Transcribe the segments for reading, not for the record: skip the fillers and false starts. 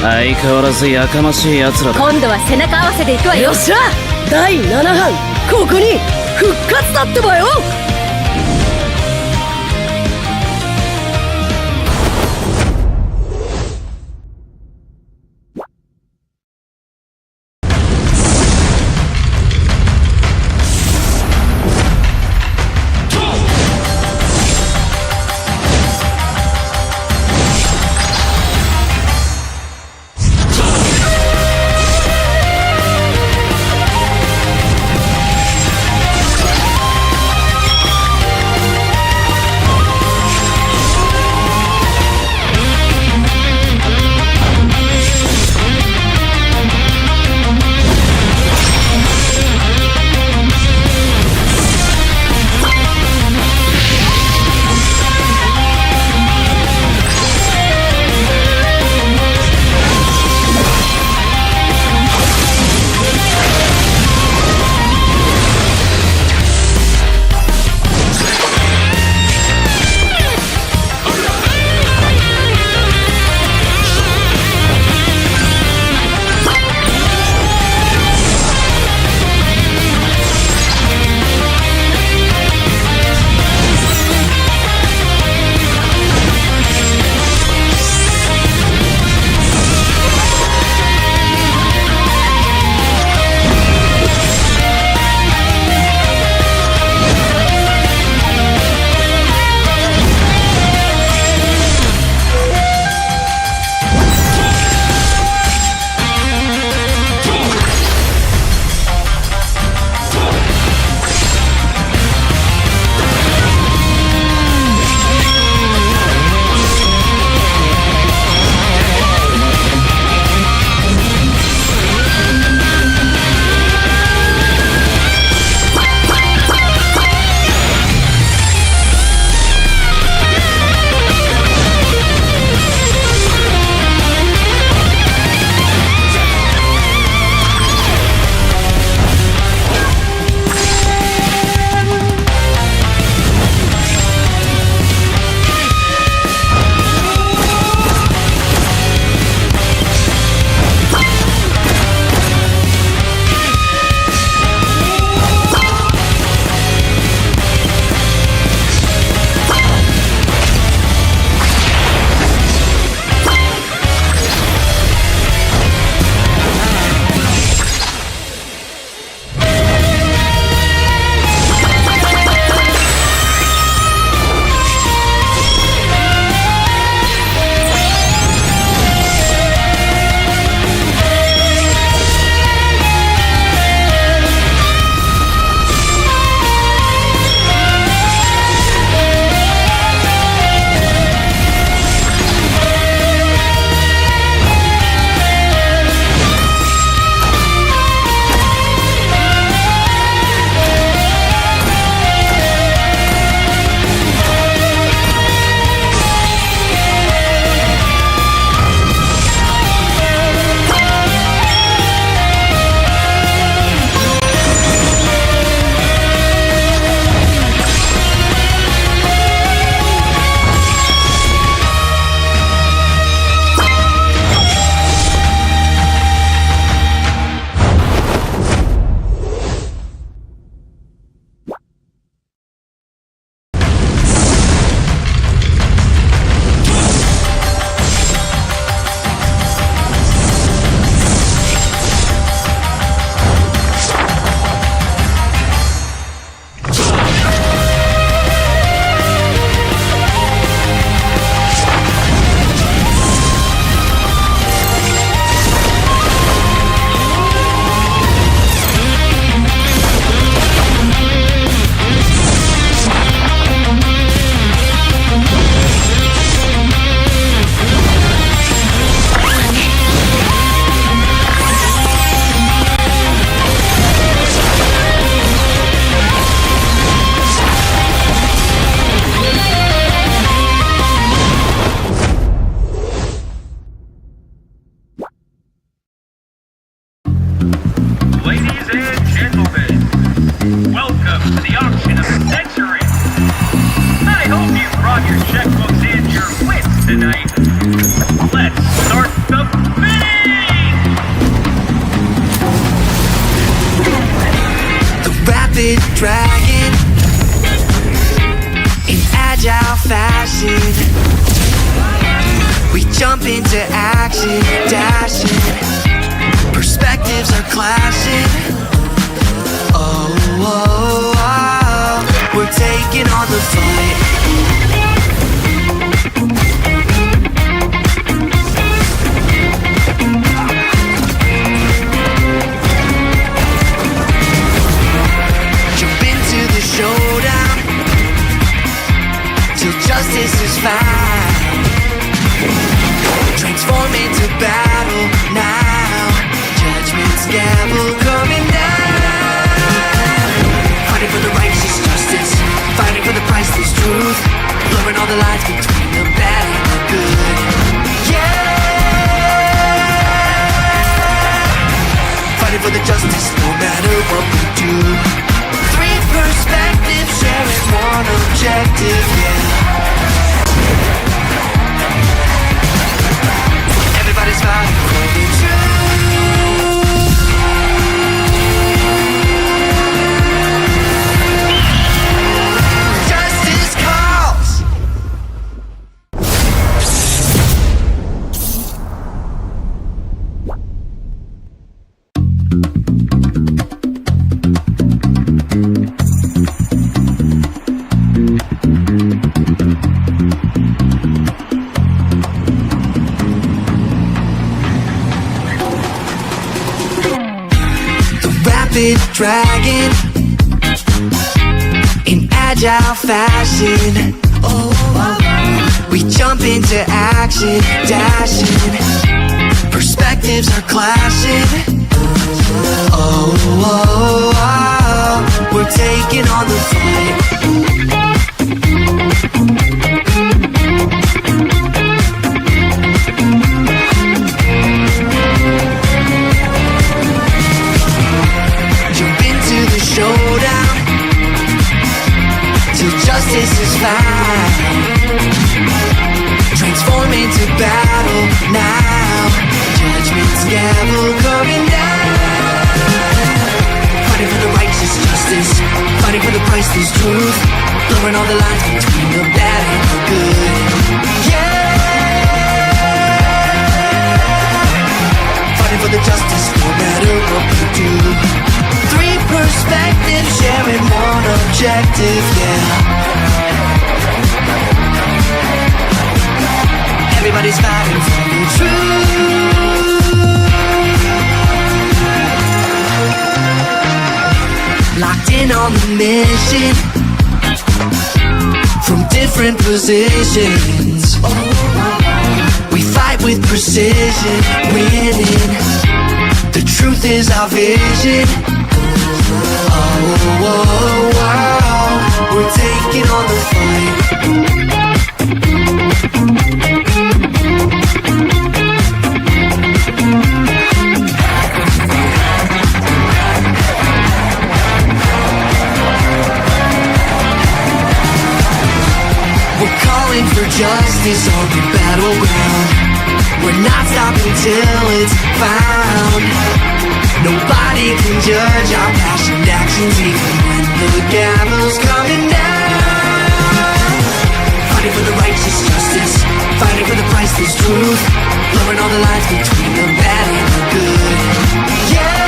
相変わらずやかましい奴らだ。今度は背中合わせで行くわよ。よっしゃ、第7班ここに復活だってばよ。brought your checkbooks and your wits tonight. Let's start the We jump into action, dashing. Perspectives are clashing. Oh, oh, oh, we're taking on the fight. Jump into the showdown till justice is found. Transform into battle now. Judgment's gavel coming down. Fighting for the righteous justice, fighting for the priceless truth, blurring all the lines between the bad and the good. Yeah, fighting for the justice no matter what we do. Three perspectives sharing one objective, yeah. Everybody's fighting for the truth. Justice calls. Dragon in agile fashion. Oh, we jump into action, dashing. Perspectives are clashing. Oh, oh, oh, we're taking on the fight. Showdown till justice is found. Transform into battle now. Judgment's gavel coming down. Fighting for the righteous justice, fighting for the priceless truth, blurring all the lines between the bad and the good. Yeah, fighting for the justice no matter what we do. Three perspectives sharing one objective, yeah. Everybody's fighting for the truth. Locked in on the mission from different positions. We fight with precision, winning. The truth is our vision. Oh, oh, oh, we're taking on the fight. We're calling for justice on the battleground. We're not stopping till it's found. Nobody can judge our passionate actions, even when the gavel's coming down. Fighting for the righteous justice, fighting for the priceless truth, blurring all the lines between the bad and the good. Yeah,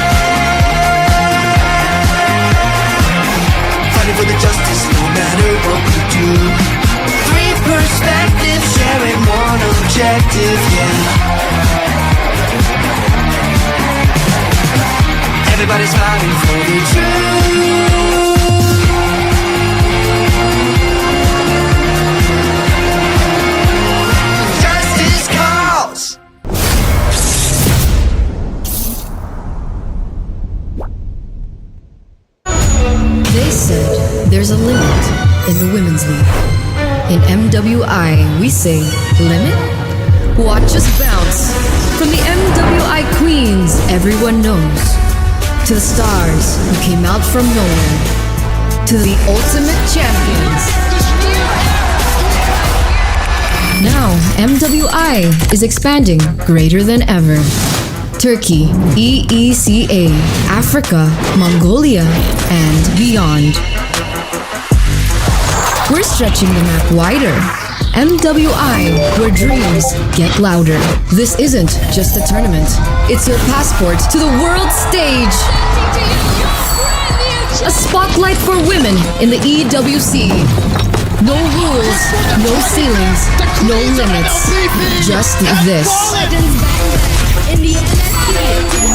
fighting for the justice no matter what we do. Three perspectives sharing one objective, yeah. Everybody's fighting for the truth. Justice calls. They said there's a limit in the women's league. In MWI, we say limit? Watch us bounce. From the MWI queens everyone knows, to the stars who came out from nowhere, to the ultimate champions. Now, MWI is expanding greater than ever. Turkey, EECA, Africa, Mongolia, and beyond. We're stretching the map wider, MWI, where dreams get louder. This isn't just a tournament, it's your passport to the world stage. A spotlight for women in the EWC. No rules, no ceilings, no limits. Just this.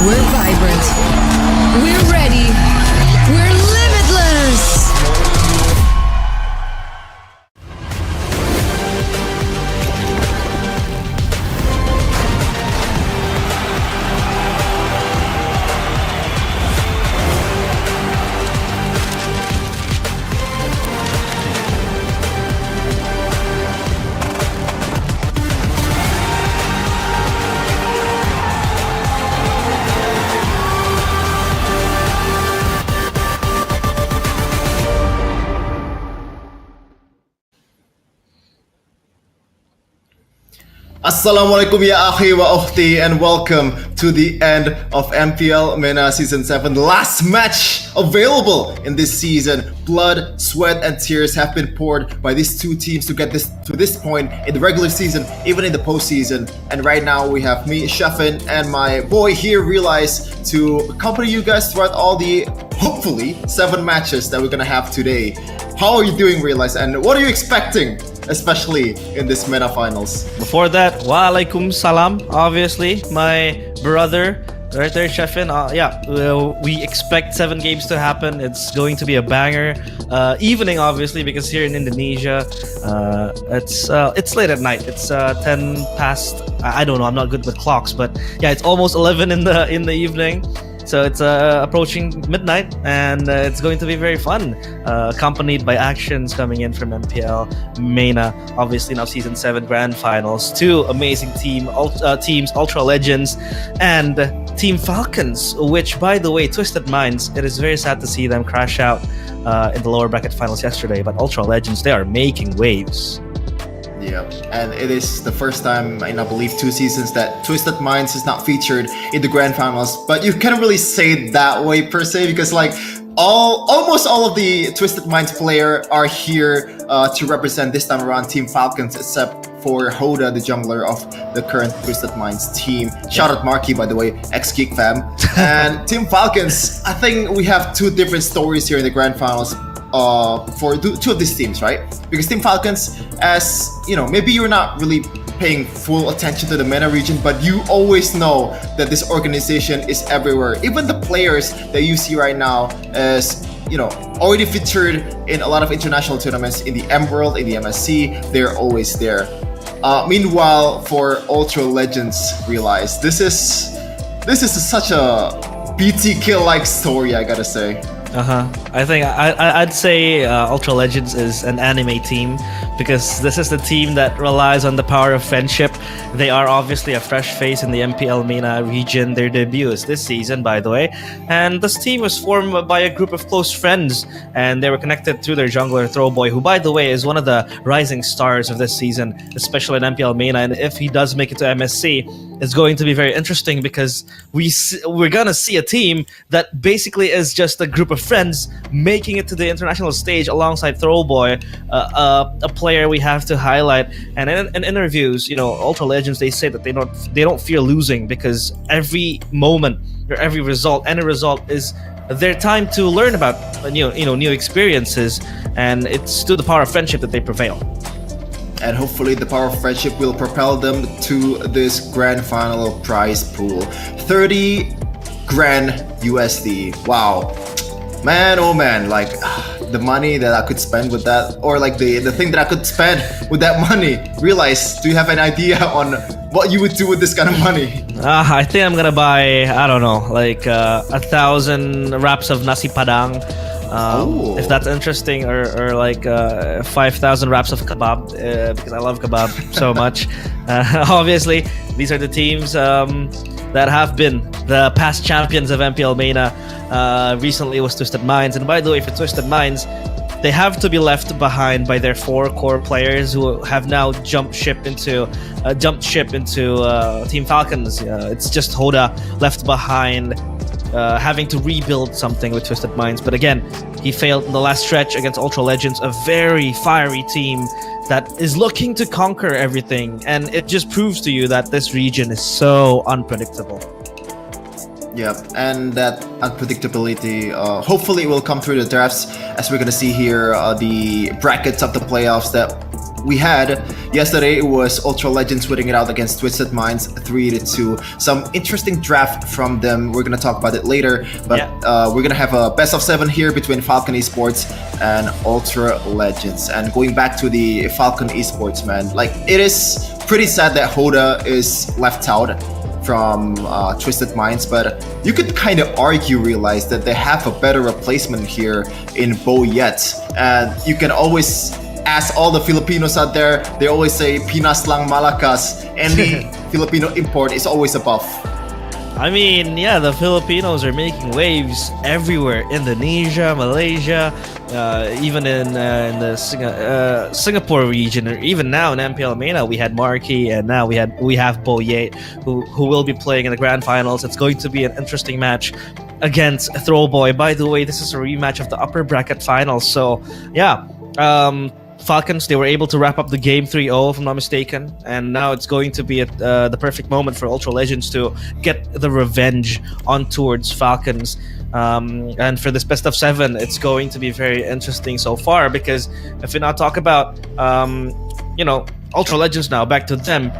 We're vibrant. We're ready. We're limitless. Assalamualaikum ya akhi wa ukhti, and welcome to the end of MPL MENA Season 7. The last match available in this season. Blood, sweat and tears have been poured by these two teams to get this to this point in the regular season, even in the postseason. And right now we have me, Shafin, and my boy here, Realize, to accompany you guys throughout all the, hopefully, 7 matches that we're gonna have today. How are you doing, Realize, and what are you expecting, especially in this MENA finals? Before that, Walaikum Salam, obviously, my brother, right there, Shefin. We expect 7 games to happen. It's going to be a banger. Evening, obviously, because here in Indonesia, it's late at night. It's 10 past. I don't know. I'm not good with clocks, but yeah, it's almost 11 in the evening. So it's approaching midnight, and it's going to be very fun, accompanied by actions coming in from MPL MENA. Obviously now Season 7 Grand Finals. 2 amazing teams, Ultra Legends, and Team Falcons, which, by the way, Twisted Minds, it is very sad to see them crash out in the lower bracket finals yesterday, but Ultra Legends, they are making waves. Yeah, and it is the first time in, I believe, 2 seasons that Twisted Minds is not featured in the grand finals. But you can't really say it that way per se, because like almost all of the Twisted Minds player are here to represent this time around Team Falcons, except for Hoda, the jungler of the current Twisted Minds team. Shout out Marky, by the way, ex-Geek fam. And Team Falcons, I think we have 2 different stories here in the grand finals. For 2 of these teams, right? Because Team Falcons, as you know, maybe you're not really paying full attention to the MENA region, but you always know that this organization is everywhere. Even the players that you see right now is, you know, already featured in a lot of international tournaments in the M World, in the MSC. They're always there. Meanwhile, for Ultra Legends, Realize this is such a BT kill-like story, I gotta say. I think I'd say Ultra Legends is an anime team, because this is the team that relies on the power of friendship. They are obviously a fresh face in the MPL MENA region. Their debut is this season, by the way. And this team was formed by a group of close friends, and they were connected through their jungler, Throwboy, who, by the way, is one of the rising stars of this season, especially in MPL MENA. And if he does make it to MSC, it's going to be very interesting, because we're gonna see a team that basically is just a group of friends making it to the international stage alongside Throwboy, a player we have to highlight. And in interviews, you know, Ultra Legends, they say that they don't fear losing, because every moment or every result, any result, is their time to learn about new experiences, and it's through the power of friendship that they prevail. And hopefully the power of friendship will propel them to this grand final prize pool. 30 grand USD. Wow. Man, oh man, like the money that I could spend with that, or like the thing that I could spend with that money. Realize, do you have an idea on what you would do with this kind of money? I think I'm gonna buy, I don't know, like 1,000 wraps of nasi padang. If that's interesting, or like 5,000 wraps of kebab, because I love kebab so much. Obviously, these are the teams that have been the past champions of MPL MENA. Recently it was Twisted Minds, and by the way, for Twisted Minds, they have to be left behind by their 4 core players who have now jumped ship into Team Falcons. It's just Hoda left behind. having to rebuild something with Twisted Minds. But again, he failed in the last stretch against Ultra Legends, a very fiery team that is looking to conquer everything. And it just proves to you that this region is so unpredictable. Yeah, and that unpredictability, hopefully it will come through the drafts, as we're going to see here, the brackets of the playoffs that we had. Yesterday, it was Ultra Legends winning it out against Twisted Minds 3-2. Some interesting draft from them. We're going to talk about it later, but we're going to have a best of 7 here between Falcon Esports and Ultra Legends. And going back to the Falcon Esports, man, like, it is pretty sad that Hoda is left out from Twisted Minds, but you could kind of realize that they have a better replacement here in Bo Yet. And you can always ask all the Filipinos out there, they always say Pinas lang malakas. Any Filipino import is always a buff. I mean, yeah, the Filipinos are making waves everywhere. Indonesia, Malaysia, even in the Singapore region, or even now in MPL MENA, we had Marky, and now we have Bo Yate, who will be playing in the grand finals. It's going to be an interesting match against Throwboy. By the way, this is a rematch of the upper bracket finals. So yeah, Falcons, they were able to wrap up the game 3-0, if I'm not mistaken, and now it's going to be the perfect moment for Ultra Legends to get the revenge on towards Falcons. And for this best of 7, it's going to be very interesting so far, because if we now talk about Ultra Legends now, back to them.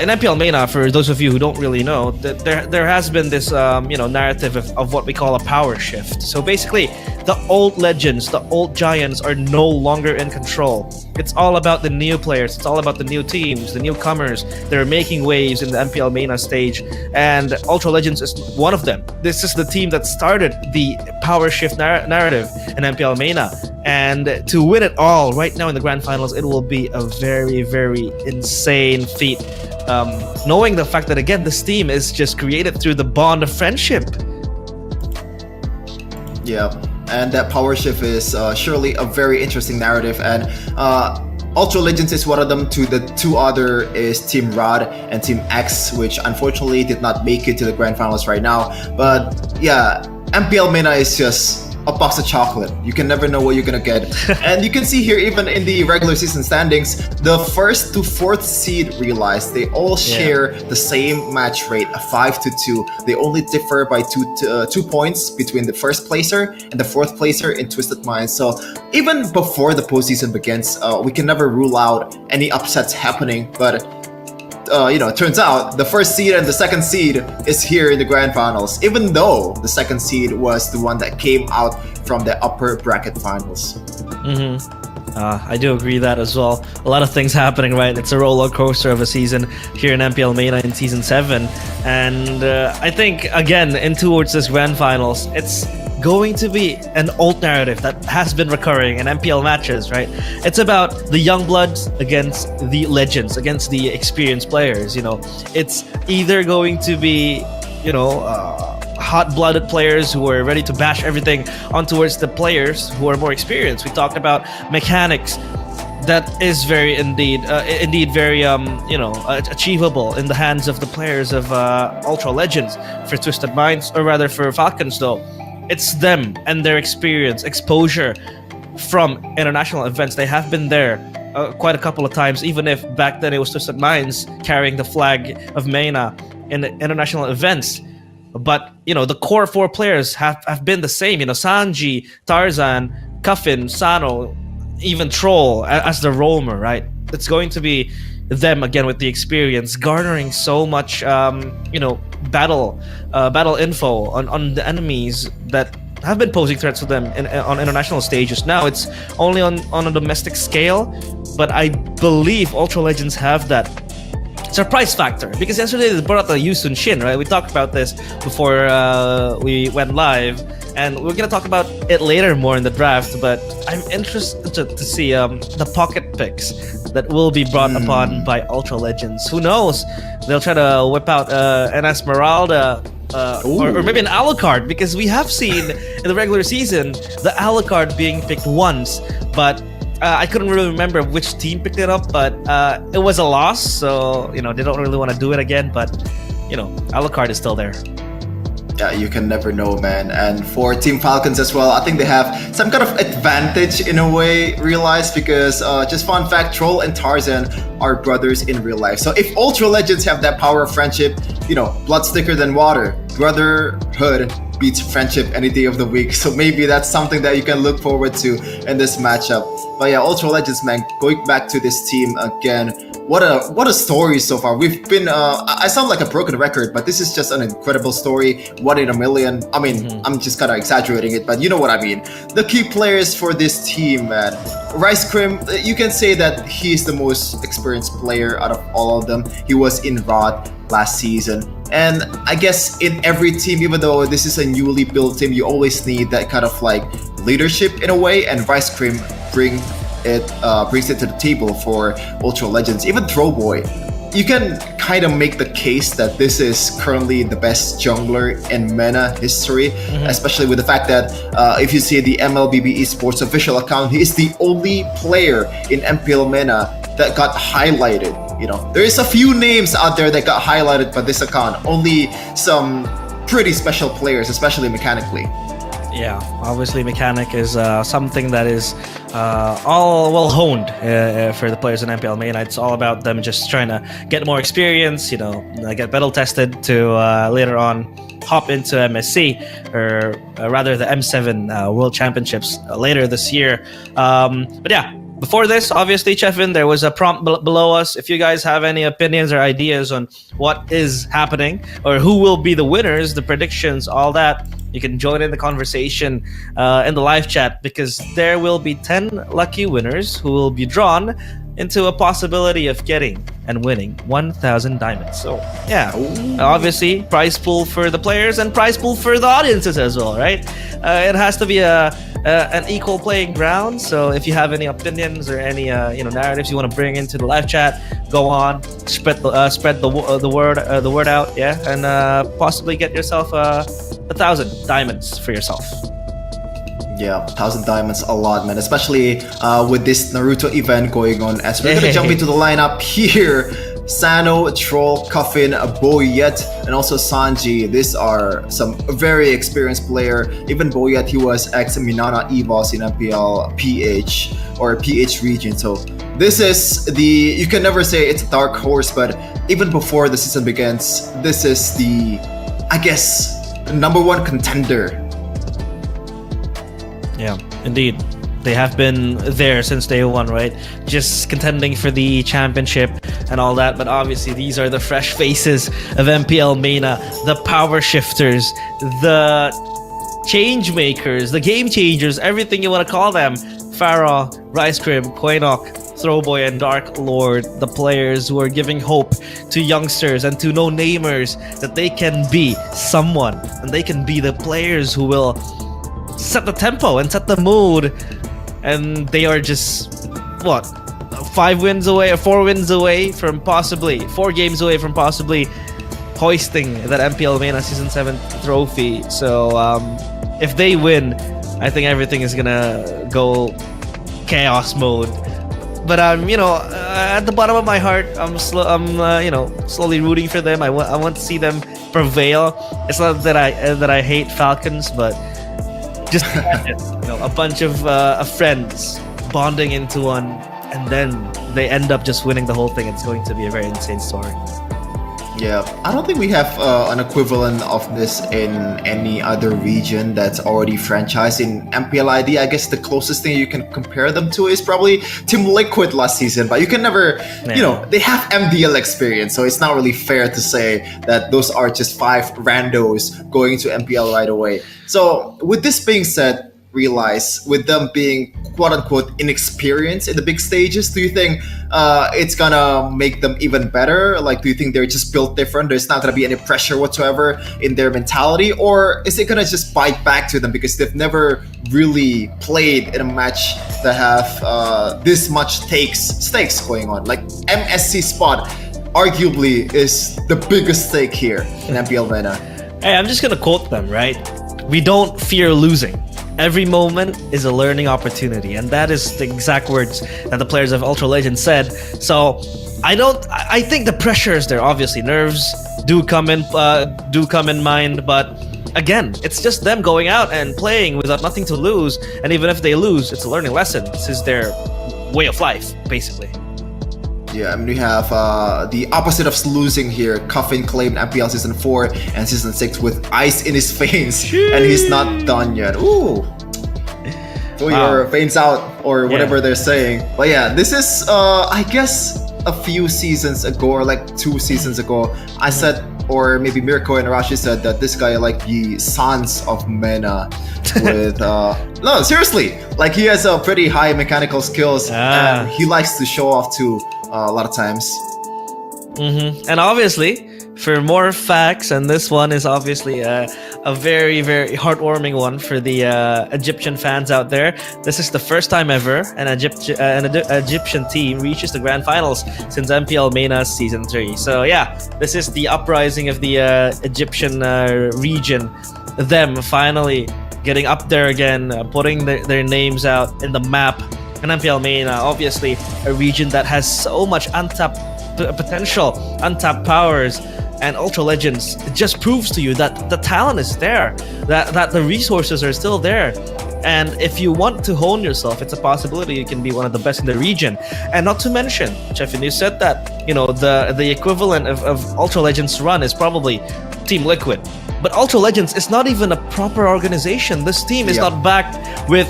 In MPL MENA, for those of you who don't really know, there has been this narrative of what we call a power shift. So basically, the old legends, the old giants are no longer in control. It's all about the new players. It's all about the new teams, the newcomers. They're making waves in the MPL MENA stage, and Ultra Legends is one of them. This is the team that started the power shift narrative in MPL MENA. And to win it all right now in the grand finals, it will be a very, very insane feat. Knowing the fact that, again, this team is just created through the bond of friendship. Yeah, and that power shift is surely a very interesting narrative. And Ultra Legends is one of them. The two other is Team Rod and Team X, which unfortunately did not make it to the grand finals right now. But yeah, MPL MENA is just a box of chocolate. You can never know what you're gonna get. And you can see here, even in the regular season standings, the 1st to 4th seed realized they all share the same match rate, a 5-2. They only differ by 2 points between the 1st placer and the 4th placer in Twisted Minds. So even before the postseason begins, we can never rule out any upsets happening. But it turns out the 1st seed and the 2nd seed is here in the grand finals, even though the 2nd seed was the one that came out from the upper bracket finals. I do agree that as well. A lot of things happening, right? It's a roller coaster of a season here in MPL MENA in Season 7. And I think, again, in towards this grand finals, it's going to be an old narrative that has been recurring in MPL matches, right? It's about the young bloods against the legends, against the experienced players. It's either going to be, hot-blooded players who are ready to bash everything on towards the players who are more experienced. We talked about mechanics that is very indeed very achievable in the hands of the players of Ultra Legends. For Twisted Minds, or rather for Falcons, though, it's them and their experience, exposure from international events. They have been there quite a couple of times, even if back then it was Twisted Minds carrying the flag of MENA in international events. But, the core 4 players have been the same. Sanji, Tarzan, Cuffin, Sano, even Troll as the roamer, right? It's going to be them again with the experience, garnering so much, battle info on the enemies that have been posing threats to them on international stages. Now it's only on a domestic scale, but I believe Ultra Legends have that surprise factor, because yesterday they brought out the Yusun Shin, right? We talked about this before we went live, and we're gonna talk about it later more in the draft. But I'm interested to see the pocket picks that will be brought upon by Ultra Legends. Who knows? They'll try to whip out an Esmeralda or maybe an Alucard, because we have seen in the regular season the Alucard being picked once, but I couldn't really remember which team picked it up, but it was a loss, so they don't really want to do it again. But Alucard is still there. Yeah, you can never know, man. And for Team Falcons as well, I think they have some kind of advantage in a way, realized, because just fun fact, Troll and Tarzan are brothers in real life. So if Ultra Legends have that power of friendship, blood's thicker than water. Brotherhood beats friendship any day of the week. So maybe that's something that you can look forward to in this matchup. But yeah, Ultra Legends, man, going back to this team again. What a story so far. We've been I sound like a broken record, but this is just an incredible story. 1 in a million. I mean, I'm just kind of exaggerating it, but you know what I mean. The key players for this team, man. Rice Cream, you can say that he's the most experienced player out of all of them. He was in ROT last season. And I guess in every team, even though this is a newly built team, you always need that kind of like leadership in a way, and Rice Cream brings it to the table for Ultra Legends. Even Throwboy, you can kind of make the case that this is currently the best jungler in MENA history, especially with the fact that if you see the MLBB esports official account, he is the only player in MPL MENA that got highlighted. There is a few names out there that got highlighted by this account, only some pretty special players, especially mechanically. Yeah, obviously mechanic is something that is all well honed for the players in MPL MENA. It's all about them just trying to get more experience, get battle tested to later on hop into MSC, or rather the M7 World Championships later this year. But yeah, before this, obviously, Chefin, there was a prompt below us. If you guys have any opinions or ideas on what is happening or who will be the winners, the predictions, all that, you can join in the conversation in the live chat, because there will be 10 lucky winners who will be drawn into a possibility of getting and winning 1,000 diamonds. So yeah, obviously prize pool for the players and prize pool for the audiences as well, right? It has to be an equal playing ground. So if you have any opinions or any narratives you want to bring into the live chat, go on, spread the word out, yeah, and possibly get yourself 1,000 diamonds for yourself. Yeah, 1,000 diamonds, a lot, man. Especially with this Naruto event going on. As we're gonna jump into the lineup here, Sano, Troll, Coffin, Boyet, and also Sanji. These are some very experienced player. Even Boyet, he was ex-Minana EVOS in MPL PH or PH region. So this is you can never say it's a dark horse, but even before the season begins, this is I guess, the #1 contender. Yeah, indeed. They have been there since day one, right? Just contending for the championship and all that. But obviously, these are the fresh faces of MPL MENA, the power shifters, the change makers, the game changers, everything you want to call them. Farah, Rice Crib, Koinok, Throwboy, and Dark Lord, the players who are giving hope to youngsters and to no-namers that they can be someone, and they can be the players who will set the tempo and set the mood. And they are just 4 wins away from possibly 4 games away from possibly hoisting that MPL MENA Season 7 trophy. So if they win, I think everything is gonna go chaos mode. But at the bottom of my heart, I'm slowly rooting for them. I want to see them prevail. It's not that I hate Falcons, but just a bunch of friends bonding into one, and then they end up just winning the whole thing. It's going to be a very insane story. Yeah, I don't think we have an equivalent of this in any other region that's already franchised in MPL ID. I guess the closest thing you can compare them to is probably Team Liquid last season, but you can never, they have MDL experience, so it's not really fair to say that those are just 5 randos going to MPL right away. So with this being said, realize with them being quote-unquote inexperienced in the big stages, do you think it's gonna make them even better? Like, do you think they're just built different? There's not gonna be any pressure whatsoever in their mentality, or is it gonna just bite back to them because they've never really played in a match that have this much stakes going on? Like MSC spot arguably is the biggest stake here in MPL MENA. Hey, I'm just gonna quote them, right? We don't fear losing. Every moment is a learning opportunity, and that is the exact words that the players of Ultra Legends said. So I think the pressure is there. Obviously, nerves do come in mind, but again, it's just them going out and playing without nothing to lose. And even if they lose, it's a learning lesson. This is their way of life, basically. Yeah, I mean, we have the opposite of losing here. Coffin claimed MPL Season 4 and Season 6 with ice in his veins, and he's not done yet. Ooh. Pull your veins out, or whatever they're saying. But yeah, this is, I guess, a few seasons ago, or like 2 seasons ago, I said, or maybe Mirko and Arashi said that this guy like the sons of MENA with no, seriously, like he has a pretty high mechanical skills and he likes to show off too a lot of times. And obviously, for more facts, and this one is obviously a very, very heartwarming one for the Egyptian fans out there. This is the first time ever an Egyptian team reaches the grand finals since MPL MENA Season 3. So yeah, this is the uprising of the Egyptian region. Them finally getting up there again, putting their names out in the map. And MPL MENA, obviously a region that has so much untapped potential, untapped powers, and Ultra Legends. It just proves to you that the talent is there, that the resources are still there. And if you want to hone yourself, it's a possibility you can be one of the best in the region. And not to mention, Chefin, you said that, you know, the equivalent of Ultra Legends run is probably Team Liquid. But Ultra Legends is not even a proper organization. This team is not backed with,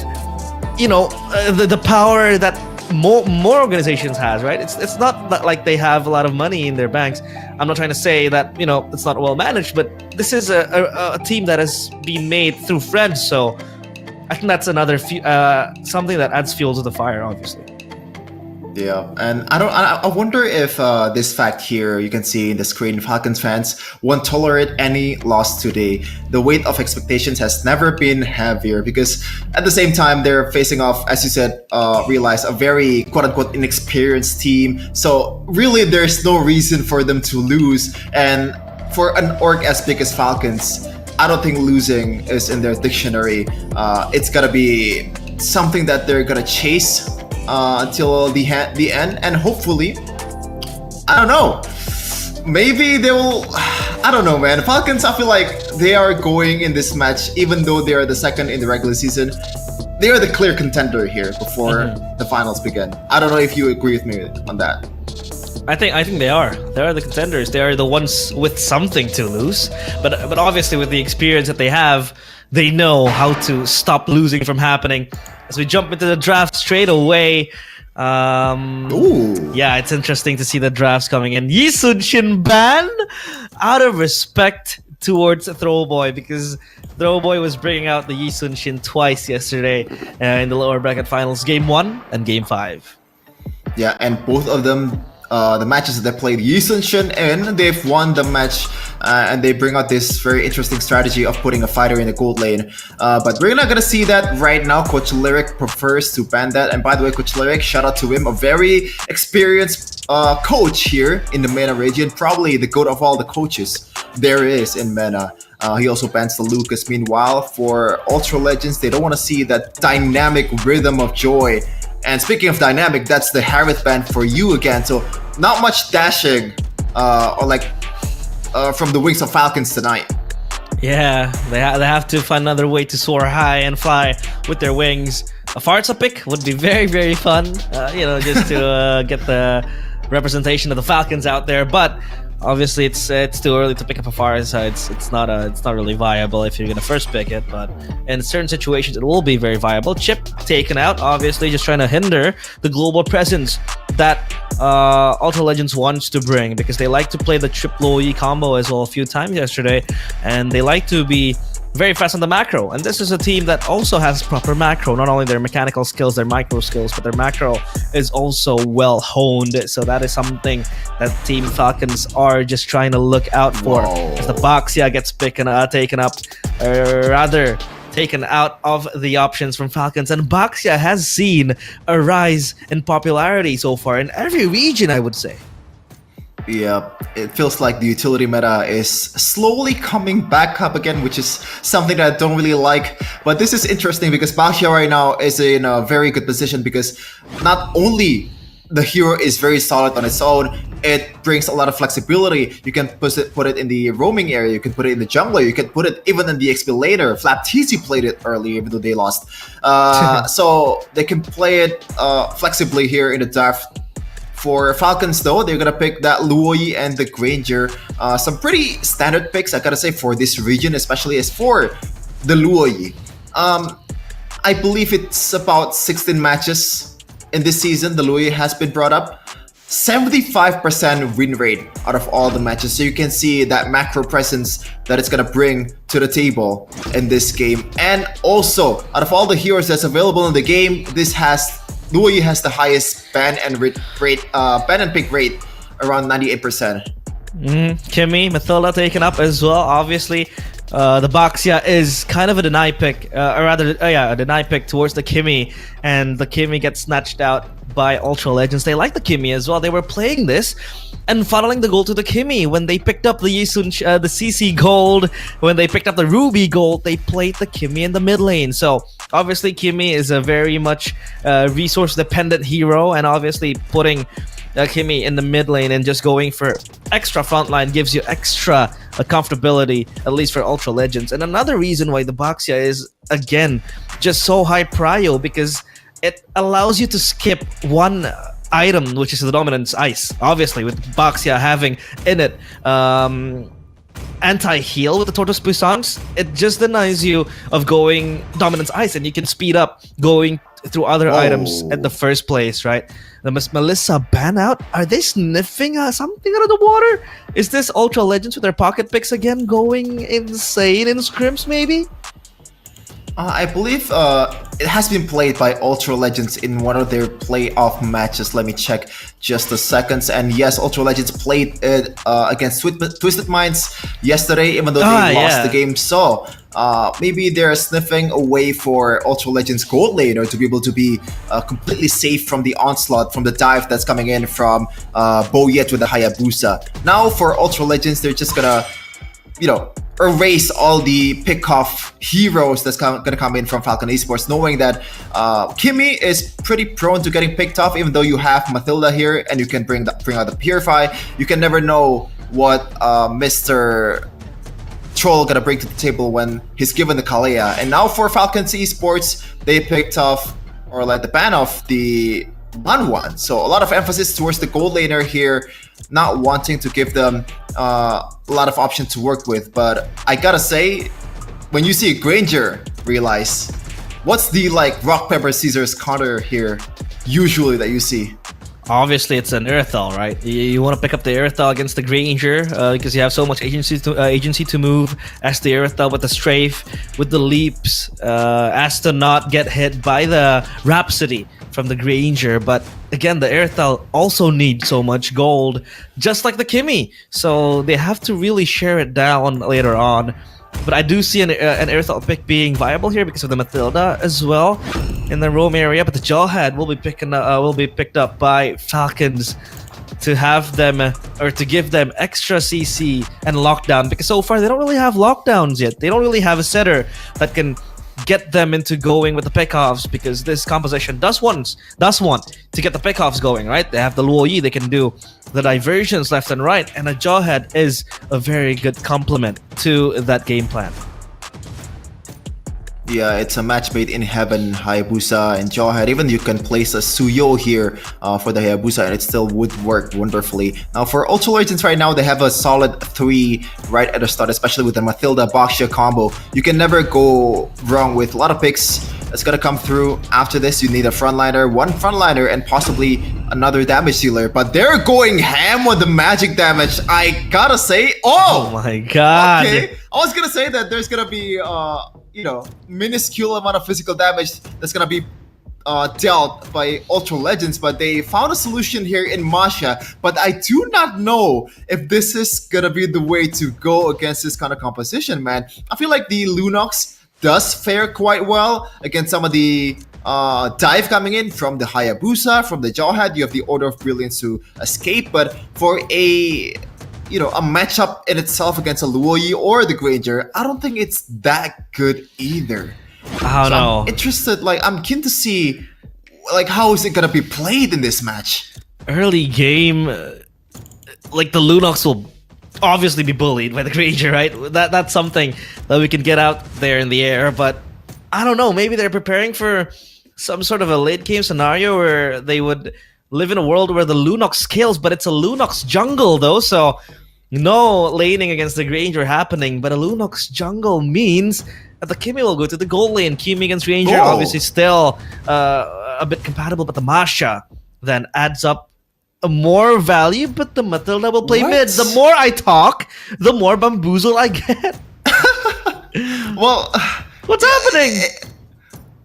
you know, the power that more organizations has, right? It's not that like they have a lot of money in their banks. I'm not trying to say that, you know, it's not well managed, but this is a team that has been made through friends. So I think that's another something that adds fuel to the fire, obviously. Yeah, and I wonder if this fact here you can see in the screen, Falcons fans won't tolerate any loss today. The weight of expectations has never been heavier because at the same time they're facing off, as you said, realize a very quote-unquote inexperienced team. So really there's no reason for them to lose. And for an org as big as Falcons, I don't think losing is in their dictionary. It's gotta be something that they're gonna chase until the end, and hopefully, I don't know, maybe they will. I don't know, man. Falcons, I feel like they are going in this match, even though they are the second in the regular season, they are the clear contender here before the finals begin. I don't know if you agree with me on that. I think they are. They are the contenders. They are the ones with something to lose. But obviously, with the experience that they have, they know how to stop losing from happening. As we jump into the draft straight away, yeah, it's interesting to see the drafts coming in. Yi Sun-shin ban out of respect towards Throwboy, because Throwboy was bringing out the Yi Sun-shin twice yesterday in the lower bracket finals, Game 1 and Game 5. Yeah, and both of them, the matches that they played Yi Sun-shin in, they've won the match, and they bring out this very interesting strategy of putting a fighter in the gold lane. But we're not gonna see that right now. Coach Lyric prefers to ban that. And by the way, Coach Lyric, shout out to him, a very experienced coach here in the MENA region, probably the GOAT of all the coaches there is in MENA. He also bans the Lucas. Meanwhile, for Ultra Legends, they don't want to see that dynamic rhythm of joy. And speaking of dynamic, that's the Harith ban for you again. So not much dashing or like from the wings of Falcons tonight. Yeah, they have to find another way to soar high and fly with their wings. A Farza pick would be very, very fun, you know, just to get the representation of the Falcons out there. But obviously, it's too early to pick up a Farza. It's not really viable if you're gonna first pick it. But in certain situations, it will be very viable. Chip taken out, obviously, just trying to hinder the global presence that Ultra Legends wants to bring, because they like to play the triple E combo as well a few times yesterday, and they like to be very fast on the macro. And this is a team that also has proper macro, not only their mechanical skills, their micro skills, but their macro is also well honed. So that is something that Team Falcons are just trying to look out for. As the Baxia gets taken out of the options from Falcons, and Baxia has seen a rise in popularity so far in every region, I would say. Yeah, it feels like the utility meta is slowly coming back up again, which is something that I don't really like. But this is interesting because Baxia right now is in a very good position, because not only the hero is very solid on its own, it brings a lot of flexibility. You can put it in the roaming area, you can put it in the jungler, you can put it even in the XP later. Flap TC played it early, even though they lost. So they can play it flexibly here in the draft. For Falcons, though, they're gonna pick that Luoyi and the Granger. Some pretty standard picks, I gotta say, for this region, especially as for the Luoyi. I believe it's about 16 matches in this season. The Luoyi has been brought up. 75% win rate out of all the matches. So you can see that macro presence that it's gonna bring to the table in this game. And also, out of all the heroes that's available in the game, Luoyi has the highest ban and pick rate, around 98%. Kimmy, Mathilda taken up as well. Obviously, the Baxia is kind of a deny pick, a deny pick towards the Kimmy, and the Kimmy gets snatched out by Ultra Legends. They like the Kimmy as well. They were playing this and funneling the gold to the Kimmy. When they picked up the the CC gold, when they picked up the Ruby gold, they played the Kimmy in the mid lane. So obviously Kimmy is a very much resource dependent hero, and obviously putting Kimmy in the mid lane and just going for extra frontline gives you extra comfortability, at least for Ultra Legends. And another reason why the Baxia is, again, just so high prio, because it allows you to skip one item, which is the Dominance Ice. Obviously, with Baxia having in it anti-heal with the Tortoise Puissance, it just denies you of going Dominance Ice, and you can speed up going through other items at the first place, right? The Melissa ban out? Are they sniffing something out of the water? Is this Ultra Legends with their pocket picks again going insane in scrims, maybe? I believe it has been played by Ultra Legends in one of their playoff matches. Let me check just a second. And yes, Ultra Legends played it against Twisted Minds yesterday, even though they lost the game. So maybe they're sniffing away for Ultra Legends gold laner to be able to be completely safe from the onslaught, from the dive that's coming in from Boyet with the Hayabusa. Now for Ultra Legends, they're just gonna, erase all the pick-off heroes that's gonna come in from Falcon Esports, knowing that Kimmy is pretty prone to getting picked off, even though you have Mathilda here and you can bring out the Purify. You can never know what Mr. Troll gonna bring to the table when he's given the Kalea. And now for Falcons Esports, they picked off, or like the ban off, the 1-1. So a lot of emphasis towards the gold laner here, not wanting to give them a lot of options to work with. But I gotta say, when you see a Granger, realize what's the rock paper scissors counter here usually that you see? Obviously, it's an Earthal, right? You want to pick up the Earthal against the Granger because you have so much agency to move as the Earthal with the strafe, with the leaps, as to not get hit by the Rhapsody from the Granger. But again, the Earthal also needs so much gold, just like the Kimmy. So they have to really share it down later on. But I do see an Earthal pick being viable here because of the Mathilda as well in the roam area. But the Jawhead will be picked up by Falcons to have them or to give them extra CC and lockdown, because so far they don't really have lockdowns yet. They don't really have a setter that can get them into going with the pickoffs, because this composition does want to get the pickoffs going, right? They have the Luoyi, they can do the diversions left and right, and a Jawhead is a very good complement to that game plan. Yeah, it's a match made in heaven, Hayabusa and Jawhead. Even you can place a Suyo here for the Hayabusa and it still would work wonderfully. Now for Ultra Legends right now, they have a solid 3 right at the start, especially with the Mathilda Baxia combo. You can never go wrong with a lot of picks that's gonna come through. After this, you need a frontliner, one frontliner, and possibly another damage dealer. But they're going ham with the magic damage. I gotta say, oh my god. Okay, I was gonna say that there's gonna be minuscule amount of physical damage that's gonna be dealt by Ultra Legends, but they found a solution here in Masha. But I do not know if this is gonna be the way to go against this kind of composition, man. I feel like the Lunox does fare quite well against some of the dive coming in from the Hayabusa, from the Jawhead. You have the Order of Brilliance to escape, but for a matchup in itself against a Luoyi or the Granger, I don't think it's that good either. I don't know. I'm interested, I'm keen to see how is it gonna be played in this match. Early game, like the Lunox will obviously be bullied by the Granger, right? That's something that we can get out there in the air, but I don't know, maybe they're preparing for some sort of a late game scenario where they would live in a world where the Lunox kills, but it's a Lunox jungle though, so no laning against the Granger happening, but a Lunox jungle means that the Kimi will go to the gold lane. Kimi against Ranger, Oh. obviously still a bit compatible, but the Masha then adds up more value, but the Matilda will play What? mid. The more I talk, the more bamboozle I get. Well, What's happening?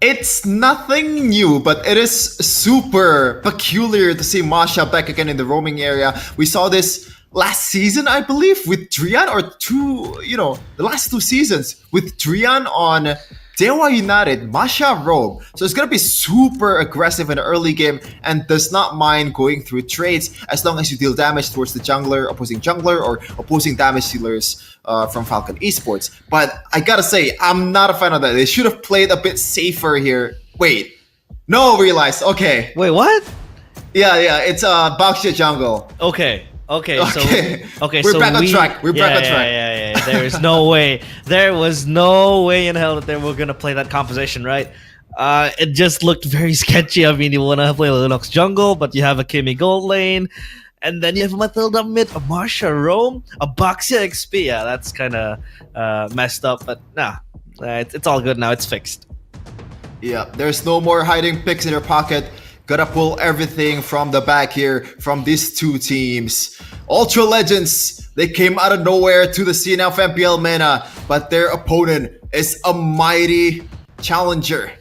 it's nothing new, but it is super peculiar to see Masha back again in the roaming area. We saw this last season, I believe, with Drian, or the last 2 seasons with Drian on Dewa United, Masha roam. So it's gonna be super aggressive in the early game and does not mind going through trades as long as you deal damage towards the jungler, opposing jungler, or opposing damage dealers from Falcon Esports. But I gotta say, I'm not a fan of that. They should have played a bit safer here. Wait, no, realized. Okay, Wait, what? yeah, it's Baxia jungle. Okay. Okay. We're back on track. We're back on track. Yeah. There's no way. There was no way in hell that they were gonna play that composition, right? It just looked very sketchy. I mean, you wanna play Linux jungle, but you have a Kimi gold lane, and then you have a Matilda mid, a Marsha roam, a Baxia XP. Yeah, that's kind of messed up, but nah, it's all good now. It's fixed. Yeah, there's no more hiding picks in your pocket. Gotta pull everything from the back here from these 2 teams. Ultra Legends, they came out of nowhere to the scene of MPL MENA, but their opponent is a mighty challenger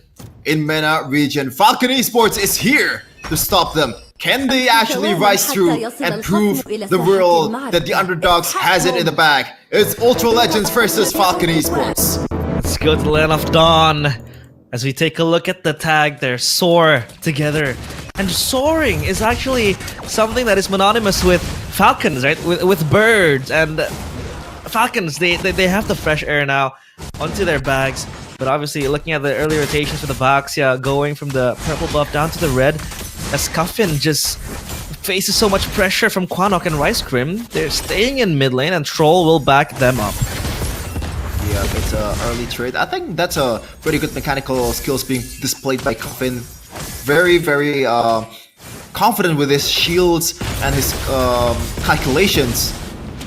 in MENA region. Falcon Esports is here to stop them. Can they actually rise through and prove the world that the underdogs has it in the bag? It's Ultra Legends versus Falcon Esports. Let's go to the Land of Dawn. As we take a look at the tag, they're soar together. And soaring is actually something that is synonymous with falcons, right? With birds. And falcons, they have the fresh air now onto their bags. But obviously, looking at the early rotations for the Baxia, going from the purple buff down to the red, as Cuffin just faces so much pressure from Quanok and Rice Cream, they're staying in mid lane, and Troll will back them up. Yeah, it's an early trade. I think that's a pretty good mechanical skills being displayed by Coffin. Very confident with his shields and his calculations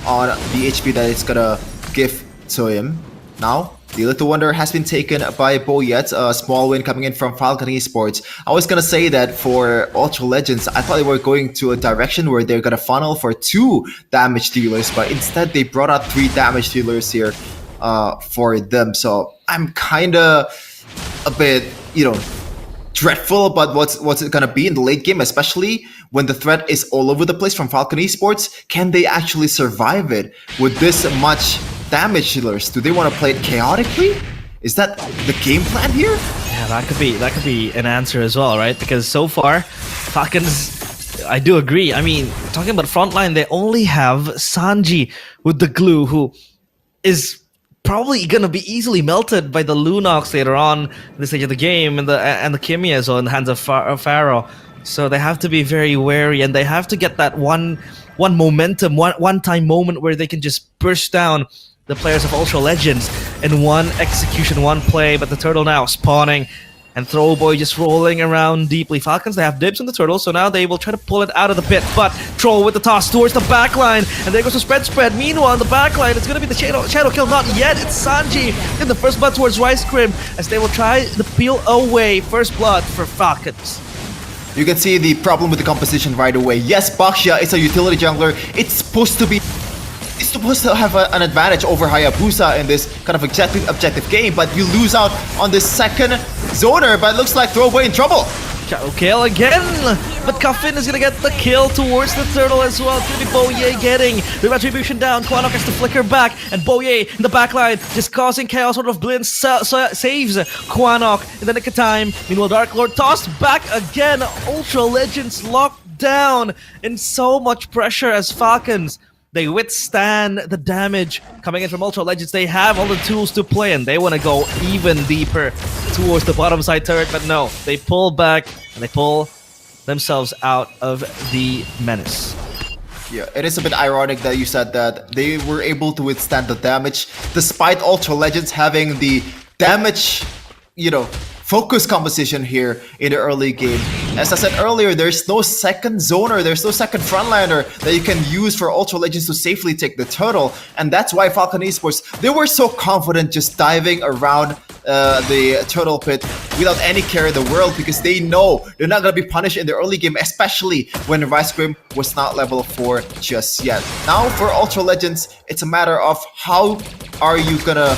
on the HP that it's gonna give to him. Now, the Little Wonder has been taken by Boyet, a small win coming in from Falcon Esports. I was gonna say that for Ultra Legends, I thought they were going to a direction where they're gonna funnel for 2 damage dealers, but instead they brought out 3 damage dealers here. For them, so I'm kind of a bit, dreadful about what's it gonna be in the late game, especially when the threat is all over the place from Falcon Esports. Can they actually survive it with this much damage dealers? Do they want to play it chaotically? Is that the game plan here? Yeah, that could be an answer as well, right? Because so far, Falcons, I do agree. I mean, talking about frontline, they only have Sanji with the glue, who is probably gonna be easily melted by the Lunox later on in the stage of the game, and the Kimi as well in the hands of Pharaoh. So they have to be very wary, and they have to get that one momentum, one time moment where they can just burst down the players of Ultra Legends in one execution, one play. But the turtle now spawning, and Throwboy just rolling around deeply. Falcons, they have dibs on the turtle, so now they will try to pull it out of the pit. But Troll with the toss towards the backline, and there goes the spread. Meanwhile, on the backline, it's going to be the shadow kill. Not yet. It's Sanji in the first blood towards Rice Cream, as they will try to peel away first blood for Falcons. You can see the problem with the composition right away. Yes, Baxia is a utility jungler. It's supposed to have an advantage over Hayabusa in this kind of objective game, but you lose out on this second zoner, but it looks like Throwaway in trouble. Shadow kill again, but Cuffin is gonna get the kill towards the turtle as well. It's gonna be Boye getting the retribution down. Quanok has to flicker back, and Boye in the backline just causing chaos. Sort of Blinn saves Quanok in the nick of time. Meanwhile, Dark Lord tossed back again. Ultra Legends locked down in so much pressure as Falcons. They withstand the damage coming in from Ultra Legends. They have all the tools to play, and they want to go even deeper towards the bottom side turret, but no, they pull back and they pull themselves out of the menace. Yeah, it is a bit ironic that you said that they were able to withstand the damage despite Ultra Legends having the damage, focus composition here in the early game. As I said earlier, there's no second zoner, there's no second frontliner that you can use for Ultra Legends to safely take the turtle, and that's why Falcon Esports, they were so confident just diving around the turtle pit without any care in the world, because they know they're not going to be punished in the early game, especially when Rice Grim was not level 4 just yet. Now for Ultra Legends, it's a matter of how are you gonna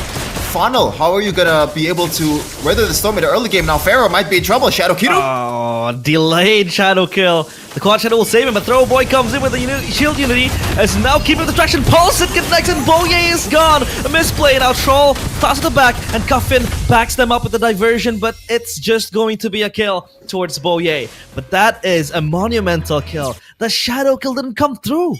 funnel, how are you gonna be able to weather the storm in the early game. Now Pharaoh might be in trouble. Shadow Kiru. Oh, delayed shadow kill. The quad shadow will save him, but Throw Boy comes in with the shield unity as now keeping the distraction. Pulse it connects and Boye is gone. A misplay. Now Troll tosses the back and Cuffin backs them up with the diversion, but it's just going to be a kill towards Boye. But that is a monumental kill. The shadow kill didn't come through.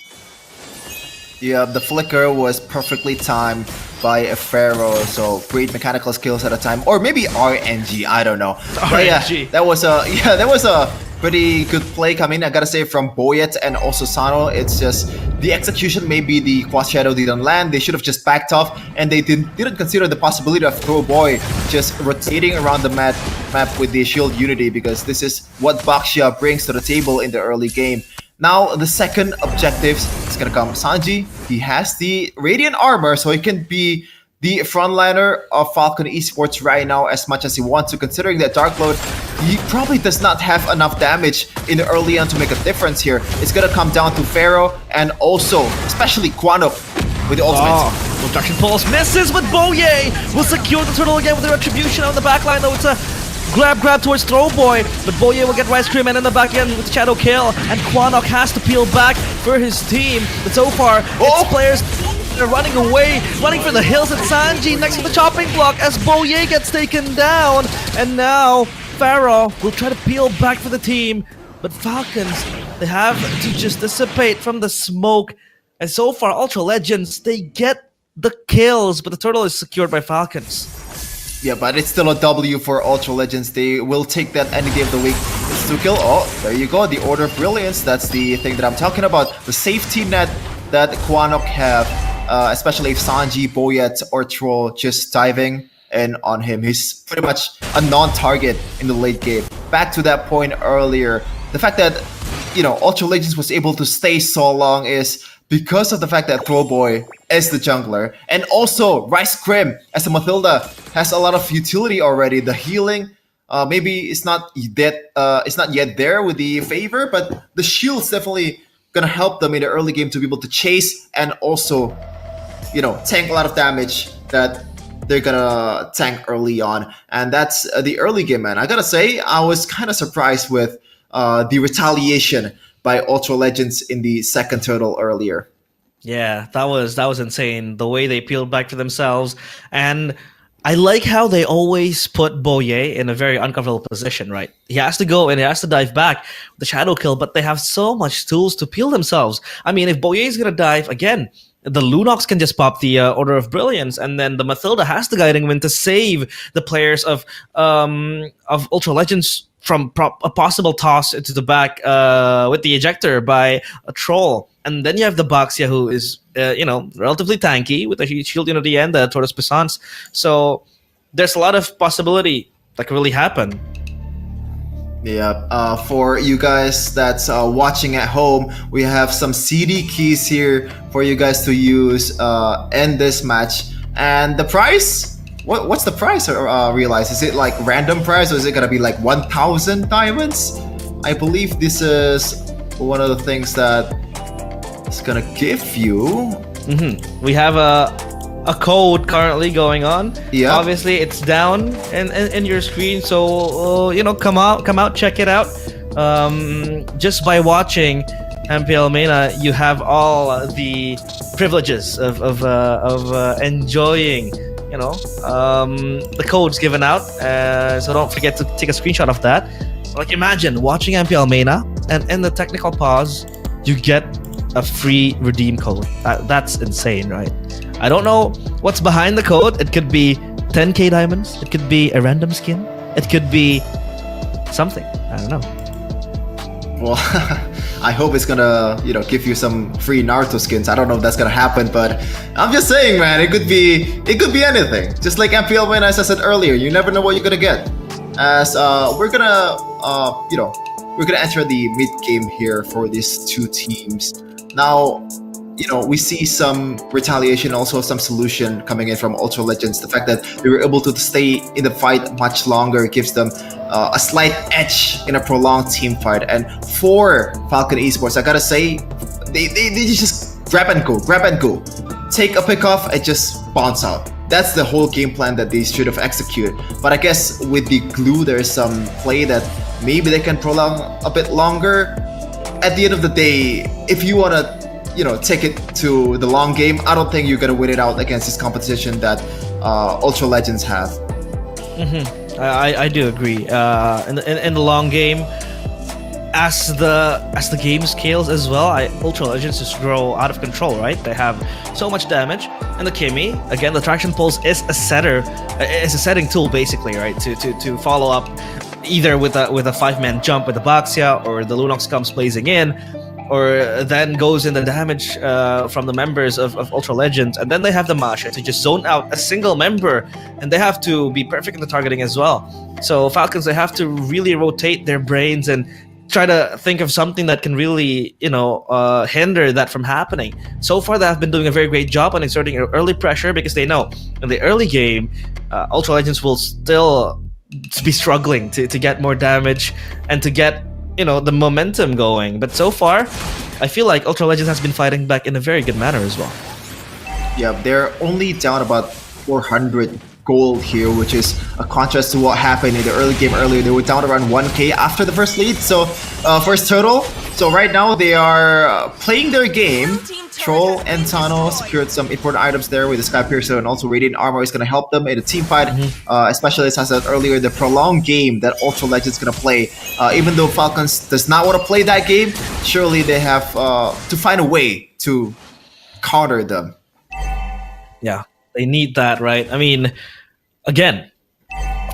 Yeah, the flicker was perfectly timed by a Pharaoh, so great mechanical skills at a time, or maybe RNG, I don't know. But yeah, that was a pretty good play coming, I gotta say, from Boyet and also Sano. It's just the execution, maybe the Quad Shadow didn't land. They should have just backed off, and they didn't consider the possibility of Throw Boy just rotating around the map with the shield unity, because this is what Baxia brings to the table in the early game. Now, the second objective is gonna come. Sanji, he has the Radiant Armor, so he can be the frontliner of Falcon Esports right now as much as he wants to, considering that Dark Load, he probably does not have enough damage in the early on to make a difference here. It's gonna come down to Pharaoh and also, especially Quanok with the ultimate. Reduction Pulse misses, but Boye will secure the turtle again with the Retribution on the backline, though it's a grab towards Throw Boy, but Boye will get Rice Cream and in the back end with Shadow Kill, and Quanok has to peel back for his team. But so far, it's players are running away, running for the hills at Sanji next to the chopping block as Boye gets taken down, and now Pharaoh will try to peel back for the team, but Falcons, they have to just dissipate from the smoke, and so far Ultra Legends, they get the kills, but the turtle is secured by Falcons. Yeah, but it's still a W for Ultra Legends. They will take that any day of the week. It's 2 kill. Oh, there you go. The Order of Brilliance. That's the thing that I'm talking about. The safety net that Quanok have, especially if Sanji, Boyet, or Troll just diving in on him. He's pretty much a non-target in the late game. Back to that point earlier, the fact that, Ultra Legends was able to stay so long is because of the fact that Throwboy is the jungler, and also Rice Crim as a Mathilda has a lot of utility already. The healing, maybe it's not yet there with the favor, but the shield's definitely gonna help them in the early game to be able to chase and also, tank a lot of damage that they're gonna tank early on, and that's the early game, man. I gotta say, I was kind of surprised with the retaliation by Ultra Legends in the second turtle earlier. Yeah, that was insane. The way they peeled back for themselves, and I like how they always put Boye in a very uncomfortable position, right? He has to go and he has to dive back with the shadow kill, but they have so much tools to peel themselves. I mean, if Boye is gonna dive again, the Lunox can just pop the Order of Brilliance, and then the Mathilda has the Guiding Wind to save the players of Ultra Legends from a possible toss into the back with the ejector by a Troll. And then you have the Baxia, who is, relatively tanky with the shield unity and the Tortoise Puissance. So there's a lot of possibility that could really happen. Yeah, for you guys that's watching at home, we have some CD keys here for you guys to use in this match. And the price? What's the price? Realize, is it like random price, or is it gonna be like 1,000 diamonds? I believe this is one of the things that it's gonna give you. We have a code currently going on. Yeah. Obviously, it's down in your screen, so come out, check it out. Just by watching MPL MENA, you have all the privileges of enjoying. The code's given out, so don't forget to take a screenshot of that. Like, imagine watching MPL MENA, and in the technical pause, you get a free redeem code. That's insane, right? I don't know what's behind the code. It could be 10k diamonds. It could be a random skin. It could be something. I don't know. Well, I hope it's gonna, give you some free Naruto skins. I don't know if that's gonna happen, but I'm just saying, man, it could be anything. Just like MPL MENA, as I said earlier, you never know what you're gonna get. As we're gonna enter the mid game here for these two teams. Now, we see some retaliation, also some solution coming in from Ultra Legends. The fact that they were able to stay in the fight much longer gives them a slight edge in a prolonged team fight. And for Falcon Esports, I gotta say, they just grab and go, take a pick off and just bounce out. That's the whole game plan that they should have executed. But I guess with the glue, there's some play that maybe they can prolong a bit longer. At the end of the day, if you wanna take it to the long game, I don't think you're gonna win it out against this competition that Ultra Legends have. I do agree. In the long game, as the game scales as well, Ultra Legends just grow out of control, right? They have so much damage, and the Kimmy, again, the traction pulse is a setting tool basically, right? To follow up either with a 5-man jump with the Baxia, or the Lunox comes blazing in, or then goes in the damage from the members of Ultra Legends, and then they have the Masha to just zone out a single member, and they have to be perfect in the targeting as well. So Falcons, they have to really rotate their brains and try to think of something that can really, hinder that from happening. So far, they have been doing a very great job on exerting early pressure, because they know in the early game, Ultra Legends will still be struggling to get more damage and to get the momentum going. But so far, I feel like Ultra Legends has been fighting back in a very good manner as well. Yeah, they're only down about 400 gold here, which is a contrast to what happened in the early game earlier. They were down around 1k after the first lead, so first total. So right now they are playing their game. Troll and Tano secured some important items there with the Sky Piercer, and also Radiant Armor is going to help them in the team fight, especially as I said earlier, the prolonged game that Ultra Legends is going to play. Even though Falcons does not want to play that game, surely they have to find a way to counter them. Yeah, they need that, right? I mean, again,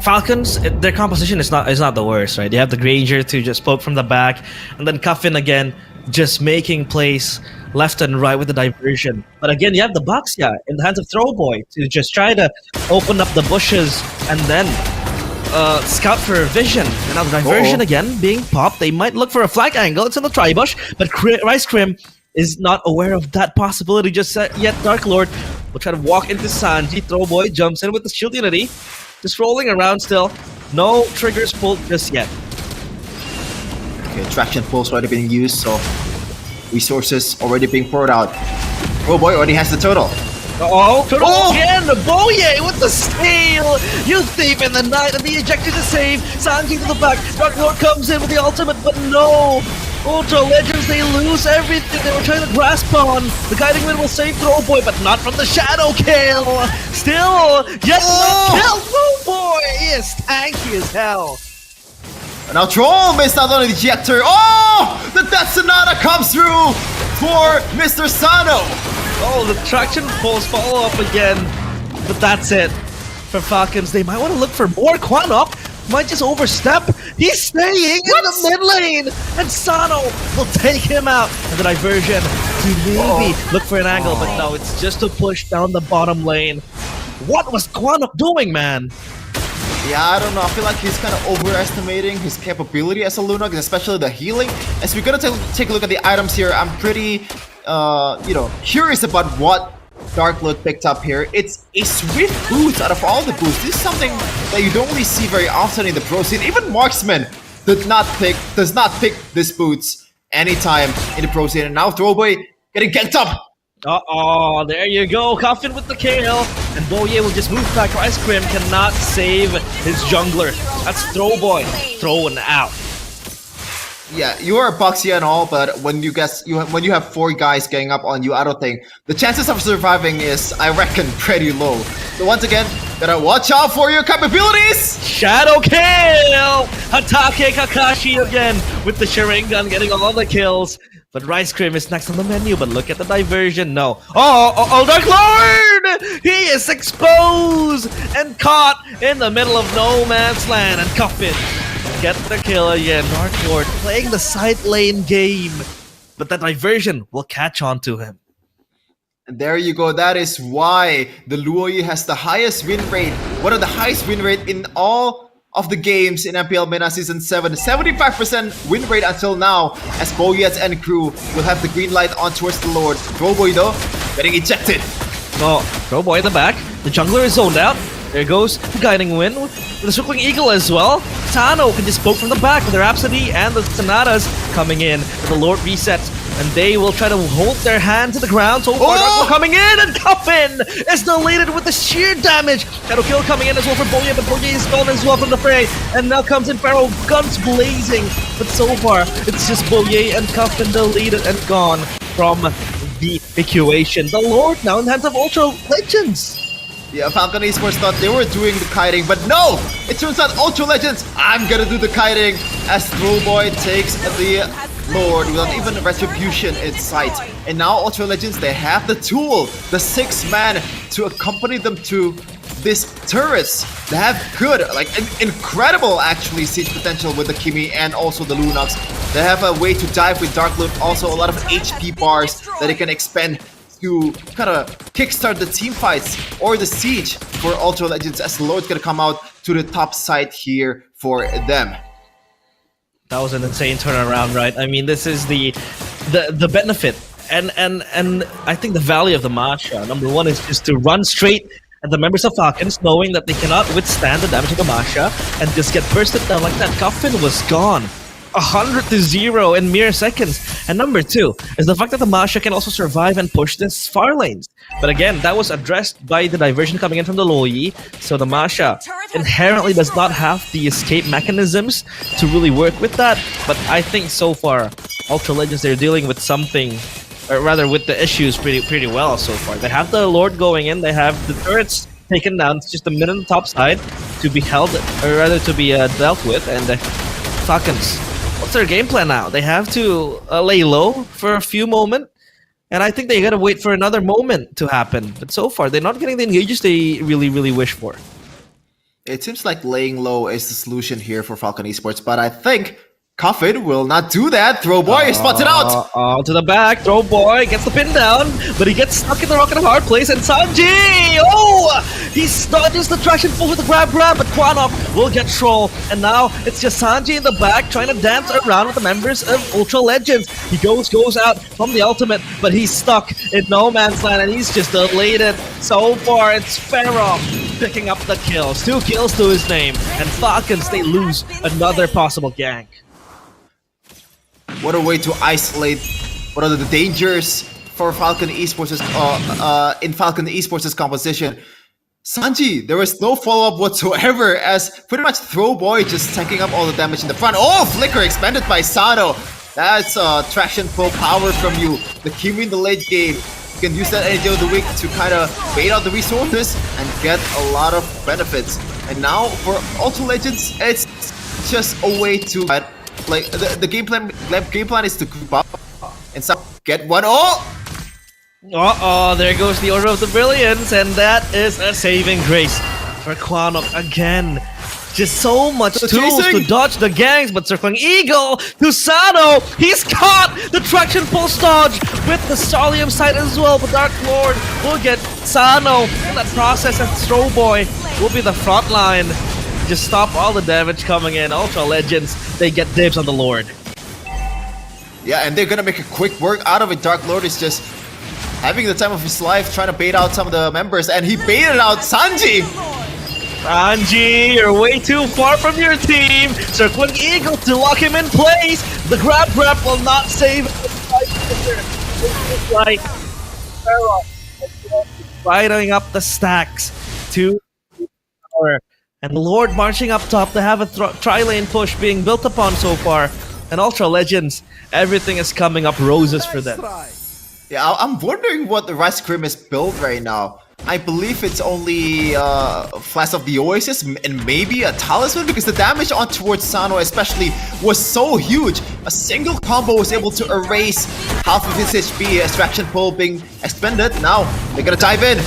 Falcons, their composition is not the worst, right? They have the Granger to just poke from the back, and then Cuffin again, just making plays left and right with the diversion. But again, you have the Baxia in the hands of Throwboy to just try to open up the bushes and then scout for a vision. And now the diversion again being popped. They might look for a flank angle. It's in the tri-bush, but Rice Crim is not aware of that possibility just yet. Dark Lord will try to walk into Sanji. Throwboy jumps in with the Shield Unity. Just rolling around still. No triggers pulled just yet. Okay, traction pulse already being used, so resources already being poured out. Oh boy, already has the total. Total again! Boye with the steal! You thief in the night, and the ejector to save. Sanji to the back. Dark Lord comes in with the ultimate, but no! Ultra Legends, they lose everything they were trying to grasp on. The Guiding Wind will save Throwboy, but not from the Shadow Kill. Still, yes, kill Throwboy! He is tanky as hell. And now Troll missed out on the ejector. Oh! The Death Sonata comes through for Mr. Sano. Oh, the traction pulls follow up again. But that's it. For Falcons, they might want to look for more. Quanok might just overstep. He's staying in the mid lane. And Sano will take him out. And the diversion to maybe look for an angle. But no, it's just to push down the bottom lane. What was Quanok doing, man? Yeah, I don't know. I feel like he's kind of overestimating his capability as a Lunox, especially the healing. As we're gonna take a look at the items here, I'm pretty, curious about what Dark Lord picked up here. It's a Swift boost out of all the boosts. This is something that you don't really see very often in the pro scene. Even Marksman does not pick this boots anytime in the pro scene. And now Throwboy getting ganked up. There you go. Coffin with the kill. And Boye will just move back. Rice Crim cannot save his jungler. That's Throwboy thrown out. Yeah, you are a Baxia and all, but when you have 4 guys getting up on you, I don't think the chances of surviving is, I reckon, pretty low. So once again, gotta watch out for your capabilities. Shadow kill. Hatake Kakashi again with the Sharingan getting all the kills. But Rice Crim is next on the menu, but look at the diversion. No. Oh, Dark Lord! He is exposed and caught in the middle of no man's land. And Cuffin get the kill again. Dark Lord playing the side lane game. but that diversion will catch on to him. And there you go. That is why the Luoyi has the highest win rate, one of the highest win rate in all of the games in MPL MENA Season 7. 75% win rate until now, as Boyets and crew will have the green light on towards the Lord. Throwboy though, getting ejected. Oh, Throwboy at the back. The jungler is zoned out. There goes the Guiding Wind with the Circling Eagle as well. Tano can just poke from the back with the Rhapsody and the Sonatas coming in. The Lord resets, and they will try to hold their hand to the ground. So far, Dark Lord coming in, and Coffin is deleted with the sheer damage. Shadow Kill coming in as well for Boye, but Boye is gone as well from the fray. And now comes in Pharaoh, guns blazing. But so far, it's just Boye and Coffin deleted and gone from the equation. The Lord now in the hands of Ultra Legends. Yeah, Falcon Esports thought they were doing the kiting, but no! It turns out Ultra Legends, I'm gonna do the kiting, as Throwboy takes the Lord without even retribution in sight. And now Ultra Legends, they have the tool, the 6-man, to accompany them to these turrets. They have good, like incredible actually siege potential with the Kimi and also the Lunox. They have a way to dive with Dark Loot, also a lot of HP bars that they can expend to kind of kickstart the team fights or the siege for Ultra Legends, as the Lord's gonna come out to the top side here for them. That was an insane turnaround, right? I mean, this is the benefit and I think the value of the Masha. Number one is just to run straight at the members of Falcons, knowing that they cannot withstand the damage of the Masha and just get bursted down like that. Coffin was gone. 100-0 in mere seconds. And number two is the fact that the Masha can also survive and push this far lanes. But again, that was addressed by the diversion coming in from the Luoyi. So the Masha inherently does not have the escape mechanisms to really work with that. But I think so far, Ultra Legends, they're dealing with something, or rather with the issues pretty well so far. They have the Lord going in, they have the turrets taken down. It's just a minute on the top side to be held, or rather to be dealt with. And Falcons, what's their game plan now? They have to lay low for a few moments, and I think they gotta wait for another moment to happen. But so far, they're not getting the engages they really wish for. It seems like laying low is the solution here for Falcon Esports, but I think Coffin will not do that. Throwboy is spotted out! To the back, Throwboy gets the pin down, but he gets stuck in the rock and a hard place, and Sanji! Oh! He dodges the traction pull with the grab, but Quanok will get troll, and now it's just Sanji in the back trying to dance around with the members of Ultra Legends. He goes out from the ultimate, but he's stuck in no man's land, and he's just elated. So far, it's Pharaoh picking up the kills. 2 kills to his name, and Falcons, they lose another possible gank. What a way to isolate what are the dangers for Falcon Esports in Falcon Esports' composition. Sanji, there was no follow-up whatsoever, as pretty much Throwboy just tanking up all the damage in the front. Oh, Flicker expanded by Sano. That's traction pull power from you. The Kimi in the late game. You can use that any day of the week to kind of bait out the resources and get a lot of benefits. And now for Ultra Legends, it's just a way to like the game plan is to group up and get one. There goes the Order of the Brilliance, and that is a saving grace for Quanok again. Just so much tools to dodge the gangs, but Circling Eagle to Sano. He's caught the traction pulse dodge with the Solium side as well, but Dark Lord will get Sano in that process, and Throwboy will be the front line. Just stop all the damage coming in. Ultra Legends, they get dibs on the Lord. Yeah, and they're gonna make a quick work out of it. Dark Lord is just having the time of his life trying to bait out some of the members, and he baited out Sanji! Sanji, you're way too far from your team! Circling Eagle to lock him in place! The grab will not save him! Like Pharaoh riding up the stacks to power. And the Lord marching up top to have a tri-lane push being built upon so far. And Ultra Legends, everything is coming up roses for them. Yeah, I'm wondering what the Rice Cream is built right now. I believe it's only Flash of the Oasis and maybe a Talisman, because the damage on towards Sano especially was so huge. A single combo was able to erase half of his HP, extraction pull being expended. Now, they're gonna dive in.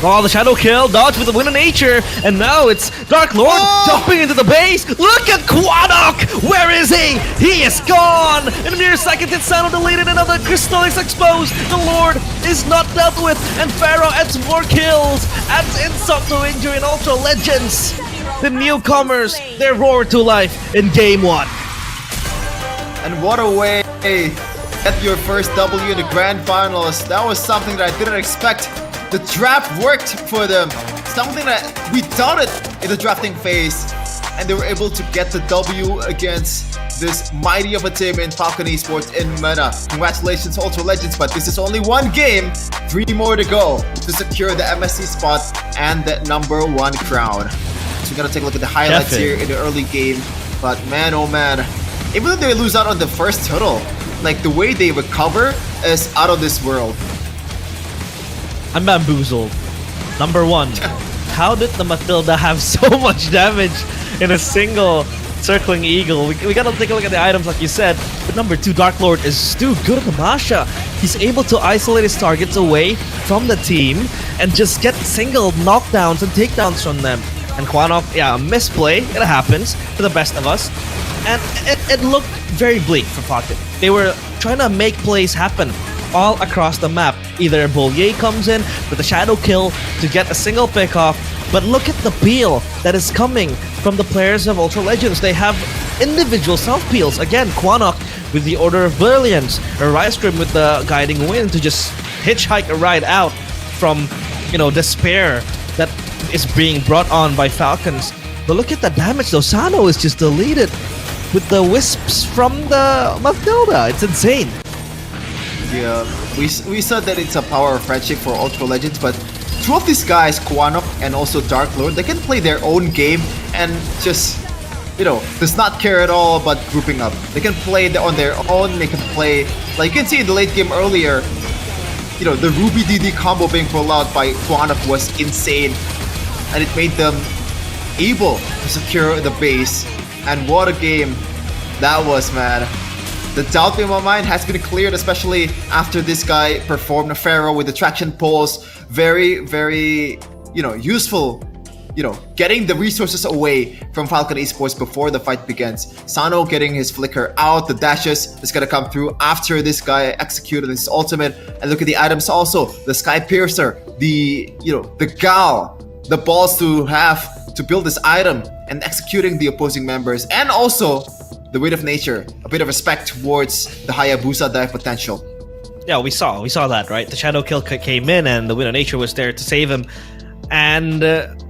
Oh, the shadow kill, dodge with the Wind of Nature, and now it's Dark Lord jumping into the base. Look at Quadok! Where is he? He is gone! In a mere second, it's Sano deleted, another crystal is exposed. The Lord is not dealt with, and Pharaoh adds more kills, adds insult to injury in Ultra Legends. The newcomers, they roar to life in Game 1. And what a way to get your first W in the Grand Finals. That was something that I didn't expect. The draft worked for them. Something that we doubted in the drafting phase. And they were able to get the W against this mighty of a team in Falcon Esports in MENA. Congratulations, Ultra Legends, but this is only one game. 3 more to go to secure the MSC spot and the #1 crown. So we're gonna take a look at the highlights here in the early game. But man, oh man, even though they lose out on the first turtle, like the way they recover is out of this world. I'm bamboozled. Number 1, how did the Matilda have so much damage in a single circling eagle? We gotta take a look at the items like you said. But number 2, Dark Lord is too good at the Masha. He's able to isolate his targets away from the team and just get single knockdowns and takedowns from them. And Quanok, yeah, a misplay. It happens to the best of us. And it looked very bleak for Falcon. They were trying to make plays happen all across the map. Either Bollier comes in with a shadow kill to get a single pick off, but look at the peel that is coming from the players of Ultra Legends. They have individual self-peels. Again, Quanok with the Order of Brilliance, or Rystrom with the Guiding Wind to just hitchhike a ride out from, despair that is being brought on by Falcons. But look at the damage though. Sano is just deleted with the wisps from the Matilda. It's insane. Yeah, we said that it's a power of friendship for Ultra Legends, but 2 of these guys, Quanok and also Dark Lord, they can play their own game and just, does not care at all about grouping up. They can play on their own, they can play, like you can see in the late game earlier, the Ruby DD combo being pulled out by Quanok was insane, and it made them able to secure the base. And what a game that was, man. The doubt in my mind has been cleared, especially after this guy performed a Pharaoh with the traction poles. Very, very, useful, getting the resources away from Falcon Esports before the fight begins. Sano getting his flicker out, the dashes is gonna come through after this guy executed his ultimate. And look at the items also, the Sky Piercer, the Gal, the balls to have to build this item and executing the opposing members, and also the Wind of Nature, a bit of respect towards the Hayabusa dive potential. Yeah, we saw that, right? The shadow kill came in, and the Wind of Nature was there to save him, and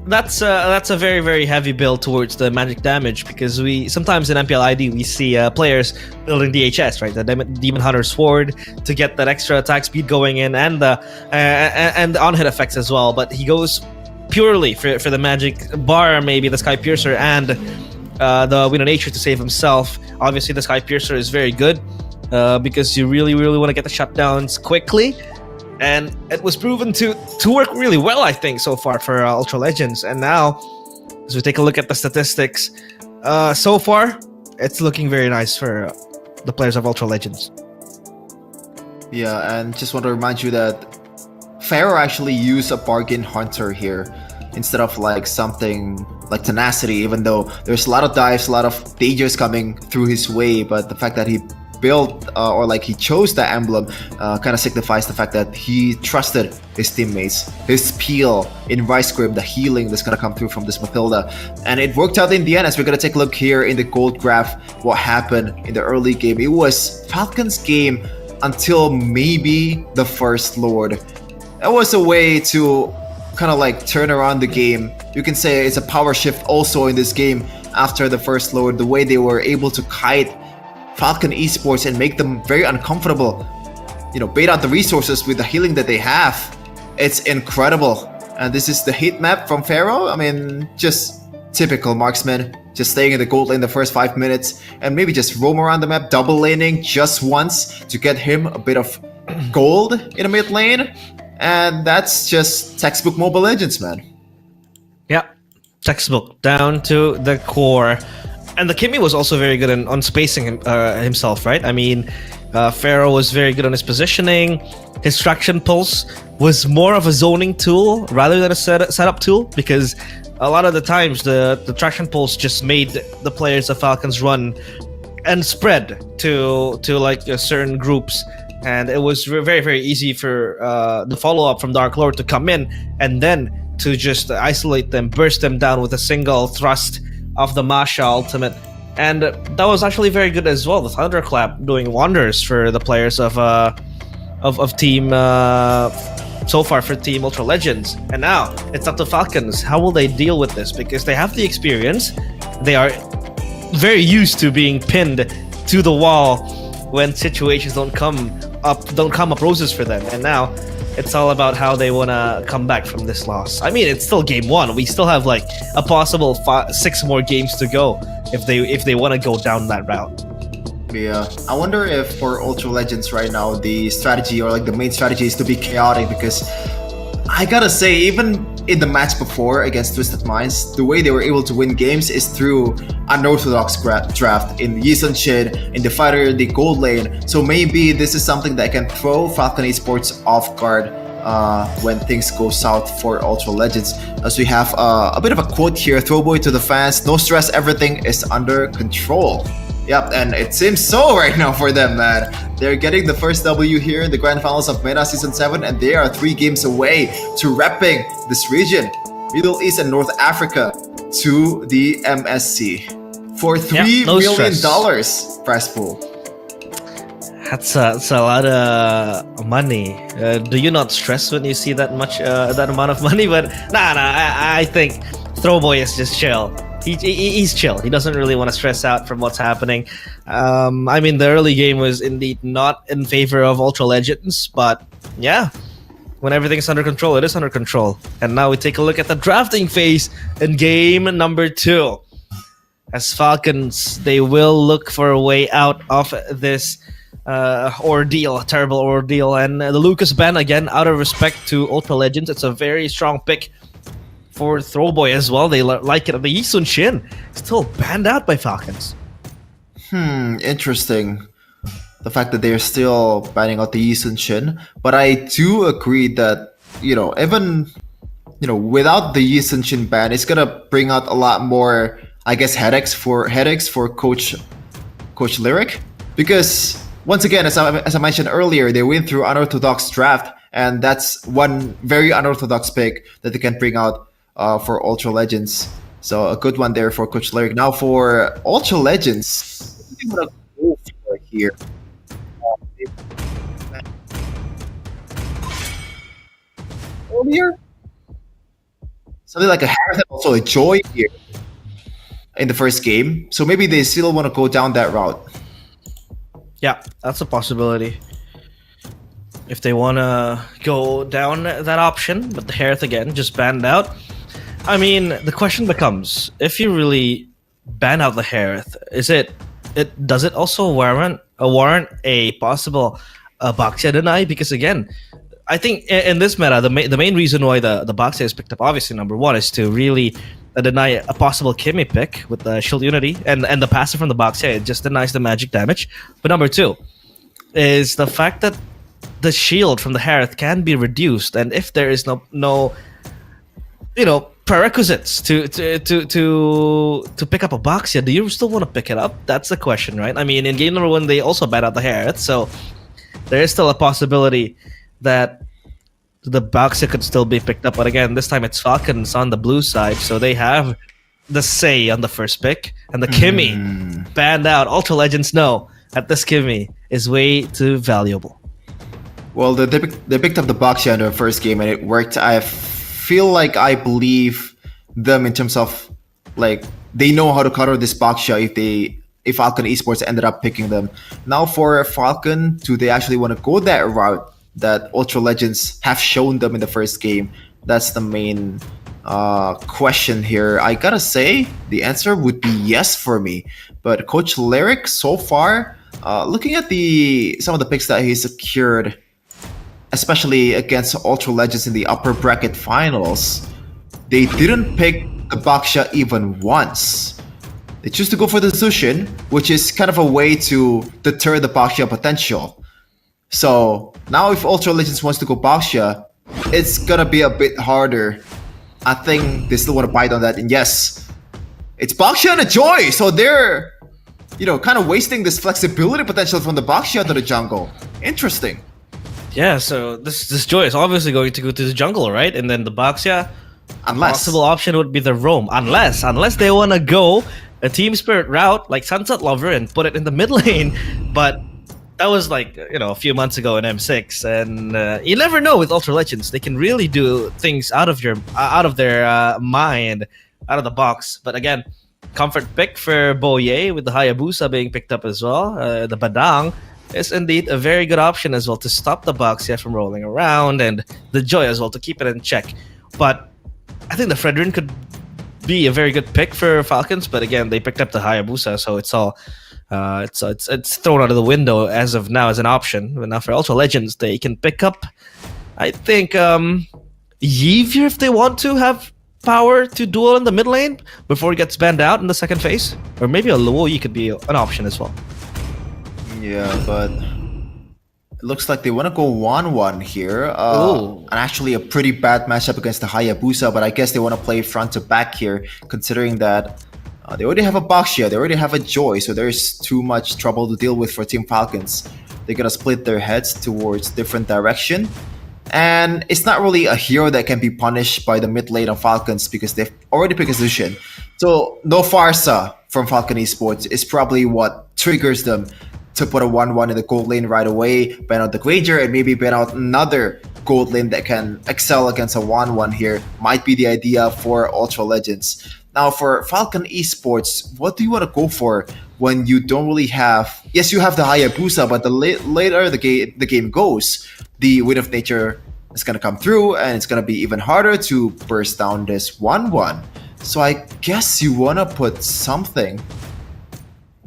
that's a very, very heavy build towards the magic damage, because we sometimes in MPL ID we see players building DHS, right? The Demon Hunter Sword to get that extra attack speed going in, and the on-hit effects as well. But he goes purely for the magic bar, maybe the Sky Piercer and the Wind of Nature to save himself. Obviously, the Sky Piercer is very good because you really, really want to get the shutdowns quickly, and it was proven to work really well, I think, so far for Ultra Legends. And now, as we take a look at the statistics, so far, it's looking very nice for the players of Ultra Legends. Yeah, and just want to remind you that Pharaoh actually used a bargain hunter here instead of like something like tenacity, even though there's a lot of dives, a lot of dangers coming through his way. But the fact that he built or like he chose the emblem kind of signifies the fact that he trusted his teammates, his peel in Rystrom, the healing that's gonna come through from this Matilda. And it worked out in the end. As we're gonna take a look here in the gold graph, what happened in the early game. It was Falcon's game until maybe the First Lord. That was a way to kind of like turn around the game. You can say it's a power shift also in this game after the First Lord, the way they were able to kite Falcon Esports and make them very uncomfortable, bait out the resources with the healing that they have. It's incredible. And this is the hit map from Pharaoh. I mean, just typical marksman, just staying in the gold lane the first 5 minutes and maybe just roam around the map, double laning just once to get him a bit of gold in the mid lane. And that's just textbook Mobile Legends, man. Yeah, textbook down to the core. And the Kimmy was also very good on spacing himself, right? I mean, Pharaoh was very good on his positioning. His traction pulse was more of a zoning tool rather than a setup tool, because a lot of the times the traction pulse just made the players of Falcons run and spread to like certain groups, and it was very very easy for the follow up from Dark Lord to come in and then to just isolate them, burst them down with a single thrust of the Masha ultimate. And that was actually very good as well. The Thunderclap doing wonders for the players of team so far for Team Ultra Legends. And now it's up to Falcons. How will they deal with this? Because they have the experience. They are very used to being pinned to the wall when situations don't come up roses for them. And now it's all about how they want to come back from this loss. I mean, it's still game one. We still have like a possible 6 more games to go if they want to go down that route. Yeah, I wonder if for Ultra Legends right now the strategy or like the main strategy is to be chaotic, because I gotta say, even in the match before against Twisted Minds, the way they were able to win games is through unorthodox draft in Yi Sun Shin, in the fighter, the gold lane. So maybe this is something that can throw Falcon Esports off guard when things go south for Ultra Legends. As we have a bit of a quote here: "Throwboy to the fans, no stress, everything is under control." Yep, and it seems so right now for them, man. They're getting the first W here in the Grand Finals of MENA Season 7, and they are 3 games away to repping this region, Middle East and North Africa, to the MSC for $3 million prize pool. That's a lot of money. Do you not stress when you see that amount of money? But I think Throwboy is just chill. He's chill. He doesn't really want to stress out from what's happening. I mean, the early game was indeed not in favor of Ultra Legends, but yeah, when everything's under control, it is under control. And now we take a look at the drafting phase in game number 2. As Falcons, they will look for a way out of this ordeal, terrible ordeal. And the Lucas ban, again, out of respect to Ultra Legends, it's a very strong pick for Throwboy as well. They like it. The Yi Sun Shin still banned out by Falcons. Interesting. The fact that they're still banning out the Yi Sun Shin. But I do agree that, even, without the Yi Sun Shin ban, it's gonna bring out a lot more, I guess, headaches for Coach Lyric. Because, once again, as I mentioned earlier, they went through unorthodox draft, and that's one very unorthodox pick that they can bring out for Ultra Legends. So a good one there for Coach Lyric. Now for Ultra Legends, what do you want to go for here? Earlier? Something like a Harris and also a Joy here in the first game. So maybe they still want to go down that route. Yeah, that's a possibility. If they want to go down that option, but the Harith again just banned out. I mean, the question becomes, if you really ban out the Harith, does it also warrant a possible Baxia deny? Because again, I think in this meta, the main reason why the Baxia is picked up, obviously number 1 is to really deny a possible Kimmy pick with the Shield Unity, and the passive from the Baxia, it just denies the magic damage. But number 2 is the fact that the shield from the Harith can be reduced, and if there is no prerequisites to pick up a Baxia, do you still want to pick it up? That's the question, right? I mean, in game number 1, they also banned out the Harith, so there is still a possibility that the Baxia could still be picked up. But again, this time it's Falcons on the blue side, so they have the say on the first pick, and the Kimmy banned out. Ultra Legends know that this Kimmy is way too valuable. Well, they picked up the Baxia in the first game, and it worked. I feel like I believe them in terms of, like, they know how to counter this Baxia if Falcon Esports ended up picking them. Now for Falcon, do they actually want to go that route that Ultra Legends have shown them in the first game? That's the main question here. I gotta say, the answer would be yes for me. But Coach Lyric, so far, looking at some of the picks that he secured, especially against Ultra Legends in the upper bracket finals, they didn't pick the Baxia even once. They choose to go for the Zushin, which is kind of a way to deter the Baxia potential. So now if Ultra Legends wants to go Baxia, it's gonna be a bit harder. I think they still want to bite on that, and yes, it's Baxia and a Joy, so they're, kind of wasting this flexibility potential from the Baxia to the jungle. Interesting. Yeah, so this Joy is obviously going to go to the jungle, right? And then the Baxia, possible option would be the roam, unless they want to go a Team Spirit route like Sunset Lover and put it in the mid lane, but that was like, a few months ago in M6, and you never know with Ultra Legends. They can really do things out of their mind, out of the box. But again, comfort pick for Boye with the Hayabusa being picked up as well. The Badang is indeed a very good option as well to stop the Baxia from rolling around, and the Joy as well to keep it in check. But I think the Fredrin could be a very good pick for Falcons, but again, they picked up the Hayabusa, so it's all it's thrown out of the window as of now as an option. But now for Ultra Legends, they can pick up, I think, Yivir if they want to have power to duel in the mid lane before he gets banned out in the second phase, or maybe a Luoyi could be an option as well. Yeah, but it looks like they want to go 1-1 here. And actually a pretty bad matchup against the Hayabusa, but I guess they want to play front to back here, considering that they already have a Baxia, they already have a Joy, so there's too much trouble to deal with for Team Falcons. They're gonna split their heads towards different direction. And it's not really a hero that can be punished by the mid lane of Falcons because they've already picked a Zushin. So no Farsa from Falcon Esports is probably what triggers them to put a 1-1 in the gold lane right away, ban out the Granger, and maybe ban out another gold lane that can excel against a 1-1 here. Might be the idea for Ultra Legends. Now for Falcon Esports, what do you want to go for when you don't really have... Yes, you have the Hayabusa, but the later the game goes, the Wind of Nature is going to come through, and it's going to be even harder to burst down this 1-1. So I guess you want to put something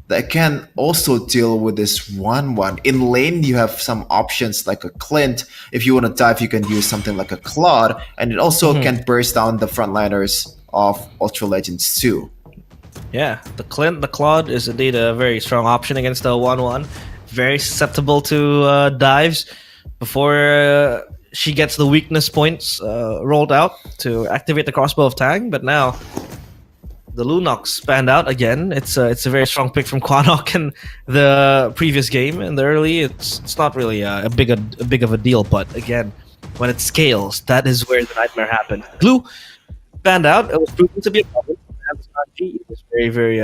that can also deal with this 1-1. In lane, you have some options like a Clint. If you want to dive, you can use something like a Claude, and it also can burst down the frontliners of Ultra Legends too. Yeah, the Clint, the Claude is indeed a very strong option against the 1-1. Very susceptible to dives before she gets the weakness points rolled out to activate the Crossbow of Tang. But now the Lunox spanned out again. It's a very strong pick from Quanok in the previous game. In the early, it's not really a big of a deal. But again, when it scales, that is where the nightmare happens. Blue banned out. It was proven to be a problem. It was very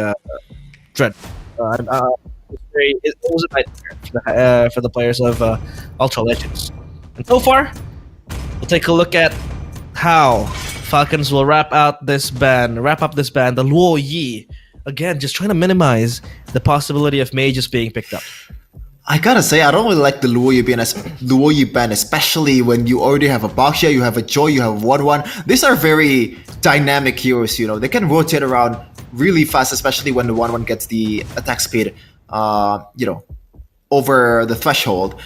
dreadful. It was a nightmare for the players of Ultra Legends. And so far, we'll take a look at how Falcons will wrap up this ban. The Luo Yi, again, just trying to minimize the possibility of mages being picked up. I gotta say, I don't really like the Luo Yi ban, especially when you already have a Baxia, you have a Joy, you have 1-1. These are very dynamic heroes, They can rotate around really fast, especially when the 1-1 gets the attack speed, over the threshold.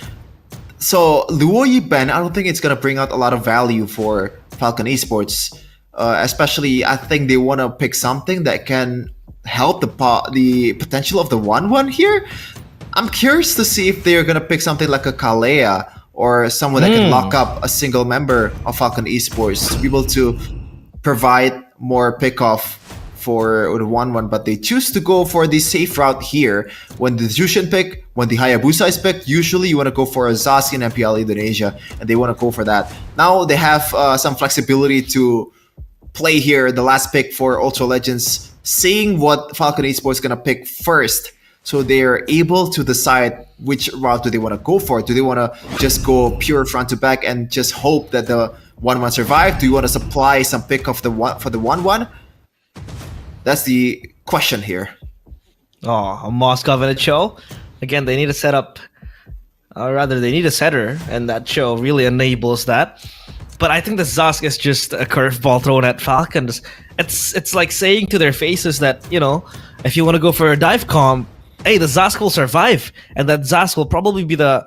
So Luo Yi ban, I don't think it's gonna bring out a lot of value for Falcon Esports. Especially, I think they want to pick something that can help the potential of the 1-1 here. I'm curious to see if they're gonna pick something like a Kalea or someone that can lock up a single member of Falcon Esports to be able to provide more pickoff for the 1-1, but they choose to go for the safe route here. When the Zushin pick, when the Hayabusa is picked, usually you want to go for a Zazi in MPL Indonesia, and they want to go for that. Now they have some flexibility to play here, the last pick for Ultra Legends, seeing what Falcon Esports is going to pick first. So they're able to decide which route do they want to go for. Do they want to just go pure front to back and just hope that the 1-1 survive? Do you want to supply some pick of the for the 1-1? That's the question here. Oh, a Moss Covenant show. Again, they need a setup, or rather, they need a setter, and that show really enables that. But I think the Zask is just a curveball thrown at Falcons. It's like saying to their faces that, if you want to go for a dive comp, hey, the Zask will survive, and that Zask will probably be the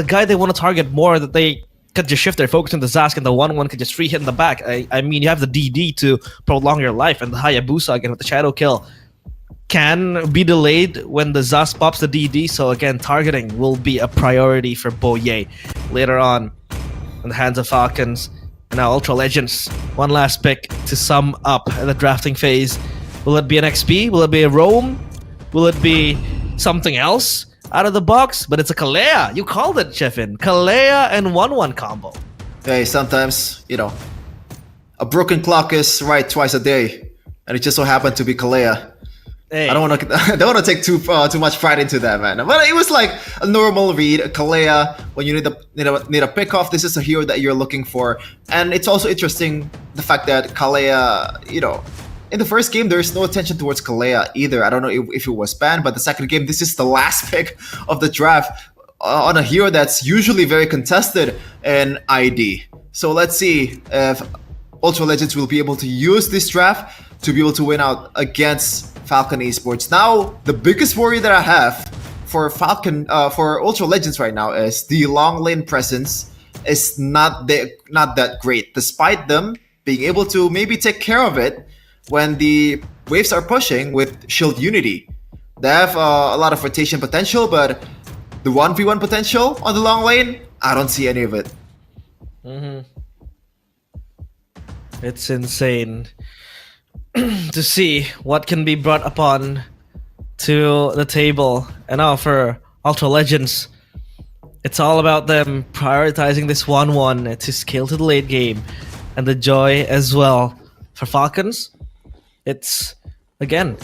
guy they want to target more, that they could just shift their focus into Zask, and the 1-1 could just free hit in the back. I mean, you have the DD to prolong your life, and the Hayabusa again with the Shadow Kill. can be delayed when the Zas pops the DD. So again, targeting will be a priority for Boye later on in the hands of Falcons. And now Ultra Legends, one last pick to sum up the drafting phase. Will it be an XP? Will it be a Roam? Will it be something else out of the box? But it's a Kalea. You called it, Chefin. Kalea and 1-1 combo. Hey, sometimes, you know, a broken clock is right twice a day, and it just so happened to be Kalea. Hey. I don't want to take too much pride into that, man. But it was like a normal read. Kalea, when you need a pickoff, this is a hero that you're looking for. And it's also interesting the fact that Kalea, you know, in the first game there's no attention towards Kalea either. I don't know if it was banned, but the second game, this is the last pick of the draft on a hero that's usually very contested in ID. So let's see if Ultra Legends will be able to use this draft to be able to win out against Falcon Esports. Now, the biggest worry that I have for for Ultra Legends right now is the long lane presence is not that great, despite them being able to maybe take care of it when the waves are pushing with Shield Unity. They have a lot of rotation potential, but the 1v1 potential on the long lane, I don't see any of it. It's insane to see what can be brought upon to the table. And now for Ultra Legends, it's all about them prioritizing this 1-1 to scale to the late game, and the joy as well. For Falcons, it's, again,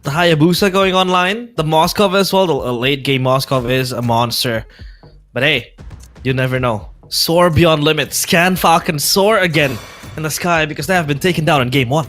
the Hayabusa going online, the Moskov as well. The late game Moskov is a monster. But hey, you never know. Soar beyond limits. Can Falcons soar again in the sky, because they have been taken down in game 1?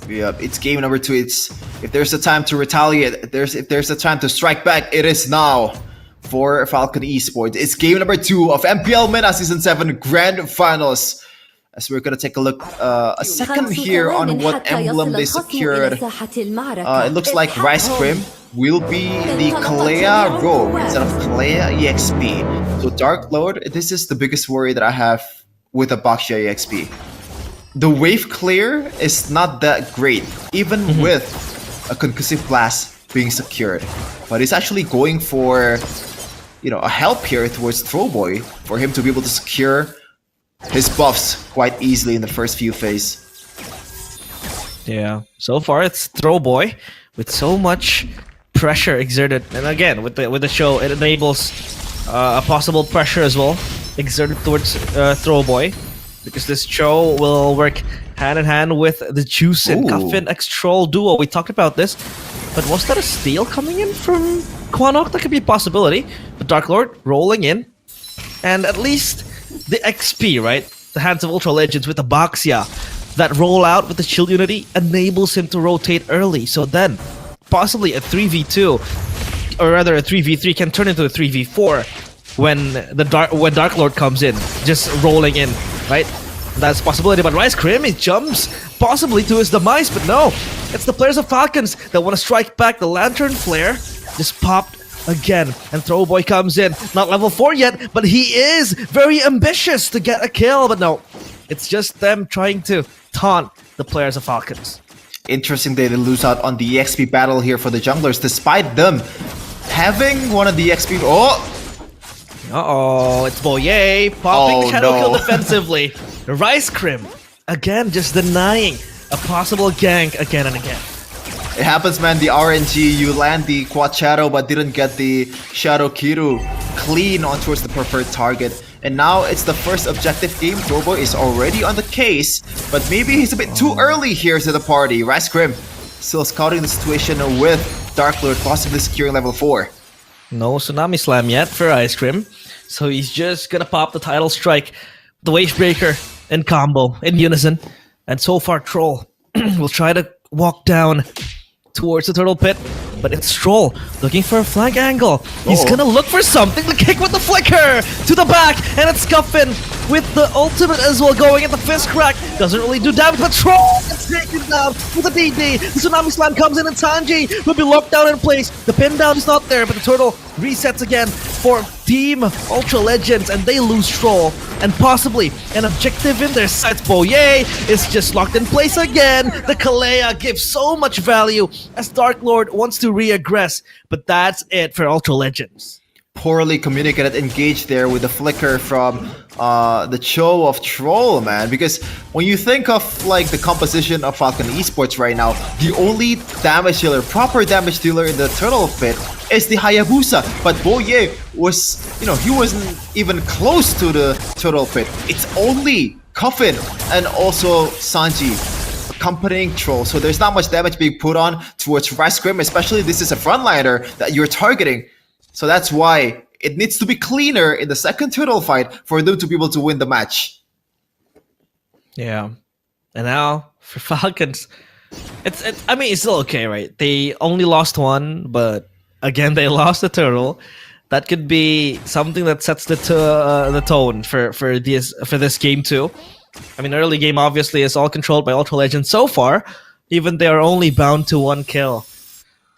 Yeah, it's game number 2. It's if there's a time to retaliate, if there's a time to strike back, it is now for Falcon Esports. It's game number 2 of MPL MENA Season 7 Grand Finals. As we're gonna take a look a second here on what emblem they secured. It looks like Rice Cream will be the Kalea Rogue instead of Kalea EXP. So Dark Lord, this is the biggest worry that I have with a Baxia EXP. The wave clear is not that great, even with a concussive blast being secured. But he's actually going for, you know, a help here towards Throwboy for him to be able to secure his buffs quite easily in the first few phase. Yeah, so far it's Throwboy with so much pressure exerted, and again with the show, it enables a possible pressure as well exerted towards Throwboy, because this show will work hand in hand with the Juice and Cuffin X Troll duo. We talked about this, but was that a steal coming in from Quanok? That could be a possibility. But Dark Lord rolling in, and at least the XP, right? The hands of Ultra Legends with the Baxia, that rollout with the Shield Unity enables him to rotate early. So then, possibly a 3v2, or rather a 3v3 can turn into a 3v4 when Dark Lord comes in, just rolling in, right? That's a possibility. But Rice Cream, he jumps possibly to his demise, but no, it's the players of Falcons that want to strike back. The Lantern Flare just popped again, and Throwboy comes in, not level 4 yet, but he is very ambitious to get a kill. But no, it's just them trying to taunt the players of Falcons. Interesting they lose out on the EXP battle here for the junglers, despite them having one of the EXP. Uh-oh, it's Boye popping the Shadow Kill no. defensively. Rice Cream, again, just denying a possible gank again and again. It happens, man. The RNG, you land the Quad Shadow but didn't get the Shadow Kiru clean on towards the preferred target. And now it's the first objective game. Throwboy is already on the case, but maybe he's a bit too early here to the party. Rice Cream still scouting the situation with Dark Lord possibly securing level 4. No Tsunami Slam yet for Ice Cream, so he's just gonna pop the Tidal Strike, the Wave Breaker in combo, in unison. And so far Troll will try to walk down towards the Turtle Pit, but it's Troll looking for a flank angle. He's gonna look for something to kick with the Flicker to the back, and it's Cuffin with the ultimate as well going at the Fist Crack. Doesn't really do damage, but Troll gets taken down with a DD. The Tsunami Slam comes in, and Sanji will be locked down in place. The pin down is not there, but the Turtle resets again for Team Ultra Legends, and they lose Troll. And possibly an objective in their sights. Boye is just locked in place again. The Kalea gives so much value as Dark Lord wants to reaggress. But that's it for Ultra Legends. Poorly communicated engage there with the flicker from the Cho of Troll, man. Because when you think of like the composition of Falcon Esports right now, the only damage dealer, proper damage dealer in the Turtle Pit is the Hayabusa. But Boye was, he wasn't even close to the Turtle Pit. It's only Coffin and also Sanji accompanying Troll. So there's not much damage being put on towards Rice Grim, especially this is a frontliner that you're targeting. So that's why it needs to be cleaner in the second turtle fight for them to be able to win the match. Yeah. And now for Falcons, it's still okay, right? They only lost one, but again they lost the turtle. That could be something that sets the tone for this game too. I mean, early game obviously is all controlled by Ultra Legends so far. Even they are only bound to 1 kill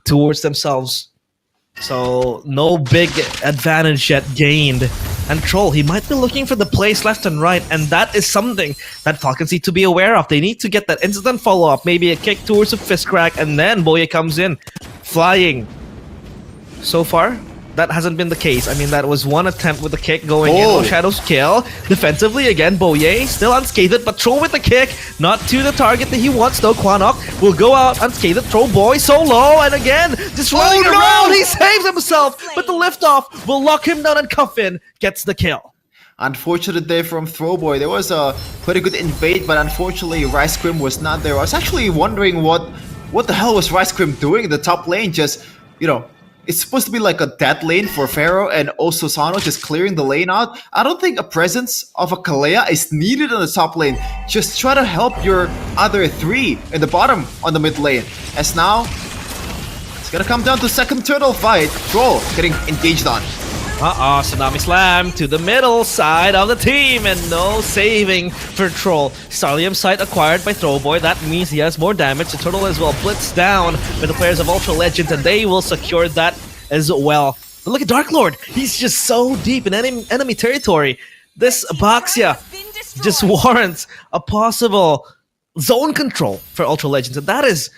towards themselves. So no big advantage yet gained. And Troll, he might be looking for the plays left and right, and that is something that Falcons need to be aware of. They need to get that instant follow-up, maybe a kick towards a fist crack, and then Boye comes in, flying. So far, that hasn't been the case. I mean, that was one attempt with the kick going in. Oh, Shadow's kill. Defensively again, Boye still unscathed, but Troll with the kick, not to the target that he wants though. Quanok will go out unscathed. Troll boy so low, and again, just running around. He saves himself, but the liftoff will lock him down, and Coffin gets the kill. Unfortunate day from Throwboy. There was a pretty good invade, but unfortunately Rice Grim was not there. I was actually wondering what the hell was Rice Grim doing in the top lane. Just, it's supposed to be like a dead lane for Pharaoh and also Sano just clearing the lane out. I don't think a presence of a Kalea is needed in the top lane. Just try to help your other 3 in the bottom on the mid lane. As now, it's gonna come down to second turtle fight. Troll getting engaged on. Tsunami Slam to the middle side of the team, and no saving for Troll. Starlium Sight acquired by Throwboy. That means he has more damage. The turtle as well blitzed down by the players of Ultra Legends, and they will secure that as well. But look at Dark Lord. He's just so deep in enemy territory. This Abaxia just warrants a possible zone control for Ultra Legends, and that is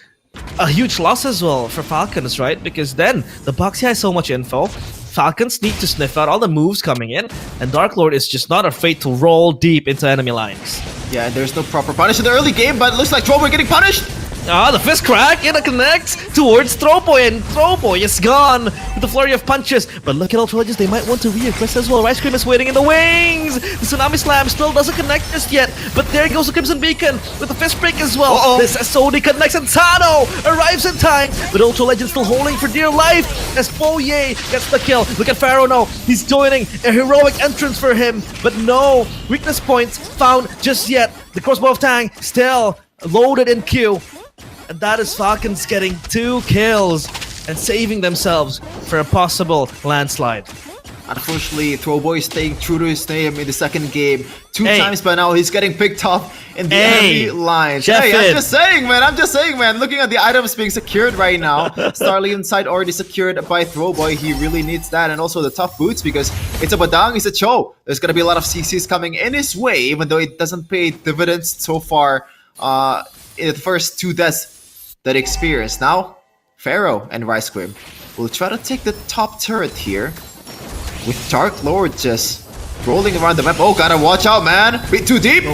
a huge loss as well for Falcons, right? Because then the Abaxia has so much info. Falcons need to sniff out all the moves coming in, and Dark Lord is just not afraid to roll deep into enemy lines. Yeah, and there's no proper punish in the early game, but it looks like Throwboy getting punished! The fist crack, it connects towards Throwboy, and Throwboy is gone with the flurry of punches. But look at Ultra Legends, they might want to reaggress as well. Rice Cream is waiting in the wings! The Tsunami Slam still doesn't connect just yet, but there goes the Crimson Beacon with the fist break as well. This SOD connects, and Tano arrives in time, but Ultra Legends still holding for dear life as Boye gets the kill. Look at Pharaoh now, he's joining a heroic entrance for him, but no weakness points found just yet. The crossbow of Tang still loaded in Q. And that is Falcons getting 2 kills and saving themselves for a possible landslide. Unfortunately, Throwboy is staying true to his name in the second game. 2 times by now, he's getting picked off in the enemy lines. Hey, I'm just saying, man. Looking at the items being secured right now, Starlium Sight already secured by Throwboy. He really needs that, and also the tough boots because it's a Badang, it's a Cho. There's gonna be a lot of CCs coming in his way, even though it doesn't pay dividends so far in the first 2 deaths that he experienced. Now, Pharaoh and Rice Grim will try to take the top turret here, with Dark Lord just rolling around the map. Oh, gotta watch out, man! Bit too deep!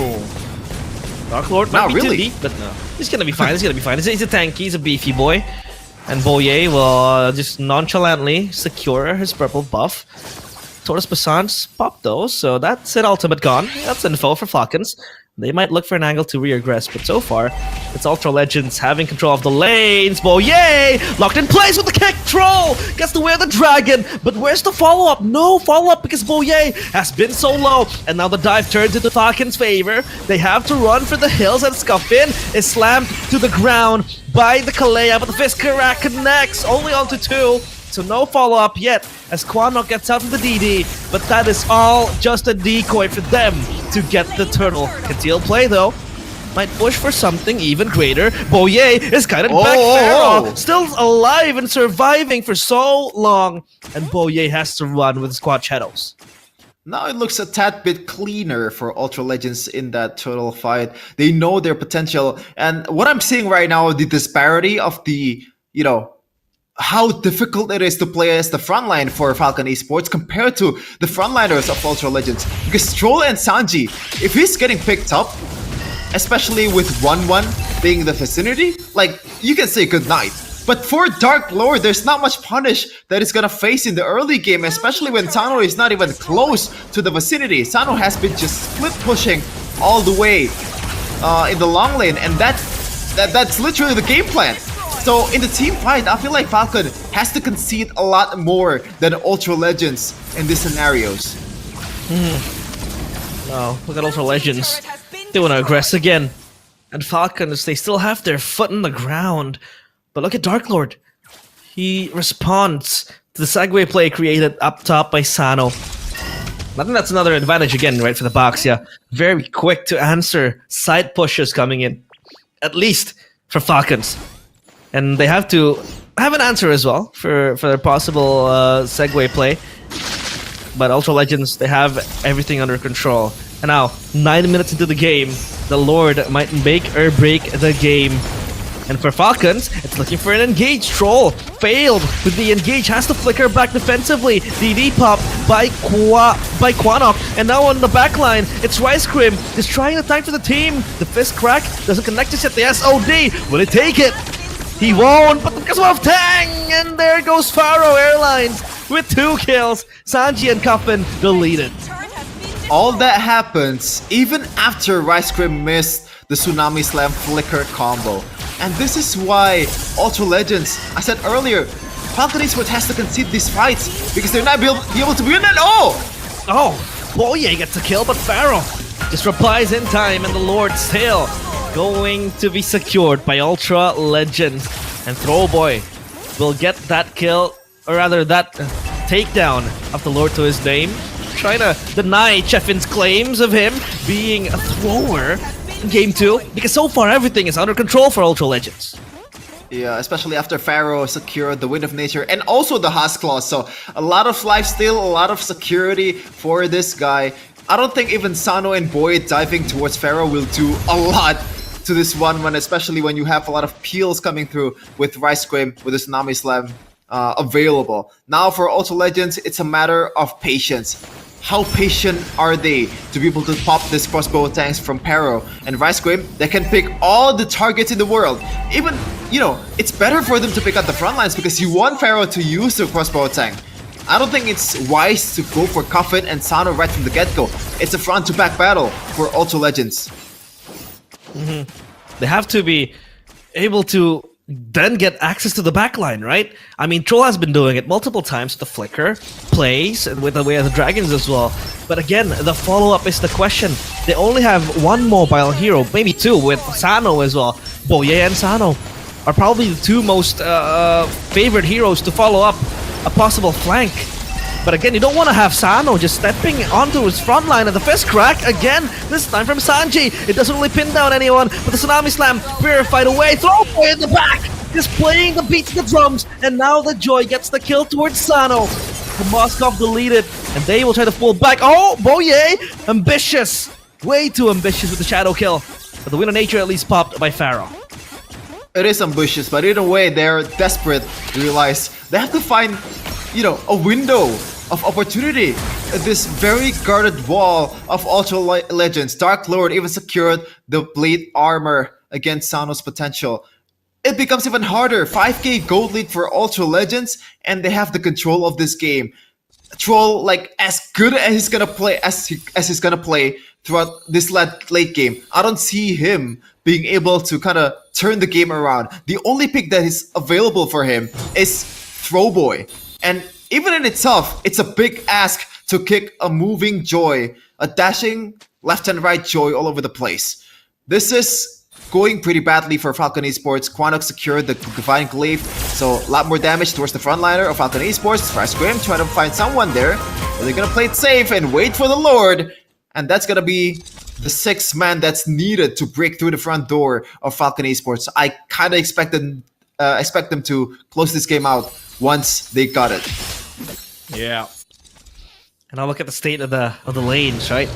Dark Lord might be too deep, but no. He's gonna be fine, He's a tanky, he's a beefy boy. And Boye will just nonchalantly secure his purple buff. Taurus Basan's popped though, so that's an ultimate gone. That's info for Falcons. They might look for an angle to reaggress, but so far, it's Ultra Legends having control of the lanes. Boye locked in place with the kick. Troll gets to wear the dragon, but where's the follow-up? No follow-up because Boye has been so low, and now the dive turns into Falcons' favor. They have to run for the hills, and Scuffin is slammed to the ground by the Kalea, but the fist crack connects only onto 2. So no follow-up yet as Quanok gets out of the DD, but that is all just a decoy for them to get the turtle. Concealed play though. might push for something even greater. Boye is guided back. Pharaoh still alive and surviving for so long. And Boye has to run with Squad Shadows. Now it looks a tad bit cleaner for Ultra Legends in that total fight. They know their potential. And what I'm seeing right now, the disparity of the, how difficult it is to play as the frontline for Falcon Esports compared to the frontliners of Ultra Legends. Because Stroll and Sanji, if he's getting picked up, especially with 1-1 being the vicinity, like, you can say goodnight. But for Dark Lord, there's not much punish that he's gonna face in the early game, especially when Sano is not even close to the vicinity. Sano has been just split pushing all the way in the long lane, and that's literally the game plan. So in the team fight, I feel like Falcon has to concede a lot more than Ultra Legends in these scenarios. No, look at Ultra Legends. They want to aggress again. And Falcons, they still have their foot in the ground. But look at Dark Lord. He responds to the segue play created up top by Sano. I think that's another advantage again, right, for the box, yeah. Very quick to answer side pushes coming in. At least for Falcons. And they have to have an answer as well for their possible segue play. But Ultra Legends, they have everything under control. And now, 9 minutes into the game, the Lord might make or break the game. And for Falcons, it's looking for an engage. Troll failed with the engage, has to flicker back defensively. DD pop by Quanok, and now on the backline, it's Rice Crim is trying to tank for the team. The fist crack doesn't connect us yet. The SOD, will he take it? He won't, but because of Tang, and there goes Faro Airlines with 2 kills. Sanji and Coffin deleted. All that happens even after Rice Crim missed the Tsunami Slam Flicker combo. And this is why Ultra Legends, I said earlier, Falcon Esports has to concede these fights because they're not be able to win at all! Oh, Boye gets a kill, but Pharaoh just replies in time, and the Lord still going to be secured by Ultra Legends. And Throwboy will get that kill, or rather that takedown of the Lord to his name, trying to deny Cheffin's claims of him being a thrower in Game 2, because so far everything is under control for Ultra Legends. Yeah, especially after Pharaoh secured the Wind of Nature and also the Husk Claw. So a lot of lifesteal, a lot of security for this guy. I don't think even Sano and Boyd diving towards Pharaoh will do a lot to this 1-1, especially when you have a lot of peels coming through with Rice Crim, with the Tsunami Slam available. Now for Ultra Legends, it's a matter of patience. How patient are they to be able to pop this crossbow tanks from Pharaoh and Rice Crim? They can pick all the targets in the world. Even, it's better for them to pick out the front lines because you want Pharaoh to use the crossbow tank. I don't think it's wise to go for Coffin and Sano right from the get-go. It's a front-to-back battle for Ultra Legends. They have to be able to then get access to the backline, right? I mean, Troll has been doing it multiple times with the Flicker, plays, and with the way of the Dragons as well. But again, the follow-up is the question. They only have 1 mobile hero, maybe 2, with Sano as well. Boye and Sano are probably the 2 most favorite heroes to follow up a possible flank. But again, you don't want to have Sano just stepping onto his front line, and the fist crack again, this time from Sanji. It doesn't really pin down anyone, but the Tsunami Slam purified away. Throwboy in the back, just playing the beat to the drums, and now the Joy gets the kill towards Sano. The Moskov deleted, and they will try to pull back. Oh, Boye, ambitious, way too ambitious with the shadow kill. But the Wind of Nature at least popped by Pharaoh. It is ambitious, but either way, they're desperate to realize they have to find, a window of opportunity. This very guarded wall of Ultra Legends. Dark Lord even secured the Blade Armor against Sano's potential. It becomes even harder. 5k gold lead for Ultra Legends, and they have the control of this game. Troll, as good as he's gonna play as he's gonna play throughout this late game. I don't see him being able to kind of turn the game around. The only pick that is available for him is Throwboy. And even in itself, it's a big ask to kick a moving Joy, a dashing left and right Joy all over the place. This is going pretty badly for Falcon Esports. Quanok secured the Divine Glaive, so a lot more damage towards the frontliner of Falcon Esports. Rice Crim trying to find someone there. But they're gonna play it safe and wait for the Lord. And that's gonna be the sixth man that's needed to break through the front door of Falcon Esports. I kind of expect them to close this game out once they got it. Yeah. And now look at the state of the lanes, right?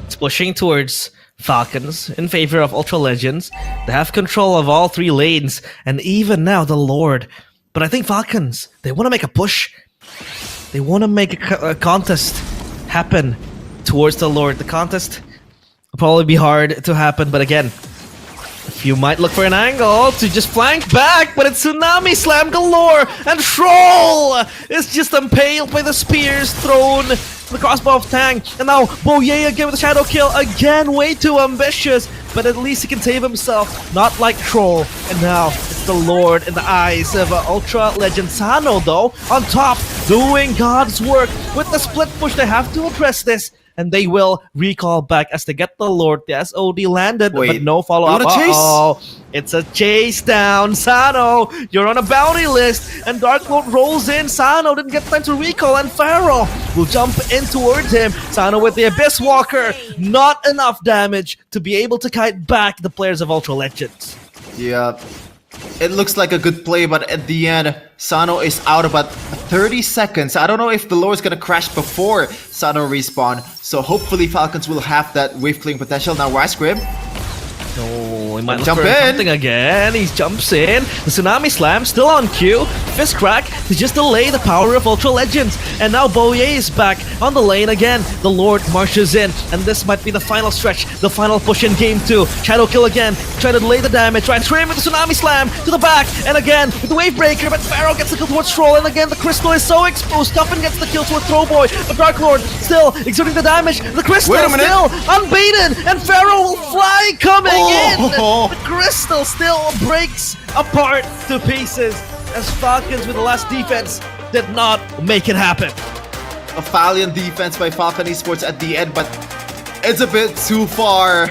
It's pushing towards Falcons in favor of Ultra Legends. They have control of all 3 lanes, and even now the Lord. But I think Falcons, they want to make a push. They want to make a contest happen towards the Lord. The contest will probably be hard to happen, but again, if you might look for an angle to just flank back, but it's Tsunami Slam galore, and Troll is just impaled by the spears thrown the crossbow of Tang, and now Boye again with a shadow kill, again way too ambitious, but at least he can save himself, not like Troll. And now it's the Lord in the eyes of Ultra Legend. Sano though, on top, doing God's work with the split push. They have to address this, and they will recall back as they get the Lord. The SOD landed, but no follow-up. Uh-oh, it's a chase down. Sano, you're on a bounty list, and Dark Lord rolls in. Sano didn't get time to recall, and Pharaoh will jump in towards him. Sano with the Abyss Walker, not enough damage to be able to kite back the players of Ultra Legends. Yeah, it looks like a good play, but at the end, Sano is out about 30 seconds. I don't know if the Lord's gonna crash before Sano respawn, so hopefully Falcons will have that wave clearing potential. Now Rice Grim. Oh, he might Jump look for in. something again. He jumps in. The Tsunami Slam still on cue. Fist Crack to just delay the power of Ultra Legends. And now Boye is back on the lane again. The Lord marches in, and this might be the final stretch, the final push in game 2. Shadow kill again. Try to delay the damage. Try and trim with the Tsunami Slam to the back. And again with the Wave Breaker, but Pharaoh gets the kill towards Troll. And again, the Crystal is so exposed. Tuffin gets the kill towards Throwboy. But Dark Lord still exerting the damage. The Crystal Wait a minute. still unbeaten. And Pharaoh will fly coming in. Oh. The Crystal still breaks apart to pieces as Falcons with the last defense did not make it happen. A valiant defense by Falcon Esports at the end, but it's a bit too far.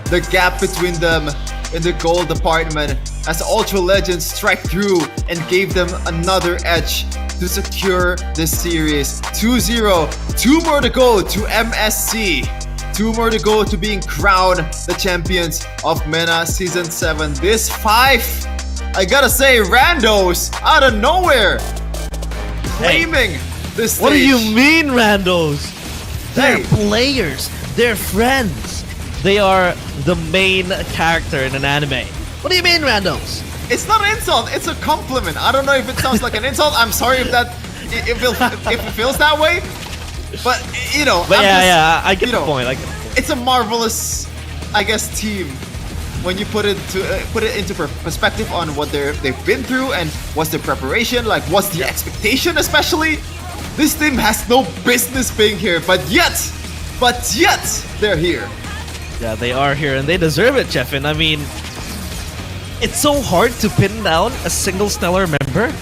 The gap between them in the gold department as Ultra Legends strike through and gave them another edge to secure this series. 2-0, 2 more to go to MSC. 2 more to go to being crowned the champions of MENA Season 7. This 5, I gotta say, randos out of nowhere claiming this stage. What do you mean, randos? They're Hey. players. They're friends. They are the main character in an anime. What do you mean, randos? It's not an insult, it's a compliment. I don't know if it sounds like an insult. I'm sorry if it feels that way. But you know, But I'm yeah, just, I get you the know, point. It's a marvelous, I guess, team when you put it into perspective on what they've been through and what's their preparation, like what's the expectation, especially. This team has no business being here, but yet they're here. Yeah, they are here and they deserve it, Jeffin. I mean, it's so hard to pin down a single stellar member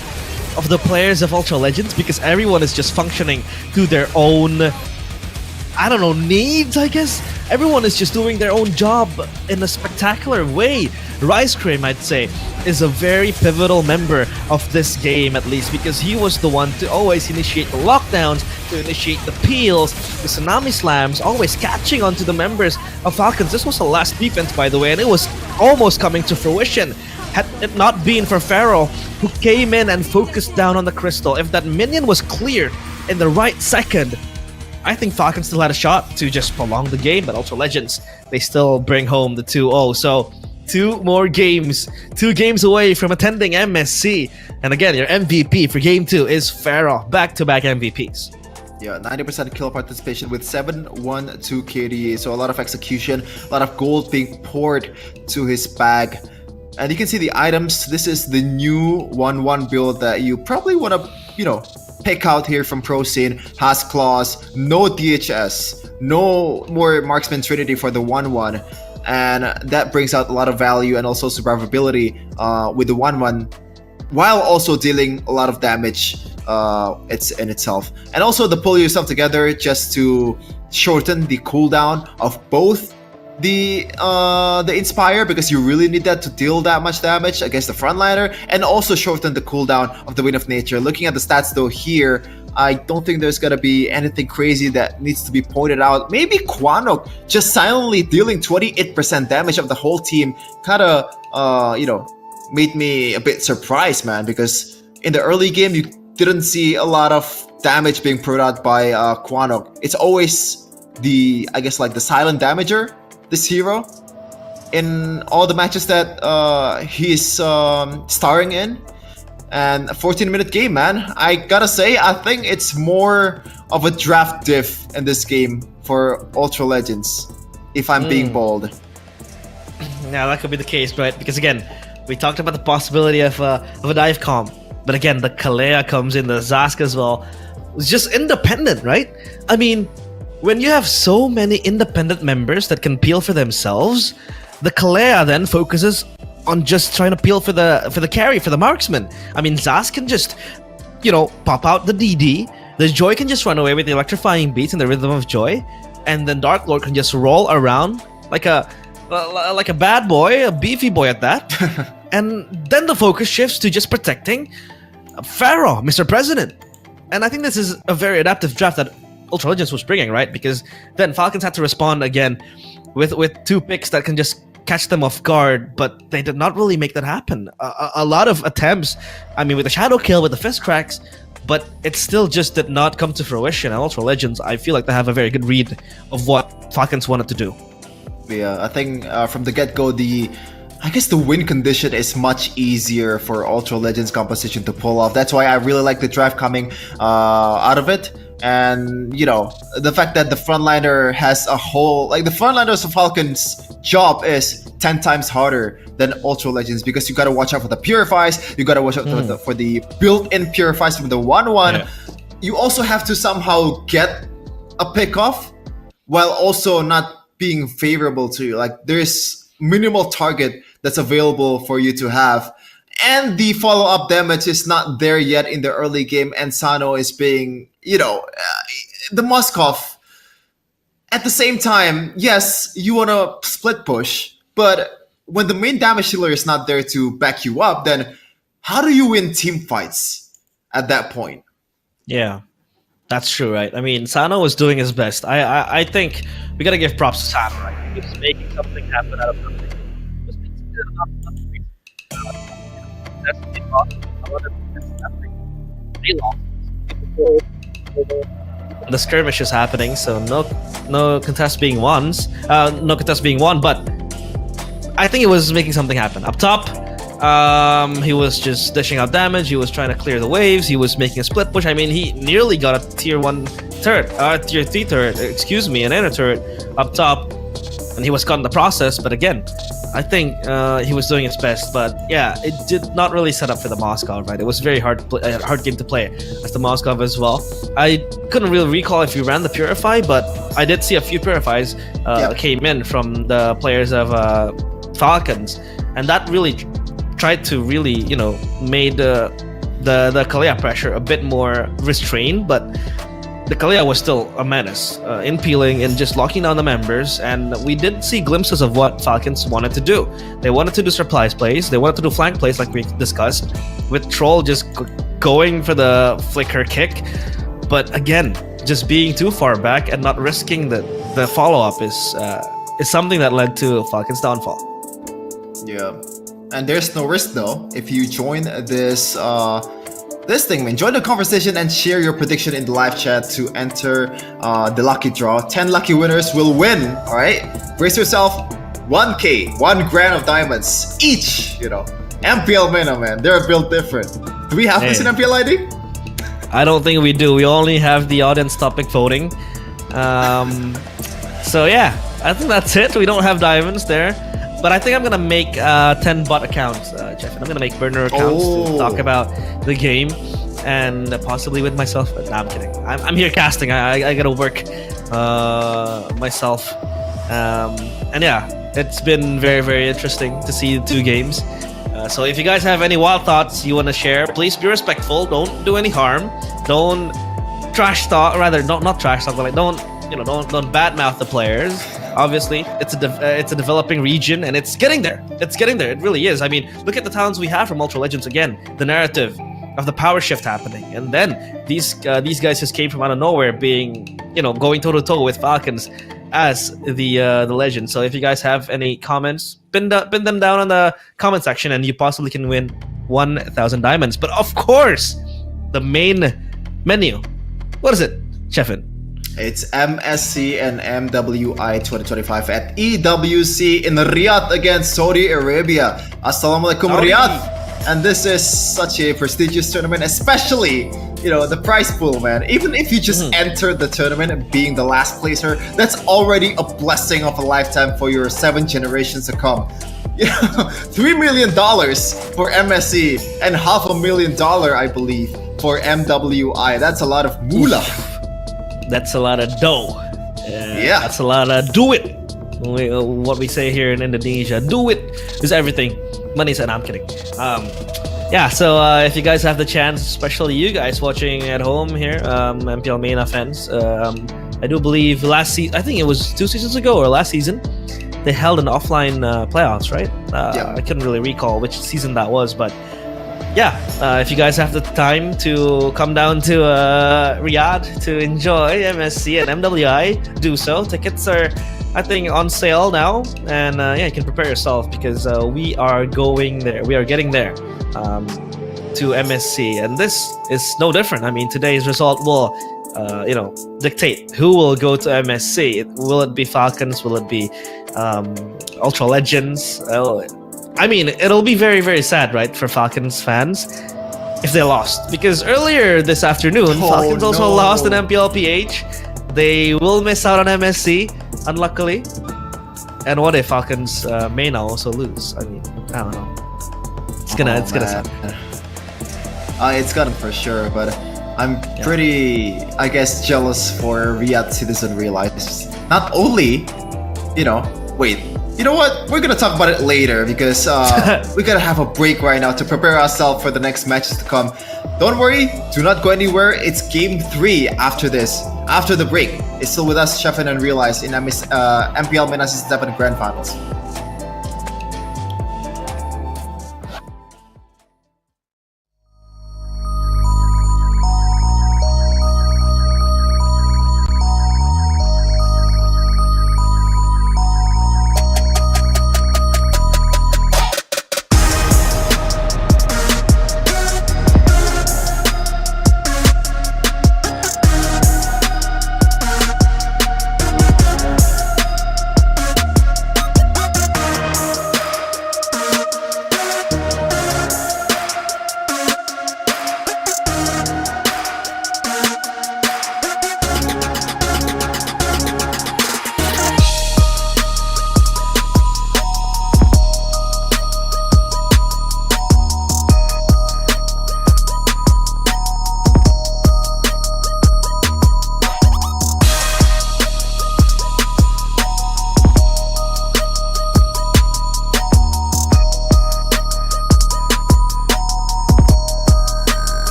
of the players of Ultra Legends because everyone is just functioning to their own, I don't know, needs, I guess. Everyone is just doing their own job in a spectacular way. Rice Cream, I'd say, is a very pivotal member of this game, at least, because he was the one to always initiate the lockdowns, to initiate the peels, the Tsunami Slams, always catching onto the members of Falcons. This was the last defense, by the way, and it was almost coming to fruition. Had it not been for Pharaoh, who came in and focused down on the Crystal, if that minion was cleared in the right second, I think Falcons still had a shot to just prolong the game, but Ultra Legends, they still bring home the 2-0. So, 2 more games, 2 games away from attending MSC. And again, your MVP for Game 2 is Pharaoh, back-to-back MVPs. Yeah, 90% kill participation with 7-1-2 KDA. So a lot of execution, a lot of gold being poured to his bag. And you can see the items. This is the new 1-1 build that you probably want to, pick out here from Pro Scene. Has claws, no DHS, no more Marksman Trinity for the 1-1. And that brings out a lot of value and also survivability with the 1-1, while also dealing a lot of damage it's in itself. And also the pull yourself together just to shorten the cooldown of both the Inspire, because you really need that to deal that much damage against the frontliner, and also shorten the cooldown of the Wind of Nature. Looking at the stats though here, I don't think there's gonna be anything crazy that needs to be pointed out. Maybe Quanok just silently dealing 28% damage of the whole team kinda made me a bit surprised, man, because in the early game you didn't see a lot of damage being put out by Quanok. It's always the silent damager, this hero, in all the matches that he's starring in. And a 14-minute game, man. I gotta say, I think it's more of a draft diff in this game for Ultra Legends, if I'm being bold. Now that could be the case, right? Because again, we talked about the possibility of a dive comp, but again, the Kalea comes in, the Zask as well. It's just independent, right? I mean, when you have so many independent members that can peel for themselves, the Kalea then focuses on just trying to peel for the carry, for the marksman. I mean, Zask can just, pop out the DD. The Joy can just run away with the electrifying beats and the Rhythm of Joy, and then Dark Lord can just roll around like a bad boy, a beefy boy at that. And then the focus shifts to just protecting Pharaoh, Mr. President. And I think this is a very adaptive draft that Ultra Legends was bringing, right? Because then Falcons had to respond again with two picks that can just catch them off guard, but they did not really make that happen. A lot of attempts, I mean, with the Shadow Kill, with the Fist Cracks, but it still just did not come to fruition. And Ultra Legends, I feel like they have a very good read of what Falcons wanted to do. Yeah, I think from the get-go, the win condition is much easier for Ultra Legends composition to pull off. That's why I really like the draft coming out of it. And, the fact that the frontliner has a whole... the frontliners of Falcon's job is 10 times harder than Ultra Legends, because you gotta watch out for the Purifies, you gotta watch out for the built-in Purifies from the 1-1. Yeah. You also have to somehow get a pick-off while also not being favorable to you. There's minimal target that's available for you to have. And the follow-up damage is not there yet in the early game, and Sano is being, the Moskov. At the same time, yes, you want to split push, but when the main damage dealer is not there to back you up, then how do you win team fights at that point? Yeah, that's true, right? I mean, Sano was doing his best. I think we gotta give props to Sano, right? He was making something happen out of nothing. He was making the skirmish is happening, so no contest being won, but I think he was making something happen. Up top, he was just dishing out damage, he was trying to clear the waves, he was making a split push. I mean, he nearly got a tier 1 turret, tier 3 turret, an inner turret up top, and he was caught in the process. But again, I think he was doing his best, but yeah, it did not really set up for the Moskov, right? It was very hard game to play as the Moskov as well. I couldn't really recall if we ran the Purify, but I did see a few Purifies came in from the players of Falcons, and that really tried to really, made the Kalea pressure a bit more restrained, but the Kalea was still a menace in peeling and just locking down the members, and we did see glimpses of what Falcons wanted to do. They wanted to do surprise plays, they wanted to do flank plays like we discussed, with Troll just going for the flicker kick, but again, just being too far back and not risking the follow-up is something that led to Falcons' downfall. Yeah, and there's no risk though if you join this thing, man. Join the conversation and share your prediction in the live chat to enter the lucky draw. 10 lucky winners will win. All right, brace yourself. 1K, 1 grand of diamonds each. MPL MENA, man. They're built different. Do we have this in MPL ID? I don't think we do. We only have the audience topic voting. So yeah, I think that's it. We don't have diamonds there. But I think I'm gonna make 10 bot accounts, Jeff. I'm gonna make burner accounts to talk about the game, and possibly with myself. No, I'm kidding. I'm here casting. I gotta work myself. And yeah, it's been very, very interesting to see the 2 games. So if you guys have any wild thoughts you want to share, please be respectful. Don't do any harm. Don't trash talk. Rather, not trash talk, but don't badmouth the players. Obviously, it's a developing region, and it's getting there. It's getting there. It really is. I mean, look at the talents we have from Ultra Legends again. The narrative of the power shift happening, and then these guys just came from out of nowhere, being going toe to toe with Falcons as the legend. So if you guys have any comments, pin them down on the comment section, and you possibly can win 1,000 diamonds. But of course, the main menu. What is it, Chefin? It's MSC and MWI 2025 at EWC in Riyadh against Saudi Arabia. Assalamualaikum Riyadh. And this is such a prestigious tournament, especially, the prize pool, man. Even if you just enter the tournament and being the last placer, that's already a blessing of a lifetime for your 7 generations to come. $3 million for MSC and $500,000, I believe, for MWI. That's a lot of moolah. That's a lot of dough. Yeah. That's a lot of do it. What we say here in Indonesia, do it is everything. Money said, no, I'm kidding. So if you guys have the chance, especially you guys watching at home here, MPL MENA fans, I do believe last season, I think it was 2 seasons ago or last season, they held an offline playoffs, right? I couldn't really recall which season that was, but if you guys have the time to come down to Riyadh to enjoy MSC and MWI, do so. Tickets are, I think, on sale now, and you can prepare yourself, because we are going there. We are getting there to MSC, and this is no different. I mean, today's result will, dictate who will go to MSC. Will it be Falcons? Will it be Ultra Legends? I mean, it'll be very, very sad, right, for Falcons fans if they lost, because earlier this afternoon, Falcons also lost in MPL PH. They will miss out on MSC, unluckily. And what if Falcons MENA also lose? I mean, I don't know. It's gonna suck. It's gonna for sure, but I'm pretty, I guess, jealous for Riyadh Citizen Realize. Not only, wait, you know what? We're gonna talk about it later, because we gotta have a break right now to prepare ourselves for the next matches to come. Don't worry, do not go anywhere. It's game 3 after this. After the break, it's still with us, Chefin and Realize in MPL MENA Season 7 Grand Finals.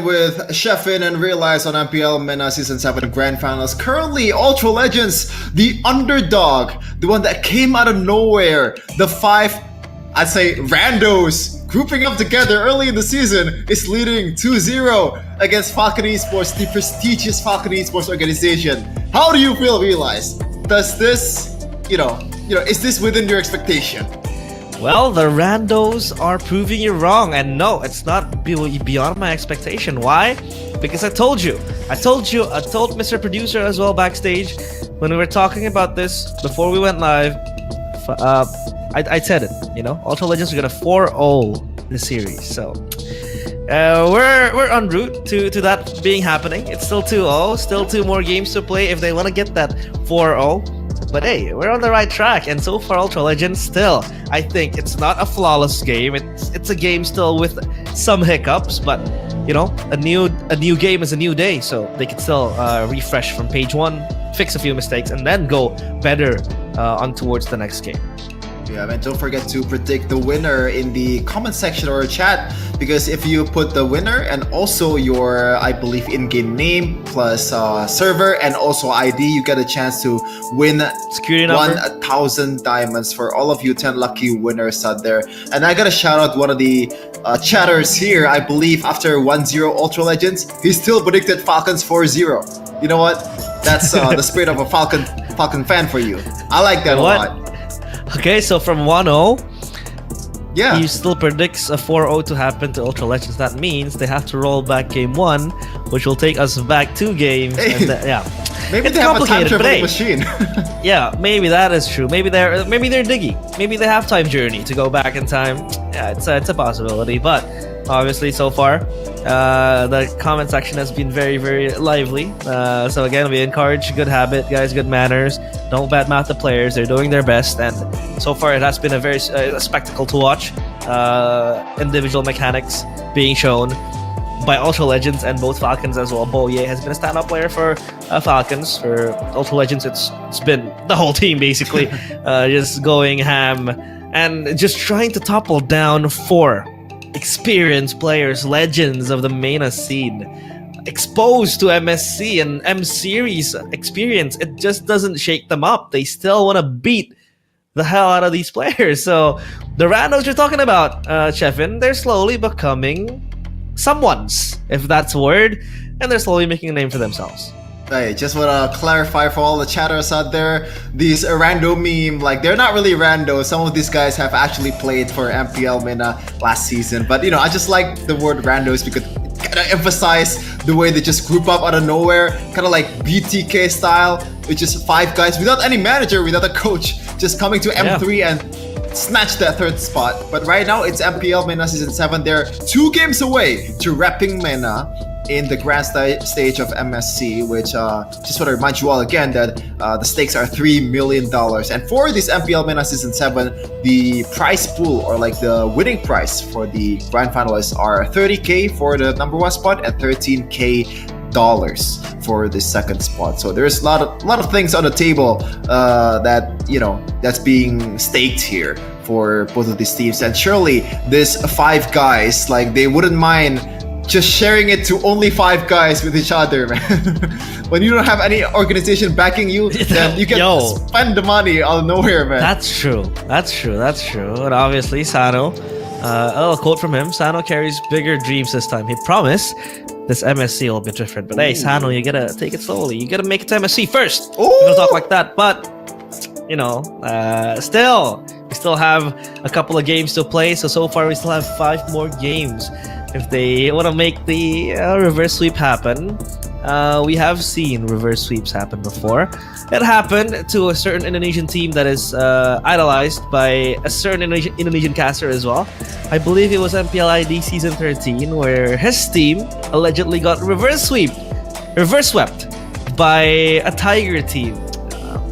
with Sheffin and Realize on MPL MENA Season 7 Grand Finals. Currently, Ultra Legends, the underdog, the one that came out of nowhere, the 5, I'd say, randos grouping up together early in the season is leading 2-0 against Falcon Esports, the prestigious Falcon Esports organization. How do you feel, Realize? Does this, is this within your expectation? Well, the randos are proving you wrong, and no, it's not beyond my expectation. Why? Because I told Mr. Producer as well backstage when we were talking about this before we went live. I said it, Ultra Legends are gonna 4-0 the series, so we're en route to that being happening. It's still 2-0, still 2 more games to play if they want to get that 4-0. But hey, we're on the right track, and so far Ultra Legends still, I think it's not a flawless game. It's a game still with some hiccups, but a new game is a new day, so they can still refresh from page 1, fix a few mistakes, and then go better on towards the next game. Yeah, and don't forget to predict the winner in the comment section or chat, because if you put the winner and also your, I believe, in-game name plus server and also ID, you get a chance to win security number 1,000 diamonds for all of you 10 lucky winners out there. And I gotta shout out one of the chatters here. I believe after 1-0 Ultra Legends, he still predicted Falcons 4-0. You know what? That's the spirit of a Falcon fan for you. I like that a lot. Okay, so from 1-0, yeah, he still predicts a 4-0 to happen to Ultra Legends. That means they have to roll back game 1, which will take us back 2 games. Hey, and maybe it's they have a time traveling but hey, machine. yeah, maybe that is true. Maybe they're Diggy. Maybe they have time journey to go back in time. Yeah, it's a possibility. But obviously, so far, the comment section has been very, very lively. So again, we encourage good habit, guys, good manners. Don't badmouth the players. They're doing their best, and so far it has been a very a spectacle to watch. Individual mechanics being shown by Ultra Legends and both Falcons as well. Boye has been a stand-up player for Falcons. For Ultra Legends, it's been the whole team basically, just going ham and just trying to topple down 4 experienced players, legends of the MENA scene, exposed to MSC and M series experience. It just doesn't shake them up. They still want to beat the hell out of these players. So the randos you're talking about, Chefin, they're slowly becoming someone's, if that's a word, and they're slowly making a name for themselves. Hey, just want to clarify for all the chatters out there, these rando meme, like, they're not really rando. Some of these guys have actually played for MPL MENA last season, but I just like the word randos because it kind of emphasize the way they just group up out of nowhere, kind of like BTK style, with just 5 guys without any manager, without a coach, just coming to M3 and snatch that 3rd spot. But right now it's MPL MENA Season 7. They're 2 games away to repping MENA in the grand stage of MSC, which just want to remind you all again that the stakes are $3 million. And for this MPL MENA Season 7, the prize pool, or like the winning prize for the grand finalists, are $30K for the number 1 spot and $13K for the 2nd spot. So there's a lot of things on the table that that's being staked here for both of these teams. And surely this 5 guys, like, they wouldn't mind just sharing it to only 5 guys with each other, man. When you don't have any organization backing you, then you can spend the money out of nowhere, man. That's true. And obviously, Sano, a little quote from him: Sano carries bigger dreams this time. He promised this MSC will be different. But hey, Sano, you gotta take it slowly. You gotta make it to MSC first. Ooh. You don't talk like that. But still, we still have a couple of games to play. So far, we still have 5 more games. If they want to make the reverse sweep happen, we have seen reverse sweeps happen before. It happened to a certain Indonesian team that is idolized by a certain Indonesian caster as well. I believe it was MPLID Season 13, where his team allegedly got reverse swept by a Tiger team.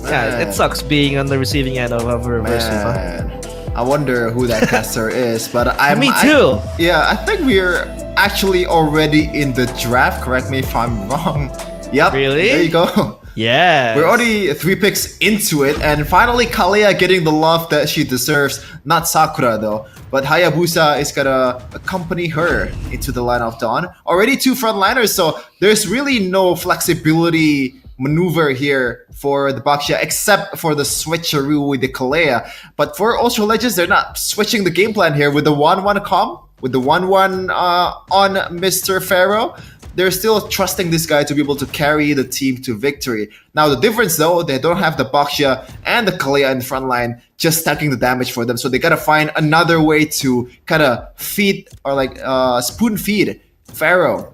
Yeah, it sucks being on the receiving end of a reverse sweep. Huh? I wonder who that caster is, but me too. I think we're actually already in the draft. Correct me if I'm wrong. Yep. Really? There you go. Yeah. We're already 3 picks into it, and finally Kalea getting the love that she deserves. Not Sakura though, but Hayabusa is gonna accompany her into the line of dawn. Already 2 frontliners, so there's really no flexibility maneuver here for the Baxia except for the switcheroo with the Kalea. But for Ultra Legends, they're not switching the game plan here with the 1-1 comp, with the 1-1 on Mr. Pharaoh. They're still trusting this guy to be able to carry the team to victory. Now, the difference though, they don't have the Baxia and the Kalea in the front line just stacking the damage for them. So they gotta find another way to kind of feed or like spoon feed Pharaoh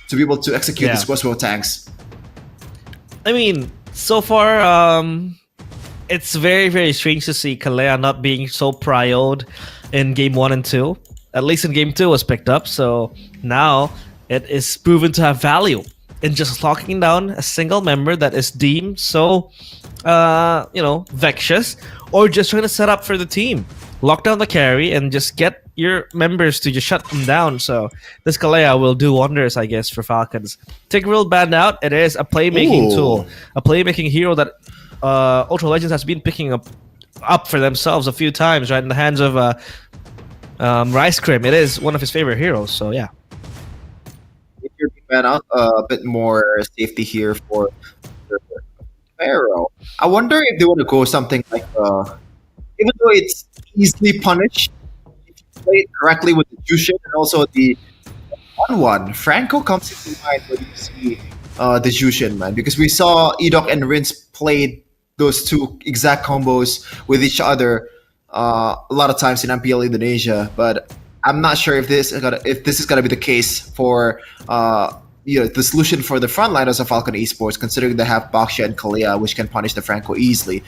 to be able to execute these crossbow tanks. I mean, so far, it's very, very strange to see Kalea not being so prioed in game 1 and 2. At least in game 2 was picked up, so now it is proven to have value in just locking down a single member that is deemed so, vexatious, or just trying to set up for the team. Lock down the carry and just get your members to just shut them down. So this Kalea will do wonders, I guess, for Falcons. Take real band out. It is a playmaking tool, a playmaking hero that Ultra Legends has been picking up for themselves a few times, right? In the hands of Rice Cream. It is one of his favorite heroes. So yeah. If you're band out, a bit more safety here for Pharaoh. I wonder if they want to go something like, even though it's easily punished, if you play it correctly with the Jushin and also the 1-1, Franco comes into mind when you see the Jushin, man. Because we saw Edok and Rince played those 2 exact combos with each other a lot of times in MPL Indonesia, but I'm not sure if this is gonna be the case for the solution for the frontliners of Falcon Esports, considering they have Baxia and Kalea, which can punish the Franco easily.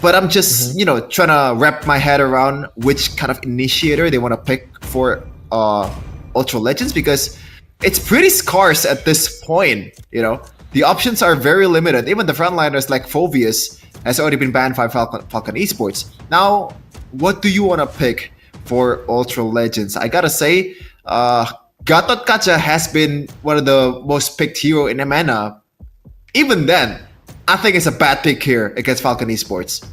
But I'm just trying to wrap my head around which kind of initiator they want to pick for Ultra Legends, because it's pretty scarce at this point. The options are very limited. Even the frontliners like Phobius has already been banned by Falcon Esports. Now, what do you want to pick for Ultra Legends? I gotta say, Gatot Kaca has been one of the most picked hero in MENA. Even then, I think it's a bad pick here against Falcon Esports.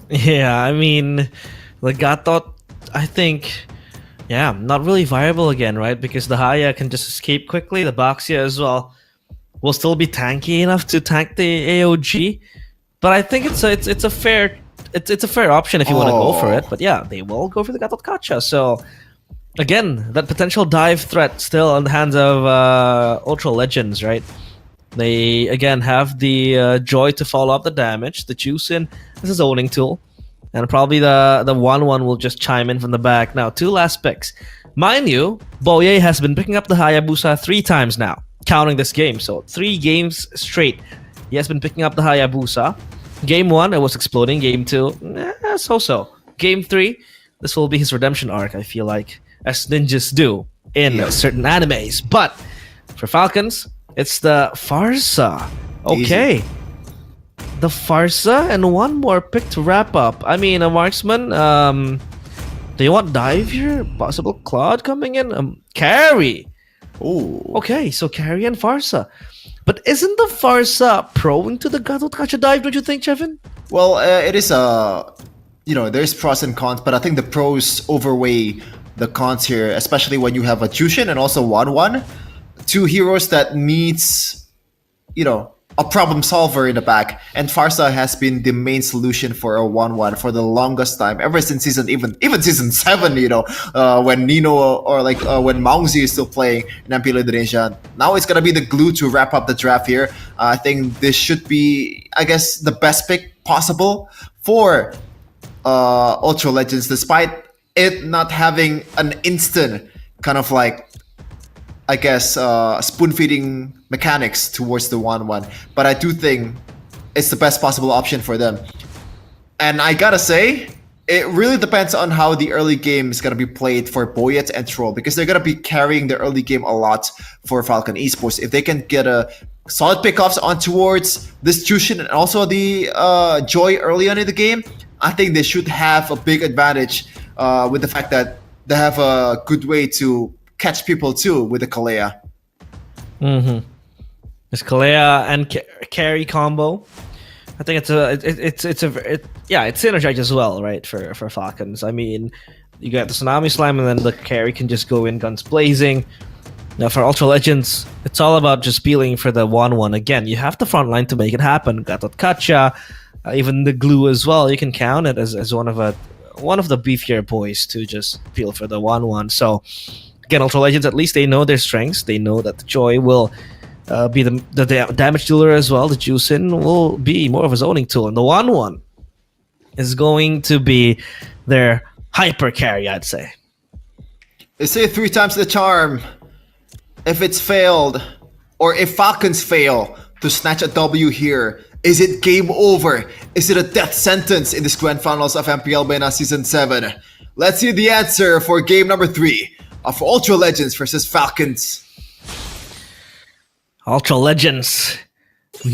Yeah, I mean, the Gatot, I think, not really viable again, right? Because the Haya can just escape quickly. The Baxia as well will still be tanky enough to tank the AOG. But I think it's a fair option if you want to go for it. But yeah, they will go for the Gatot Kaca. So again, that potential dive threat still in the hands of Ultra Legends, right? They again have the joy to follow up the damage. The Jushin is a zoning tool, and probably the 1-1 will just chime in from the back. Now, 2 last picks. Mind you, Boye has been picking up the Hayabusa 3 times now, counting this game. So 3 games straight, he has been picking up the Hayabusa. Game 1, it was exploding. Game 2, so-so. Game 3, this will be his redemption arc, I feel like, as ninjas do in certain animes. But for Falcons, it's the Farsa. Okay. Easy. The Farsa and 1 more pick to wrap up. I mean, a marksman. Do you want dive here? Possible Claude coming in? Carry. Oh. Okay, so Carry and Farsa. But isn't the Farsa prone to the Gatot Kaca dive, don't you think, Chevin? Well, it is there's pros and cons, but I think the pros overweigh the cons here, especially when you have a Jushin and also 1-1. 2 heroes that needs, a problem solver in the back. And Farsa has been the main solution for a 1-1 for the longest time, ever since even season 7, when Nino or when Maungzi is still playing in MPL Indonesia. Now it's gonna be the glue to wrap up the draft here. I think this should be, I guess, the best pick possible for Ultra Legends, despite it not having an instant kind of spoon-feeding mechanics towards the 1-1. But I do think it's the best possible option for them. And I gotta say, it really depends on how the early game is gonna be played for Boyet and Troll, because they're gonna be carrying the early game a lot for Falcon Esports. If they can get a solid pickoffs on towards this Jushin and also the Joy early on in the game, I think they should have a big advantage with the fact that they have a good way to catch people too with the Kalea. This Kalea and carry combo. I think it's synergized as well, right? For Falcons. I mean, you got the Tsunami Slam, and then the carry can just go in guns blazing. Now for Ultra Legends, it's all about just peeling for the 1-1. Again, you have the front line to make it happen. Got Kacha, even the glue as well. You can count it as one of the beefier boys to just peel for the 1-1. So again, Ultra Legends, at least they know their strengths. They know that the Joy will be the damage dealer as well. The Juicin will be more of a zoning tool, and the 1-1 is going to be their hyper carry, I'd say. They say 3 times the charm. If it's failed, or if Falcons fail to snatch a W here, is it game over? Is it a death sentence in this grand finals of MPL MENA Season 7? Let's see the answer for game number 3 of Ultra Legends versus Falcons. Ultra Legends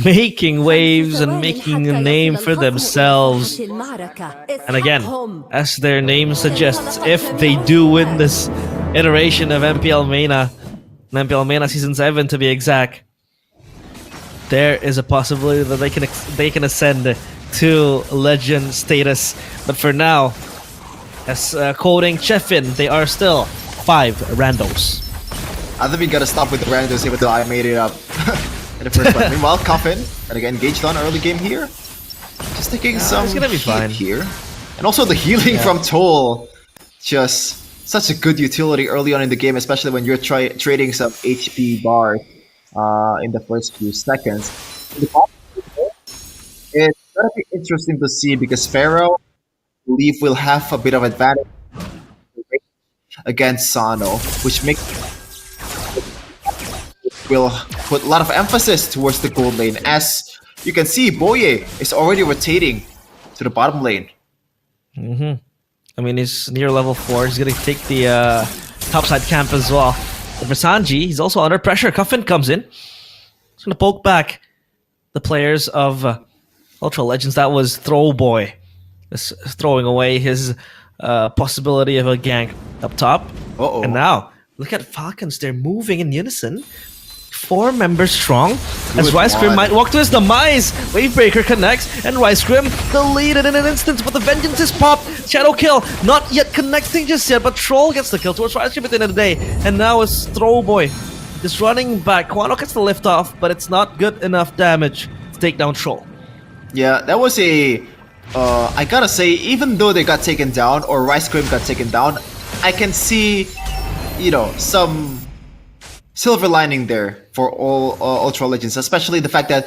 making waves and making a name for themselves. And again, as their name suggests, if they do win this iteration of MPL MENA Season 7 to be exact, there is a possibility that they can ascend to legend status. But for now, as quoting Chefin, they are still 5 randos. I think we gotta stop with the randos even though I made it up in the first one. Meanwhile, Coffin and again engaged on early game here. Just taking some it's gonna be heat fine here. And also the healing from Toll. Just such a good utility early on in the game, especially when you're trading some HP bars in the first few seconds. It's gonna be interesting to see because Pharaoh, I believe, will have a bit of advantage against Sano, which will put a lot of emphasis towards the gold lane. As you can see, Boye is already rotating to the bottom lane. I mean, he's near level 4. He's gonna take the topside camp as well. But for Sanji, he's also under pressure. Coffin comes in. He's gonna poke back the players of Ultra Legends. That was Throwboy. Just throwing away his possibility of a gank up top. And now, look at Falcons. They're moving in unison. 4 members strong. As Rice Grim might walk to his demise. Wavebreaker connects, and Rice Grim deleted in an instant, but the vengeance is popped. Shadow kill, not yet connecting just yet, but Troll gets the kill towards Rice Grim at the end of the day. And now it's Throwboy just running back. Kwano gets the lift off, but it's not good enough damage to take down Troll. Yeah, that was a... I gotta say, even though they got taken down, or Rice Grim got taken down, I can see, you know, some silver lining there for all Ultra Legends, especially the fact that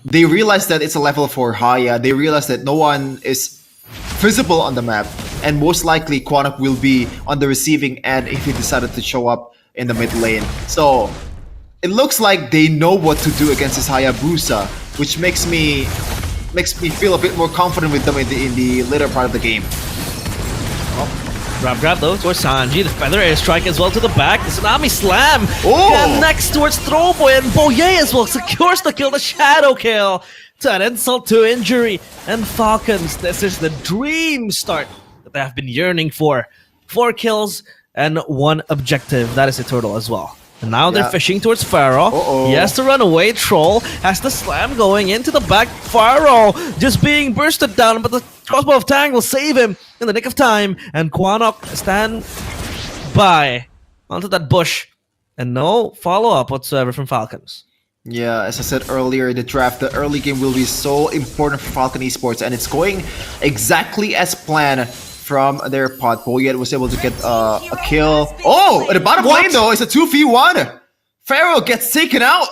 they realize that it's a level 4 Haya. They realize that no one is visible on the map, and most likely Quanok will be on the receiving end if he decided to show up in the mid lane. So it looks like they know what to do against this Hayabusa, which makes me feel a bit more confident with them in the later part of the game. Grab though towards Sanji. The Feather Airstrike as well to the back. The Tsunami Slam next towards Throwboy, and Boye as well secures the kill. The Shadow kill to an insult to injury. And Falcons, this is the dream start that they have been yearning for. 4 kills and 1 objective. That is a total as well. And now they're fishing towards Pharaoh. He has to run away. Troll has the slam going into the back. Pharaoh just being bursted down, but the crossbow of Tang will save him in the nick of time. And Quanok stand by onto that bush. And no follow-up whatsoever from Falcons. Yeah, as I said earlier in the draft, the early game will be so important for Falcon Esports, and it's going exactly as planned from their pot. Boyet was able to get a kill. Oh, at the bottom lane though, it's a 2v1. Pharaoh gets taken out.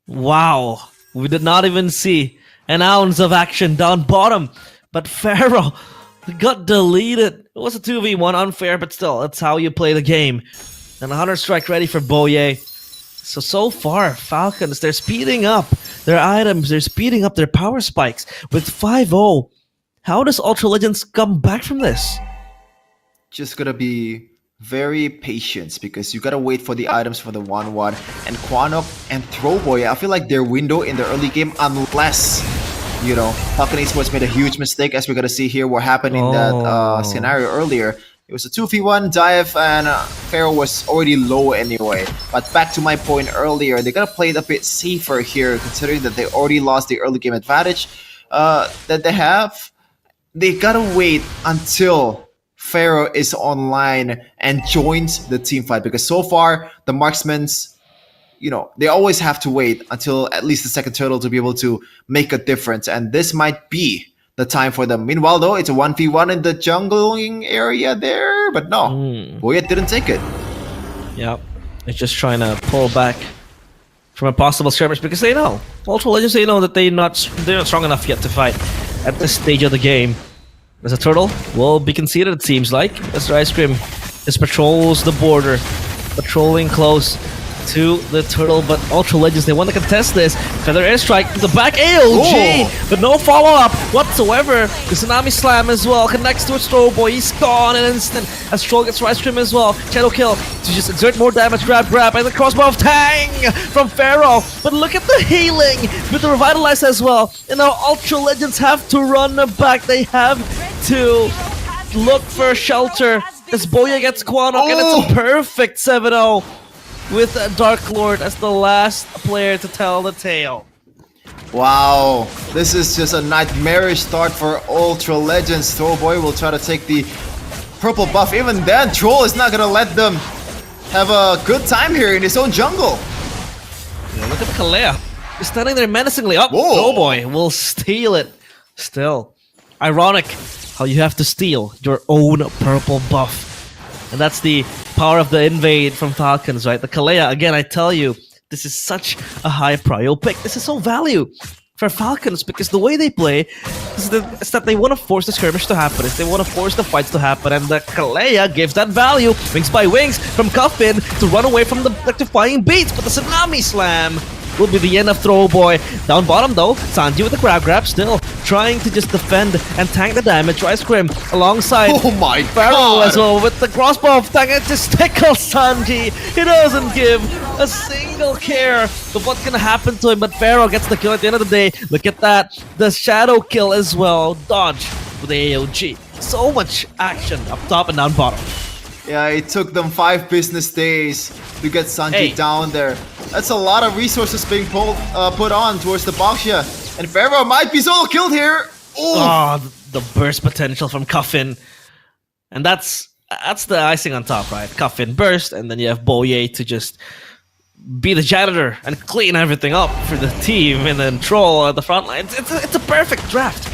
Wow, we did not even see an ounce of action down bottom, but Pharaoh got deleted. It was a 2v1, unfair, but still, that's how you play the game. And a Hunter Strike ready for Boye. So far, Falcons, they're speeding up their items, they're speeding up their power spikes with 5-0. How does Ultra Legends come back from this? Just gotta be very patient because you gotta wait for the items for the 1-1. And Quanok and Throwboy, I feel like their window in the early game, unless, you know, Falcon Esports made a huge mistake, as we're gonna see here what happened in that scenario earlier. It was a 2v1 dive, and Pharaoh was already low anyway. But back to my point earlier, they gotta play it a bit safer here, considering that they already lost the early game advantage that they have. They gotta wait until Pharaoh is online and joins the team fight, because so far the marksmen's, they always have to wait until at least the second turtle to be able to make a difference, and this might be the time for them. Meanwhile, though, it's a 1v1 in the jungling area there, but no, Boyet didn't take it. Yep, they're just trying to pull back from a possible skirmish because they know, Ultra Legends, they know that they're not strong enough yet to fight at this stage of the game. As a turtle will be conceded, it seems like, as Ice Cream just patrols the border, patrolling close to the turtle, but Ultra Legends, they want to contest this. Feather airstrike to the back AOG, but no follow-up whatsoever. The Tsunami Slam as well connects to a Stroll Boy. He's gone in an instant as Troll gets Ice Cream as well. Shadow kill to just exert more damage. Grab, and the crossbow of Tang from Pharaoh. But look at the healing with the Revitalize as well. And now Ultra Legends have to run back. They have to look for shelter as Boya gets Quanok, and it's a perfect 7-0. With Dark Lord as the last player to tell the tale. Wow, this is just a nightmarish start for Ultra Legends. Throwboy will try to take the purple buff. Even then, Troll is not gonna let them have a good time here in his own jungle. Yeah, look at Kalea. He's standing there menacingly. Up. Throwboy will steal it. Still, ironic how you have to steal your own purple buff. And that's the power of the invade from Falcons, right? The Kalea, again, I tell you, this is such a high prio pick. This is so value for Falcons because the way they play is that they want to force the skirmish to happen. They want to force the fights to happen, and the Kalea gives that value. Wings by Wings from Cuffin to run away from the electrifying beats, but the Tsunami Slam will be the end of Throwboy. Down bottom though, Sanji with the grab still trying to just defend and tank the damage. Ice Cream alongside Pharaoh God. as well with the crossbow of Tang. It just tickles Sanji. He doesn't give a single care of what's gonna happen to him, but Pharaoh gets the kill at the end of the day. Look at that, the shadow kill as well. Dodge with the AOG. So much action up top and down bottom. Yeah, it took them 5 business days to get Sanji down there. That's a lot of resources being put on towards the Baxia. And Pharaoh might be solo killed here. Ooh. Oh, the burst potential from Cuffin. And that's the icing on top, right? Cuffin burst, and then you have Boye to just be the janitor and clean everything up for the team, and then Troll at the front line. It's a perfect draft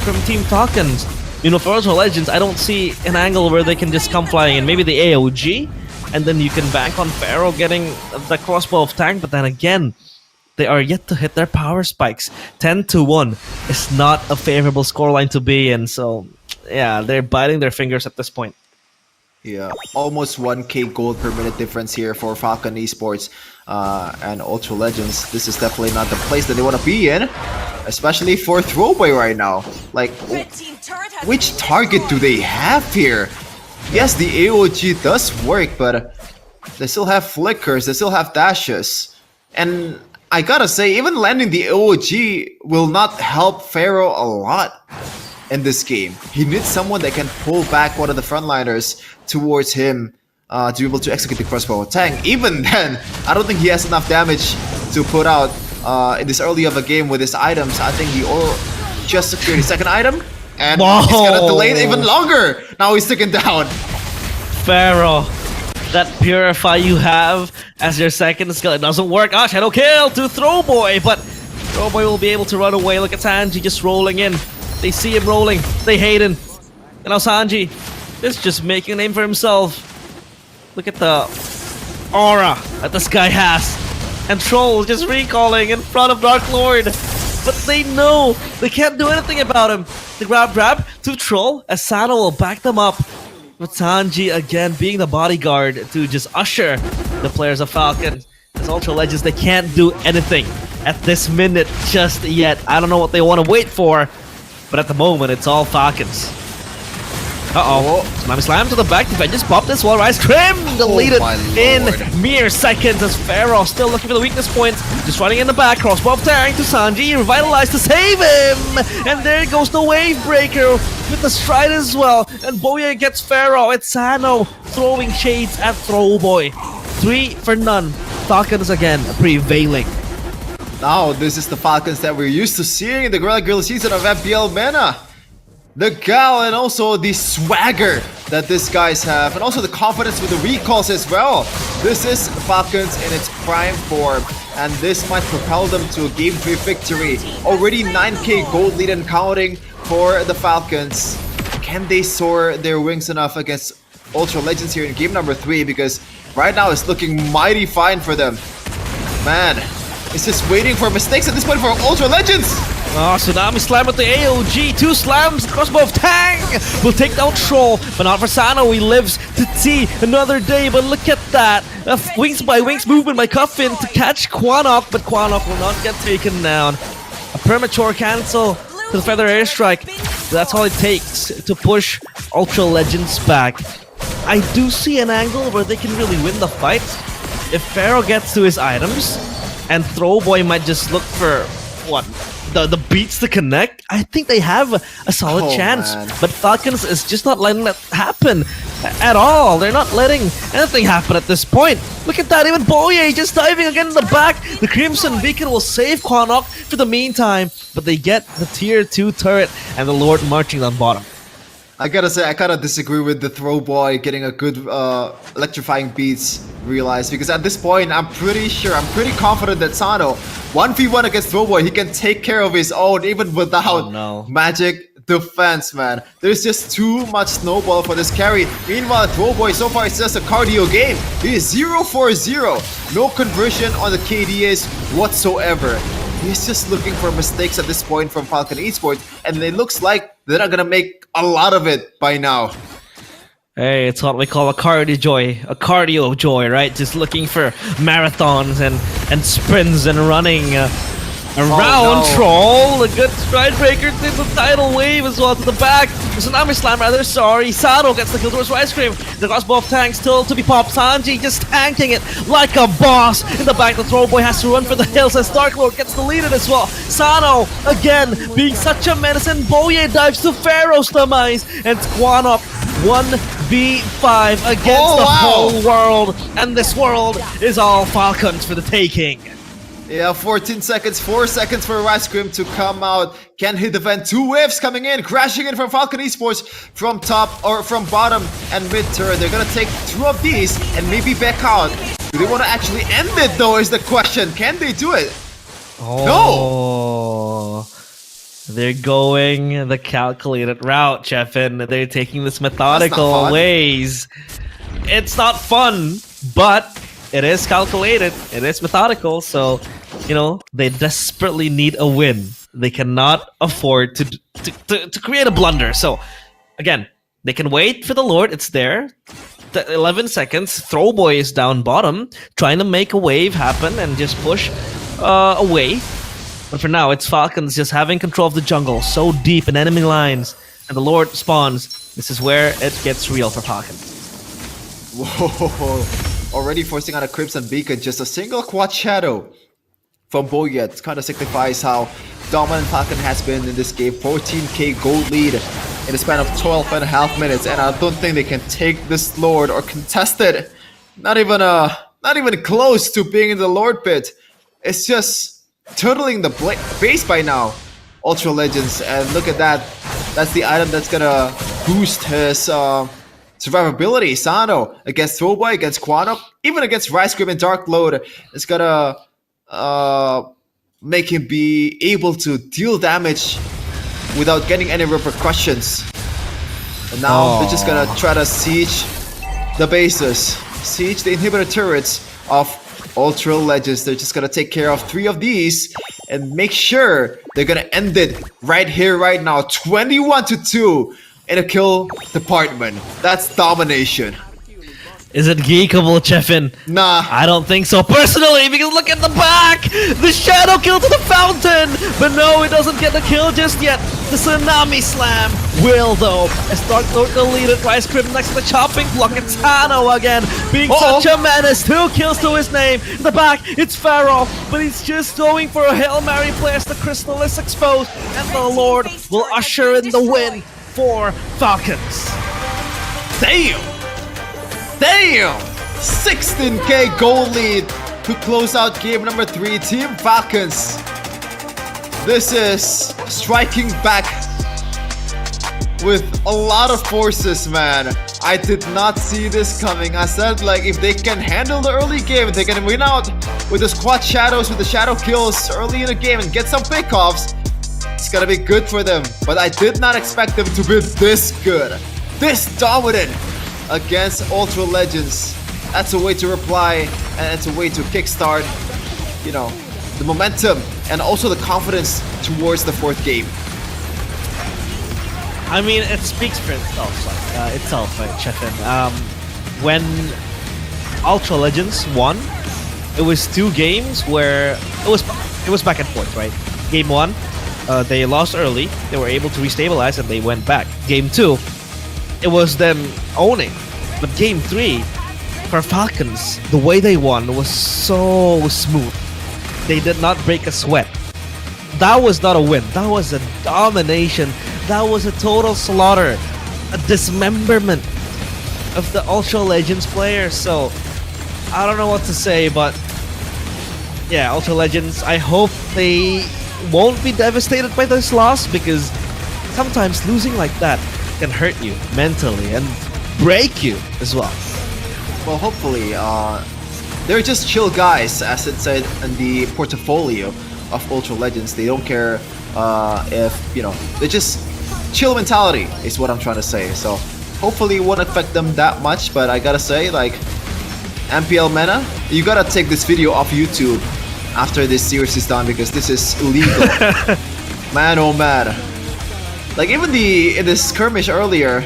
from Team Falcons. For Ultra Legends, I don't see an angle where they can just come flying in. Maybe the AOG, and then you can bank on Pharaoh getting the crossbow of Tank, but then again, they are yet to hit their power spikes. 10-1 is not a favorable scoreline to be in, so yeah, they're biting their fingers at this point. Yeah, almost 1k gold per minute difference here for Falcon Esports and Ultra Legends. This is definitely not the place that they want to be in, especially for Throwboy right now. Like, which target do they have here? Yes, the AOG does work, but they still have flickers, they still have dashes. And I gotta say, even landing the AOG will not help Pharaoh a lot in this game. He needs someone that can pull back one of the frontliners towards him to be able to execute the crossbow attack. Even then, I don't think he has enough damage to put out in this early of a game with his items. I think he just secured his second item, and he's gonna delay it even longer. Now he's taken down. Pharaoh, that Purify you have as your second skill, it doesn't work. Ah, Shadow kill to Throwboy, but Throwboy will be able to run away. Look at Sanji just rolling in. They see him rolling, they hate him. And now Sanji is just making a name for himself. Look at the aura that this guy has. And Troll just recalling in front of Dark Lord. But they know they can't do anything about him. The grab to Troll as Sano will back them up. But Sanji again being the bodyguard to just usher the players of Falcon. As Ultra Legends, they can't do anything at this minute just yet. I don't know what they want to wait for, but at the moment it's all Falcons. Uh-oh. Tsunami Slam to the back. Defenders pop this wall. Rice Crim deleted my in lord. mere seconds as Pharaoh still looking for the weakness points. Just running in the back. Crossbow of Tang to Sanji. Revitalized to save him. And there goes the Wave Breaker with the stride as well. And Boye gets Pharaoh. It's Sano throwing shades at Throwboy. 3 for none. Falcons again prevailing. Now, this is the Falcons that we're used to seeing in the regular season of MPL MENA. The gal and also the swagger that these guys have, and also the confidence with the recalls as well. This is Falcons in its prime form, and this might propel them to a Game 3 victory. Already 9k gold lead and counting for the Falcons. Can they soar their wings enough against Ultra Legends here in game number 3? Because right now it's looking mighty fine for them. Man, it's just waiting for mistakes at this point for Ultra Legends. Oh, Tsunami Slam with the AOG. 2 slams. Crossbow of Tang will take down Troll, but not for Sano. He lives to see another day. But look at that. A wings by wings movement by Cuffin to catch Quanok, but Quanok will not get taken down. A premature cancel to the Feather Airstrike. That's all it takes to push Ultra Legends back. I do see an angle where they can really win the fight if Pharaoh gets to his items, and Throwboy might just look for what? The beats to connect. I think they have a solid chance, man. but Falcons is just not letting that happen at all. They're not letting anything happen at this point. Look at that, even Boye just diving again in the back. The Crimson Beacon will save Quanok for the meantime, but they get the tier 2 turret and the Lord marching on bottom. I gotta say, I kinda disagree with the Throwboy getting a good electrifying beats realized, because at this point, I'm pretty confident that Sano, 1v1 against Throwboy, he can take care of his own even without magic defense, man. There's just too much snowball for this carry. Meanwhile, Throwboy so far it's just a cardio game. He is 0 for 0. No conversion on the KDAs whatsoever. He's just looking for mistakes at this point from Falcon Esports, and it looks like they're not gonna make a lot of it by now. Hey, it's what we call a cardio joy, right? Just looking for marathons and sprints and running around Troll. A good stride breaker to the tidal wave as well to the back. Tsunami Slam rather, sorry. Sano gets the kill towards Rice Cream. The crossbow of Tank still to be popped. Sanji just tanking it like a boss. In the back, the Throwboy has to run for the hills as Darklord gets deleted as well. Sano, again, being such a menace, and Boye dives to Pharaoh's demise. And Squanok 1v5 against the whole world. And this world is all Falcons for the taking. Yeah, 14 seconds, 4 seconds for Rice Cream to come out. Can he defend? 2 waves coming in, crashing in from Falcon Esports from top or from bottom and mid turret. They're gonna take 2 of these and maybe back out. Do they want to actually end it though is the question. Can they do it? No! They're going the calculated route, Chefin. They're taking this methodical ways. It's not fun, but it is calculated, it is methodical, so, you know, they desperately need a win. They cannot afford to create a blunder. So, again, they can wait for the Lord, it's there. 11 seconds, Throwboy is down bottom, trying to make a wave happen and just push away. But for now, it's Falcons just having control of the jungle, so deep in enemy lines, and the Lord spawns. This is where it gets real for Falcons. Whoa. Already forcing out a Crimson Beacon, just a single quad shadow from Boyet. Kind of signifies how dominant Falcon has been in this game. 14k gold lead in the span of 12.5 minutes, and I don't think they can take this Lord or contest it. Not even close to being in the Lord pit. It's just turtling the base by now. Ultra Legends, and look at that. That's the item that's gonna boost his survivability. Sano against Throwboy, against Quanok, even against Rice Cream and Dark Load, it's gonna make him be able to deal damage without getting any repercussions. And now they're just gonna try to siege the bases, siege the inhibitor turrets of Ultra Legends. They're just gonna take care of 3 of these and make sure they're gonna end it right here, right now. 21-2 in a kill department. That's domination. Is it geekable, Chefin? Nah. I don't think so personally, because look at the back! The shadow kill to the fountain! But no, it doesn't get the kill just yet. The Tsunami Slam will, though. As Dark Lord the lead at Rice Crim next to the chopping block. It's Tano again, being such a menace. 2 kills to his name. In the back, it's Pharaoh, but he's just going for a Hail Mary play as the crystal is exposed. And the Lord will usher in the win for Falcons. Damn! 16k goal lead to close out game number 3. Team Falcons. This is striking back with a lot of forces, man. I did not see this coming. I said, like, if they can handle the early game, they can win out with the squad shadows, with the shadow kills early in the game and get some pickoffs, it's gonna be good for them. But I did not expect them to be this good, this dominant against Ultra Legends. That's a way to reply, and it's a way to kickstart, you know, the momentum and also the confidence towards the 4th game. I mean, it speaks for itself, right, Chefin. When Ultra Legends won, it was 2 games where it was back and forth, right? Game 1, they lost early, they were able to restabilize, and they went back. Game 2, it was them owning. But Game 3, for Falcons, the way they won was so smooth. They did not break a sweat. That was not a win. That was a domination. That was a total slaughter. A dismemberment of the Ultra Legends players. So, I don't know what to say, but yeah, Ultra Legends, I hope they won't be devastated by this loss, because sometimes losing like that can hurt you mentally and break you as well. Well, hopefully, they're just chill guys, as it said in the portfolio of Ultra Legends. They don't care if, you know, they just chill mentality is what I'm trying to say. So hopefully it won't affect them that much. But I gotta say, like, MPL MENA, you gotta take this video off YouTube after this series is done, because this is illegal. Man, oh man. Like, even in the skirmish earlier,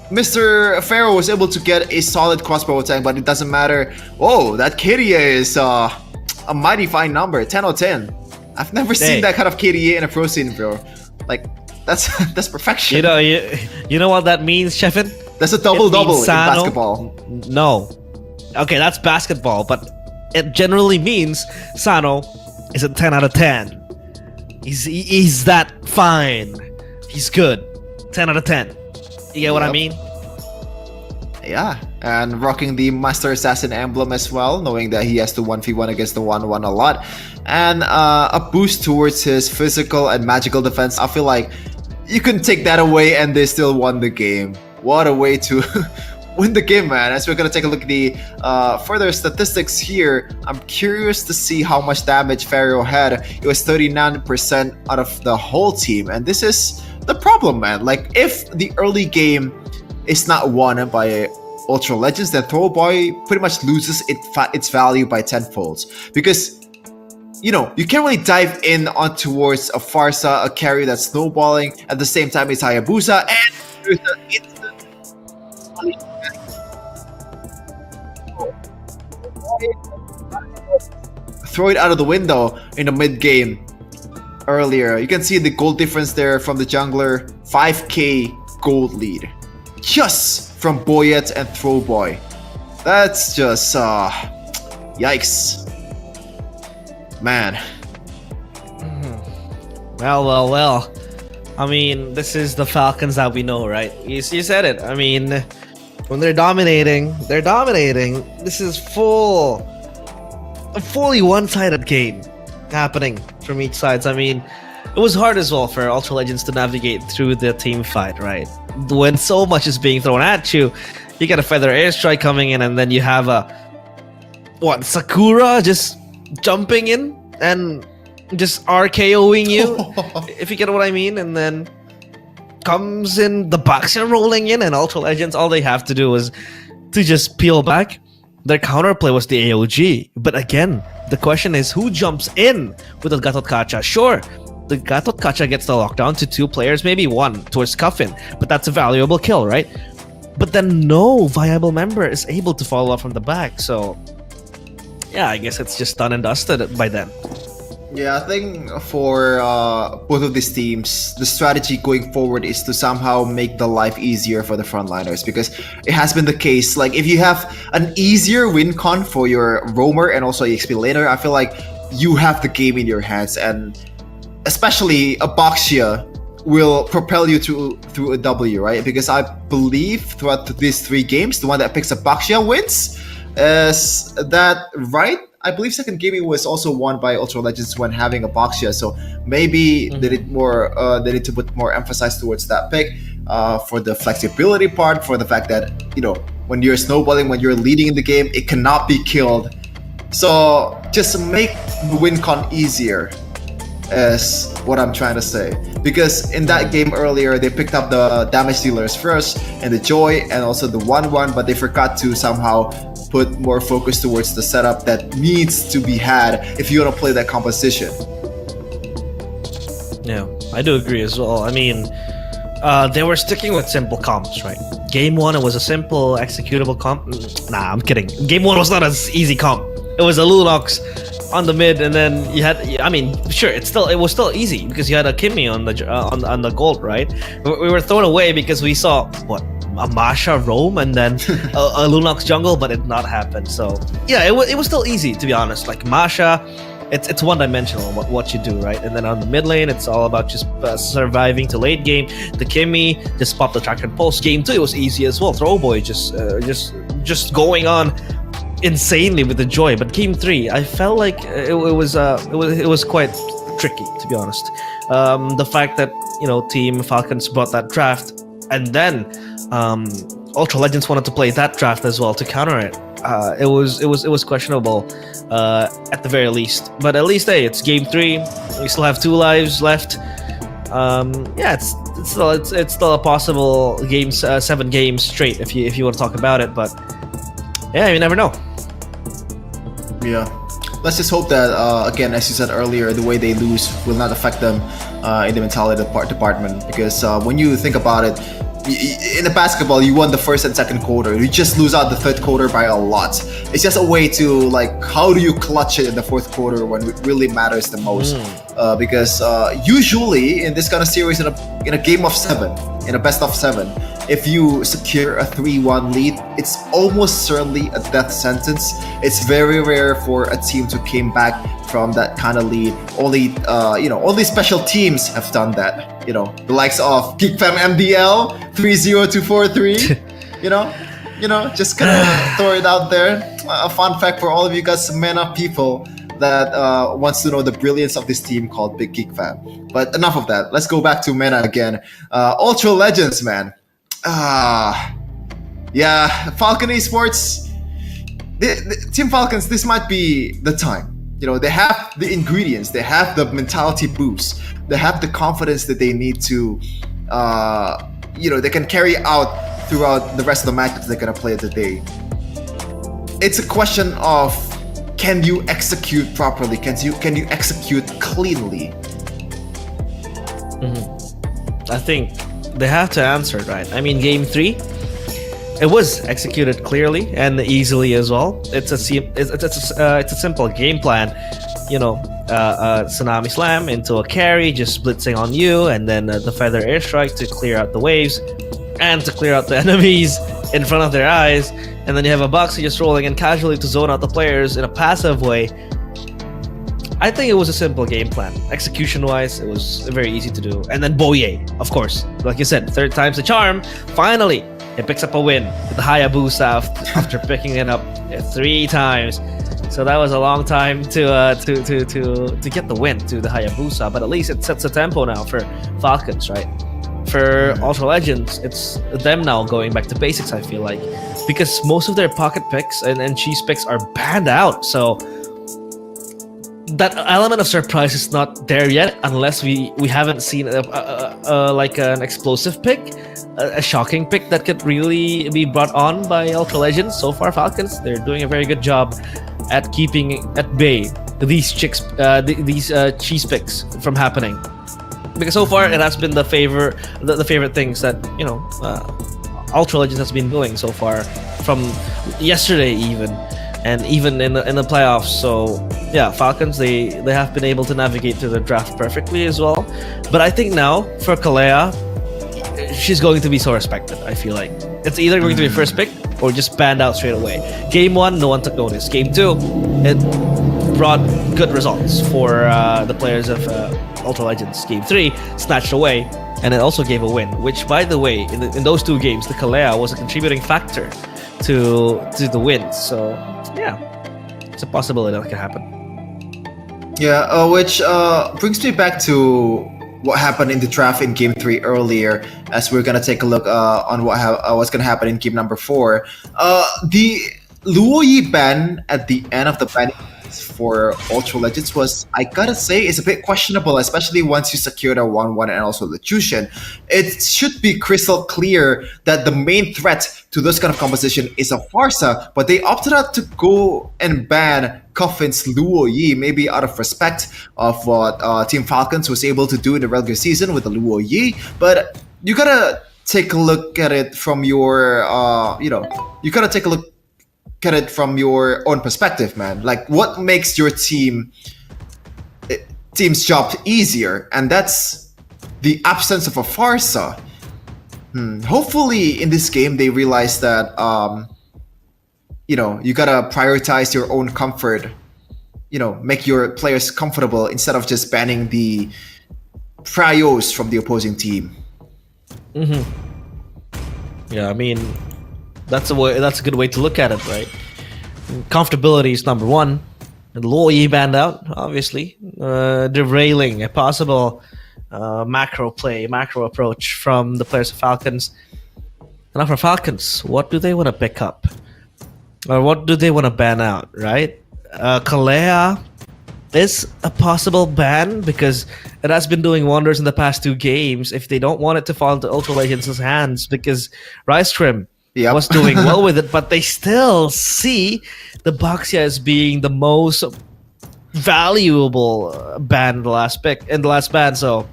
Mr. Pharaoh was able to get a solid crossbow attack, but it doesn't matter. Oh, that KDA is a mighty fine number, 10 out of 10. I've never seen that kind of KDA in a pro scene, bro. Like, that's perfection. You know what that means, Chefin? That's a double-double in basketball. No. Okay, that's basketball, but it generally means Sano is a 10 out of 10. He's that fine. He's good. 10 out of 10. You get what I mean? Yeah, and rocking the Master Assassin emblem as well, knowing that he has to 1v1 against the 1-1 a lot. And a boost towards his physical and magical defense. I feel like you can take that away and they still won the game. What a way to win the game, man. As we're going to take a look at the further statistics here, I'm curious to see how much damage Pharaoh had. It was 39% out of the whole team, and this is the problem, man. Like, if the early game is not won by Ultra Legends, then Throwboy pretty much loses its value by tenfolds, because, you know, you can't really dive in on towards a Farsa, a carry that's snowballing. At the same time, it's Hayabusa, and there's an instant throw it out of the window in the mid game. Earlier, you can see the gold difference there from the jungler. 5k gold lead just from Boyet and Throwboy. That's just yikes, man. Well. I mean, this is the Falcons that we know, right? You said it. I mean, when they're dominating. This is a fully one-sided game happening from each side. I mean, it was hard as well for Ultra Legends to navigate through the team fight, right? When so much is being thrown at you, you got a Feather Airstrike coming in, and then you have Sakura just jumping in and just RKOing you, if you get what I mean. And then comes in the Baxia rolling in, and Ultra Legends, all they have to do is to just peel back. Their counterplay was the AOG. But again, the question is, who jumps in with the Gatot Kacha? Sure, the Gatot Kacha gets the lockdown to 2 players, maybe 1 towards Cuffin, but that's a valuable kill, right? But then no viable member is able to follow up from the back. So yeah, I guess it's just done and dusted by then. Yeah, I think for both of these teams, the strategy going forward is to somehow make the life easier for the frontliners, because it has been the case. Like, if you have an easier win con for your roamer and also EXP laner, I feel like you have the game in your hands, and especially Abaxia will propel you through a W, right? Because I believe throughout these 3 games, the one that picks Abaxia wins. Is that right? I believe second gaming was also won by Ultra Legends when having Abaxia, so maybe they need to put more emphasis towards that pick for the flexibility part, for the fact that, you know, when you're snowballing, when you're leading in the game, it cannot be killed. So just make the win con easier, is what I'm trying to say. Because in that game earlier, they picked up the damage dealers first, and the Joy, and also the 1-1, but they forgot to somehow put more focus towards the setup that needs to be had if you want to play that composition. Yeah, I do agree as well. I mean, they were sticking with simple comps, right? Game 1, it was a simple executable comp. Nah, I'm kidding. Game 1 was not an easy comp. It was a Lunox on the mid, and then you had, I mean, sure, it was still easy because you had a Kimmy on the gold, right? We were thrown away because we saw what, a Masha roam and then a Lunox jungle, but it did not happen. So yeah, it was still easy, to be honest. Like Masha, it's one-dimensional what you do, right? And then on the mid lane, it's all about just surviving to late game. The Kimmy just popped the track and pulse. Game 2, it was easy as well. Throwboy just going on insanely with the Joy. But game 3, I felt like it was quite tricky, to be honest. The fact that, you know, Team Falcons brought that draft, and then Ultra Legends wanted to play that draft as well to counter it. It was questionable at the very least. But at least, hey, it's game 3. We still have 2 lives left. Yeah, it's still a possible game, 7 games straight if you want to talk about it. But yeah, you never know. Yeah. Let's just hope that, again, as you said earlier, the way they lose will not affect them in the mentality department. Because when you think about it, in the basketball, you won the first and second quarter. You just lose out the third quarter by a lot. It's just a way to, like, how do you clutch it in the fourth quarter when it really matters the most? Because usually in this kind of series, in a game of 7, in a best of 7, if you secure a 3-1 lead, it's almost certainly a death sentence. It's very rare for a team to came back from that kind of lead. Only special teams have done that. You know, the likes of GeekFam MDL 30243. you know, just gonna throw it out there. A fun fact for all of you guys, MENA people that wants to know the brilliance of this team called Big Geek Fam. But enough of that. Let's go back to MENA again. Ultra Legends, man. Yeah, Falcon Esports. Team Falcons, this might be the time. You know, they have the ingredients, they have the mentality boost, they have the confidence that they need to, they can carry out throughout the rest of the matches they're gonna play today. It's a question of, can you execute properly? Can you execute cleanly? I think they have to answer it right. I mean, game 3, it was executed clearly and easily as well. It's a simple game plan. You know, Tsunami Slam into a carry, just blitzing on you, and then the Feather Airstrike to clear out the waves and to clear out the enemies in front of their eyes. And then you have a Boxy just rolling in casually to zone out the players in a passive way. I think it was a simple game plan. Execution-wise, it was very easy to do. And then Boye, of course. Like you said, 3rd time's the charm. Finally, it picks up a win with the Hayabusa after picking it up 3 times. So that was a long time to get the win to the Hayabusa. But at least it sets a tempo now for Falcons, right? For Ultra Legends, it's them now going back to basics, I feel like. Because most of their pocket picks and cheese picks are banned out. So that element of surprise is not there yet, unless we haven't seen like an explosive pick, a shocking pick that could really be brought on by Ultra Legends. So far, Falcons, they're doing a very good job at keeping at bay these cheese picks from happening. Because so far, it has been the favorite things that, you know, Ultra Legends has been doing so far, from yesterday even. and even in the playoffs. So yeah, Falcons they have been able to navigate through the draft perfectly as well. But I think now for Kalea, she's going to be so respected. I feel like it's either going to be first pick or just banned out straight away. Game 1, no one took notice. Game 2, it brought good results for the players of Ultra Legends. Game 3, snatched away, and it also gave a win. Which, by the way, in those 2 games, the Kalea was a contributing factor to the win. So yeah, it's a possibility that can happen. Yeah, which brings me back to what happened in the draft in Game 3 earlier, as we're gonna take a look on what's gonna happen in Game number 4. The Luo Yi ban at the end of the ban for Ultra Legends was, I gotta say, is a bit questionable, especially once you secure the 1-1 and also the Jushin. It should be crystal clear that the main threat to this kind of composition is a Farsa, but they opted out to go and ban Coffin's Luo Yi, maybe out of respect of what Team Falcons was able to do in the regular season with the Luo Yi. But you gotta take a look at it from your, you gotta take a look at it from your own perspective, man. Like, what makes your team's job easier? And that's the absence of a Farsa. Hopefully in this game they realize that you gotta prioritize your own comfort, make your players comfortable instead of just banning the prios from the opposing team. Yeah, I mean, that's a good way to look at it, right? Comfortability is number 1. And Luo Yi banned out, obviously, derailing a possible macro approach from the players of Falcons. And now for Falcons, what do they want to pick up? Or what do they want to ban out, right? Kalea is a possible ban because it has been doing wonders in the past 2 games if they don't want it to fall into Ultra Legends' hands, because Rice Trim was doing well with it, but they still see the Baxia as being the most valuable ban in the last ban, so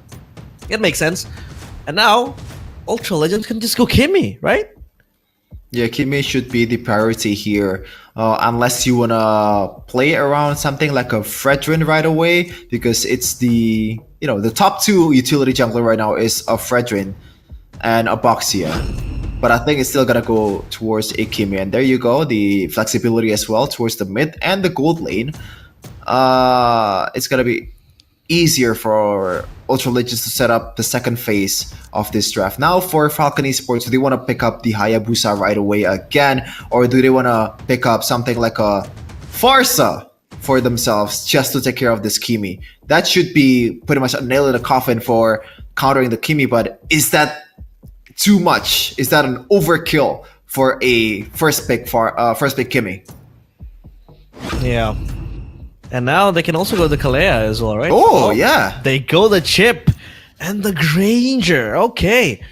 it makes sense. And now Ultra Legends can just go Kimmy, right? Yeah, Kimmy should be the priority here, unless you wanna play around something like a Fredrin right away, because it's the top 2 utility jungler right now is a Fredrin and a Boxia. But I think it's still gonna go towards a Kimmy, and there you go, the flexibility as well towards the mid and the gold lane. It's gonna be easier for Ultra Legends to set up the second phase of this draft. Now for Falcon Esports, do they want to pick up the Hayabusa right away again, or do they want to pick up something like a Farsa for themselves just to take care of this Kimi? That should be pretty much a nail in the coffin for countering the Kimi, but is that too much? Is that an overkill for a first pick Kimi? Yeah. And now they can also go the Kalea as well, right? Oh, yeah. They go the Chip and the Granger. Okay.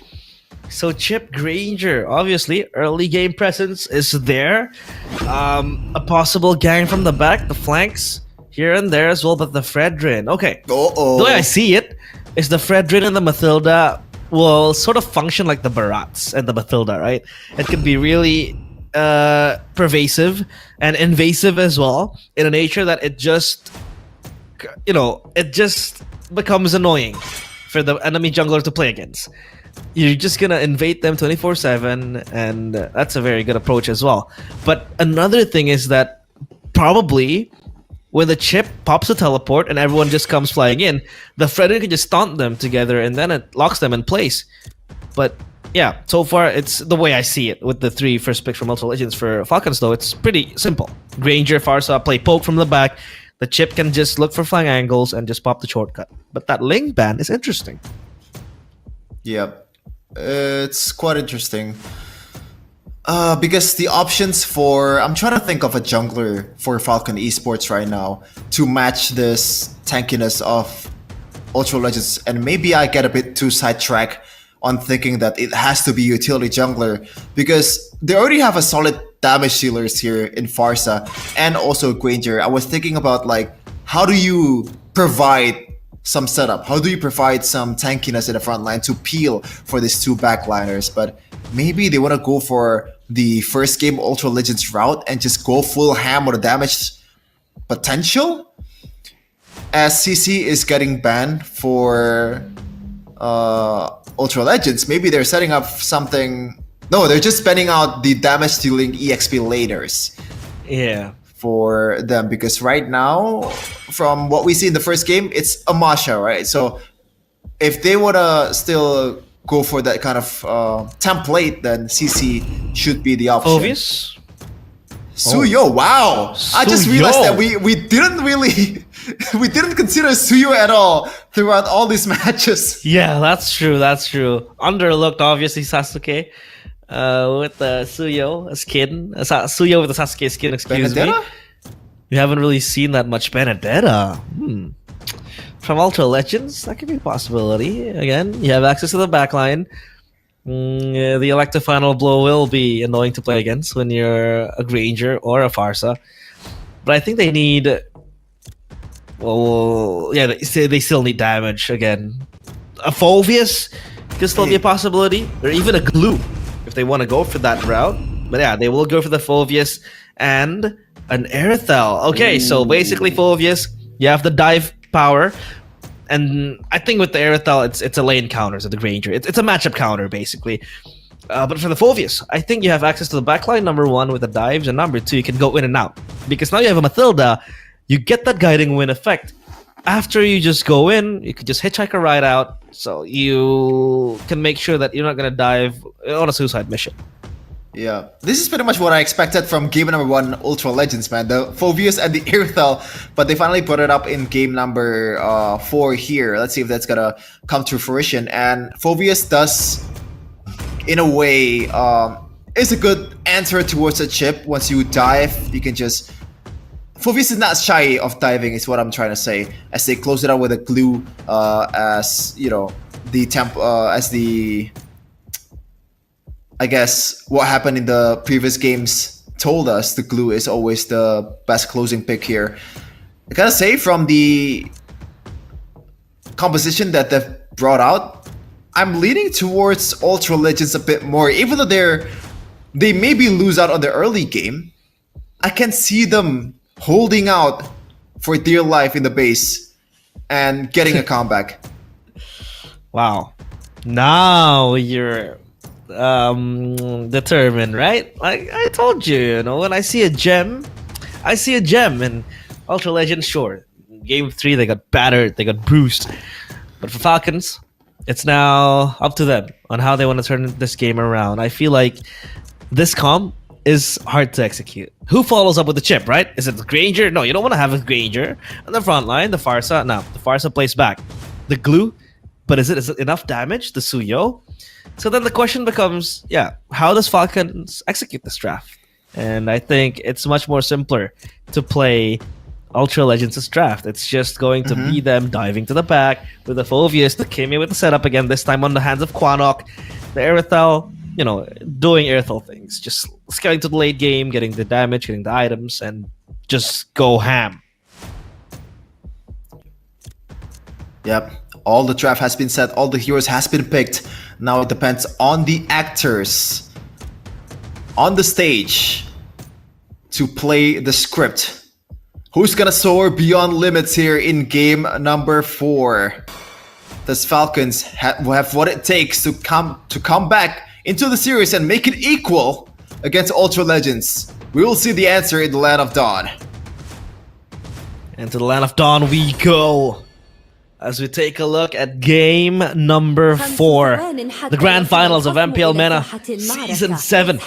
So Chip, Granger, obviously early game presence is there. A possible gang from the back, the flanks here and there as well, but the Fredrin. Okay. The way I see it is the Fredrin and the Mathilda will sort of function like the Barats and the Mathilda, right? It can be really pervasive and invasive as well, in a nature that it just becomes annoying for the enemy jungler to play against. You're just gonna invade them 24/7, and that's a very good approach as well. But another thing is that probably when the Chip pops a teleport and everyone just comes flying in, the Frederick can just taunt them together and then it locks them in place. But yeah, so far it's the way I see it with the 3 first picks from Ultra Legends for Falcons, though. It's pretty simple. Granger, Farsa, play poke from the back. The Chip can just look for flying angles and just pop the shortcut. But that Ling ban is interesting. Yep. It's quite interesting. Because the options for... I'm trying to think of a jungler for Falcon Esports right now to match this tankiness of Ultra Legends. And maybe I get a bit too sidetracked on thinking that it has to be utility jungler, because they already have a solid damage dealers here in Farsa and also Granger. I was thinking about, like, how do you provide some setup? How do you provide some tankiness in the front line to peel for these two backliners? But maybe they want to go for the first game Ultra Legends route and just go full ham on the damage potential, as CC is getting banned for Ultra Legends. Maybe they're setting up something. No, they're just spending out the damage dealing EXP laters. Yeah. For them, because right now, from what we see in the first game, it's a Masha, right? So if they want to still go for that kind of template, then CC should be the option. Obvious. Suyo, wow! I just realized Suyo. that we didn't really we didn't consider Suyo at all throughout all these matches. Yeah, that's true. That's true. Underlooked, obviously, Sasuke. With the Suyo skin. Suyo with the Sasuke skin, excuse Benedetta? me. You haven't really seen that much Benedetta. From Ultra Legends, that could be a possibility. Again, you have access to the backline. The elective final blow will be annoying to play against when you're a Granger or a Farsa. But I think they need... Well, yeah, they still need damage again. A Phovius could still be a possibility. Or even a Glue, if they want to go for that route. But yeah, they will go for the Phovius and an Aerithel. Okay, so basically Phovius, you have the dive power. And I think with the Aerithel, it's a lane counter, so the Granger. It's a matchup counter, basically. But for the Phovius, I think you have access to the backline, number one, with the dives, and number two, you can go in and out. Because now you have a Mathilda, you get that guiding wind effect. After you just go in, you could just hitchhike a ride out, so you can make sure that you're not going to dive on a suicide mission. Yeah, this is pretty much what I expected from game number 1 Ultra Legends, man. The Phovius and the Aerithel, but they finally put it up in game number 4 here. Let's see if that's gonna come to fruition. And Phovius does, in a way, is a good answer towards a chip. Once you dive, you can just... Phovius is not shy of diving, is what I'm trying to say. As they close it out with a glue, as you know, the temp, as the... I guess what happened in the previous games told us, the glue is always the best closing pick here. I gotta say, from the composition that they've brought out, I'm leaning towards Ultra Legends a bit more. Even though they maybe lose out on the early game, I can see them holding out for dear life in the base and getting a comeback. Wow. Now you're determined, right? Like I told you, you know, when I see a gem, I see a gem. And Ultra Legends, sure, game 3 they got battered, they got bruised, but for Falcons, it's now up to them on how they want to turn this game around. I feel like this comp is hard to execute. Who follows up with the chip, right? Is it the Granger? No, you don't want to have a Granger on the front line. The Farsa, no, the Farsa plays back. The glue, but is it enough damage? The Suyo. So then the question becomes, yeah, how does Falcons execute this draft? And I think it's much more simpler to play Ultra Legends' draft. It's just going to be them diving to the back with the Phovius, the Kimi with the setup again, this time on the hands of Quanok, the Aerithel, you know, doing Aerithel things, just scaling to the late game, getting the damage, getting the items, and just go ham. Yep, all the draft has been set, all the heroes has been picked. Now it depends on the actors on the stage to play the script. Who's gonna soar beyond limits here in game number 4? Does Falcons have what it takes to come back into the series and make it equal against Ultra Legends? We will see the answer in the Land of Dawn. And to the Land of Dawn we go, as we take a look at game number 4, the grand finals of MPL MENA Season 7.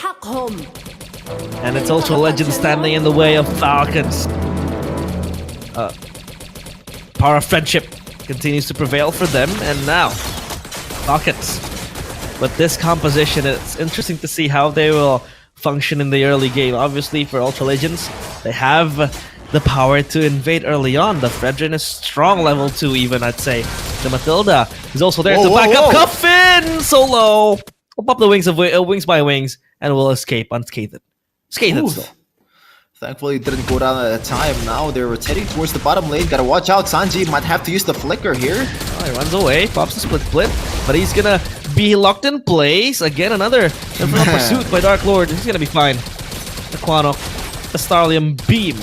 And it's Ultra Legends standing in the way of Falcons. Power of friendship continues to prevail for them, and now Falcons. But this composition, it's interesting to see how they will function in the early game. Obviously, for Ultra Legends, they have the power to invade early on. The Fredrin is strong, level 2 even, I'd say. The Mathilda is also there to back up. Cuffin solo! We'll pop the wings of wings by wings, and we'll escape unscathed. Scathed still. Thankfully, it didn't go down at a time. Now they're rotating towards the bottom lane. Gotta watch out. Sanji might have to use the flicker here. Oh, he runs away, pops the split, but he's gonna be locked in place. Again, another infernal pursuit by Dark Lord. He's gonna be fine. The Quanok, the Starlium Beam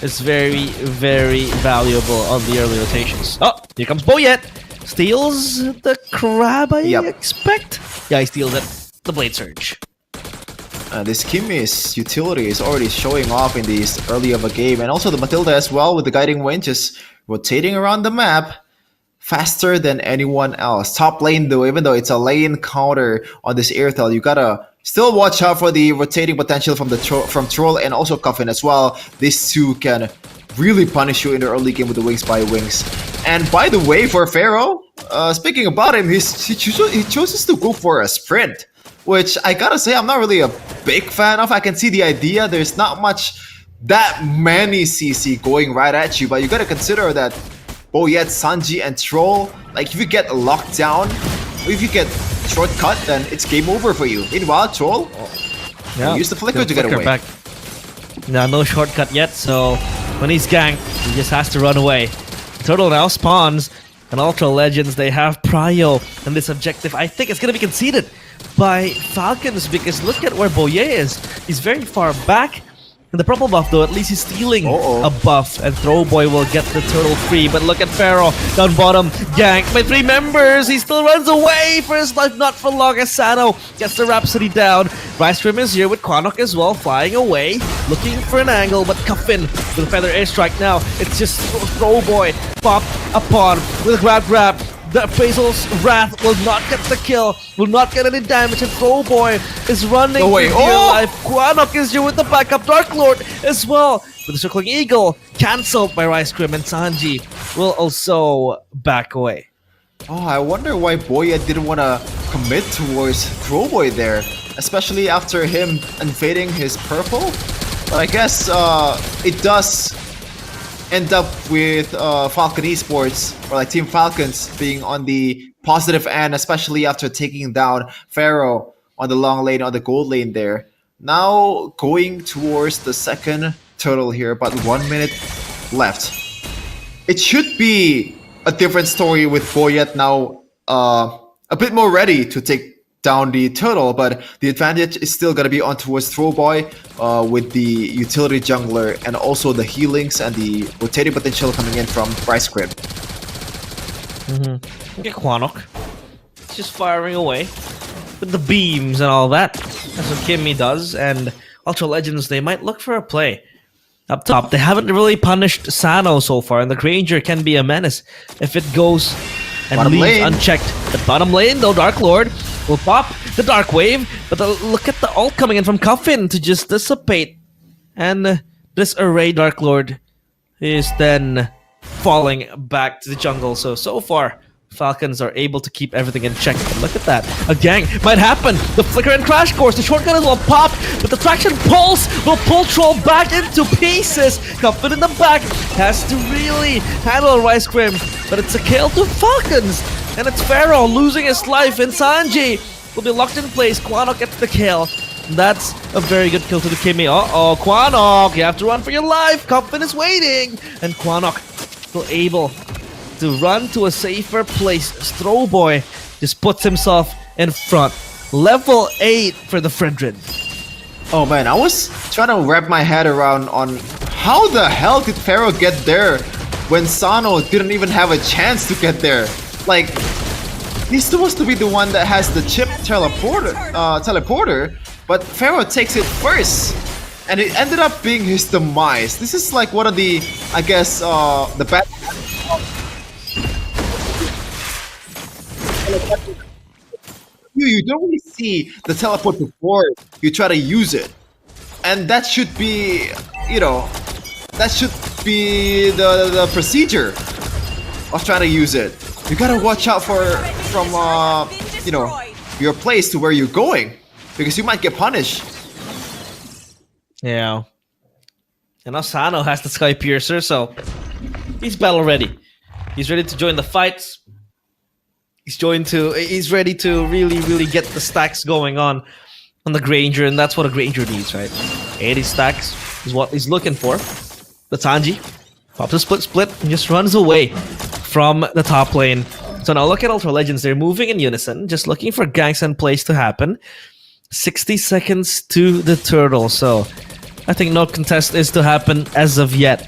is very, very valuable on the early rotations. Oh, here comes Boyet. Steals the crab, I expect. Yeah, he steals it. The Blade Surge. This Kimmy's utility is already showing off in this early of a game, and also the Matilda as well with the guiding wind just rotating around the map faster than anyone else. Top lane though, even though it's a lane counter on this Airtel, you gotta still watch out for the rotating potential from from Troll and also Coffin as well. These two can really punish you in the early game with the Wings by Wings. And by the way, for Pharaoh, speaking about him, he chooses to go for a sprint, which I gotta say I'm not really a big fan of. I can see the idea. There's not that many CC going right at you, but you gotta consider that Boyet, Sanji, and Troll, like if you get locked down, or if you get shortcut, then it's game over for you. Meanwhile, Troll, use the flicker to get away. Back. No shortcut yet, so when he's ganked, he just has to run away. Turtle now spawns, and Ultra Legends, they have Prio, and this objective, I think it's gonna be conceded by Falcons, because look at where Boye is. He's very far back. And the purple buff though, at least he's stealing a buff, and Throwboy will get the turtle free. But look at Pharaoh down bottom, ganked by 3 members. He still runs away for his life, not for long, as Sano gets the Rhapsody down. Rystrom is here with Quanok as well, flying away, looking for an angle, but Cuffin with a feather airstrike now. It's just Throwboy popped upon with a grab. The Basil's Wrath will not get the kill, will not get any damage, and Throwboy is running for dear life. Quanok is here with the backup. Dark Lord as well, with the Circling Eagle, cancelled by Rystrom, and Sanji will also back away. Oh, I wonder why Boya didn't want to commit towards Throwboy there, especially after him invading his purple. But I guess it does end up with Falcon Esports, or like Team Falcons, being on the positive end, especially after taking down Pharaoh on the long lane, on the gold lane there. Now going towards the second turtle here, but 1 minute left. It should be a different story with Boyet now a bit more ready to take down the turtle, but the advantage is still going to be on towards Throwboy with the utility jungler and also the healings and the rotating potential coming in from Rystrom. Look at Quanok. It's just firing away with the beams and all that. That's what Kimmy does, and Ultra Legends, they might look for a play. Up top, they haven't really punished Sano so far, and the Granger can be a menace if it goes and bottom leaves lane unchecked. The bottom lane, though, Dark Lord will pop the Dark Wave, but look at the ult coming in from Cuffin to just dissipate. And this array Dark Lord is then falling back to the jungle. So far, Falcons are able to keep everything in check. But look at that. A gang might happen. The Flicker and Crash Course. The shotgun will pop, but the Traction Pulse will pull Troll back into pieces. Cuffin in the back has to really handle Rystrom, but it's a kill to Falcons. And it's Pharaoh losing his life, and Sanji will be locked in place. Quanok gets the kill. That's a very good kill to the Kimmy. Uh-oh, Quanok, you have to run for your life. Cuffin is waiting. And Quanok still able to run to a safer place. Throwboy just puts himself in front. Level 8 for the Fredrin. Oh man, I was trying to wrap my head around on how the hell did Pharaoh get there when Sano didn't even have a chance to get there. Like, he's supposed to be the one that has the chip teleporter, but Pharaoh takes it first, and it ended up being his demise. This is like one of the, I guess, the bad. You don't really see the teleport before you try to use it, and that should be, you know, that should be the procedure of trying to use it. You gotta watch out from you know, your place to where you're going, because you might get punished. Yeah. And Asano has the Sky Piercer, so he's battle ready. He's ready to join the fights. He's ready to really get the stacks going on the Granger, and that's what a Granger needs, right? 80 stacks. is what he's looking for. But Sanji pops a split and just runs away from the top lane. So now look at Ultra Legends. They're moving in unison, just looking for ganks and plays to happen. 60 seconds to the turtle, so I think no contest is to happen as of yet.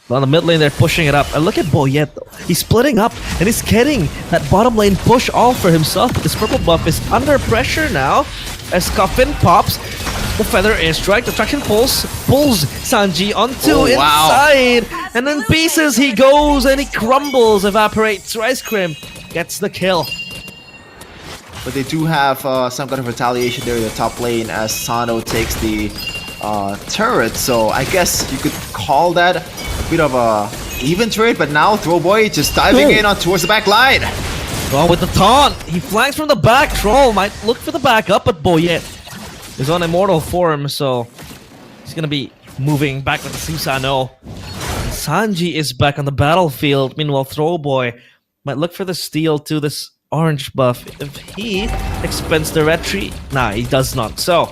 But on the mid lane, they're pushing it up. And look at Boyet, though. He's splitting up, and he's getting that bottom lane push all for himself. This purple buff is under pressure now, as Coffin pops the feather airstrike. The traction pulls Sanji onto inside, and in pieces he goes, and he crumbles, evaporates. Rice Cream gets the kill. But they do have some kind of retaliation there in the top lane as Sano takes the turret, so I guess you could call that a bit of a even trade, but now Throwboy just diving in on towards the back line. Well, with the taunt, he flanks from the back. Troll might look for the backup, but Boyet is on immortal form, so he's gonna be moving back with the Susano. Sanji is back on the battlefield. Meanwhile, Throwboy might look for the steal to this orange buff. If he expends the retreat, nah, he does not. So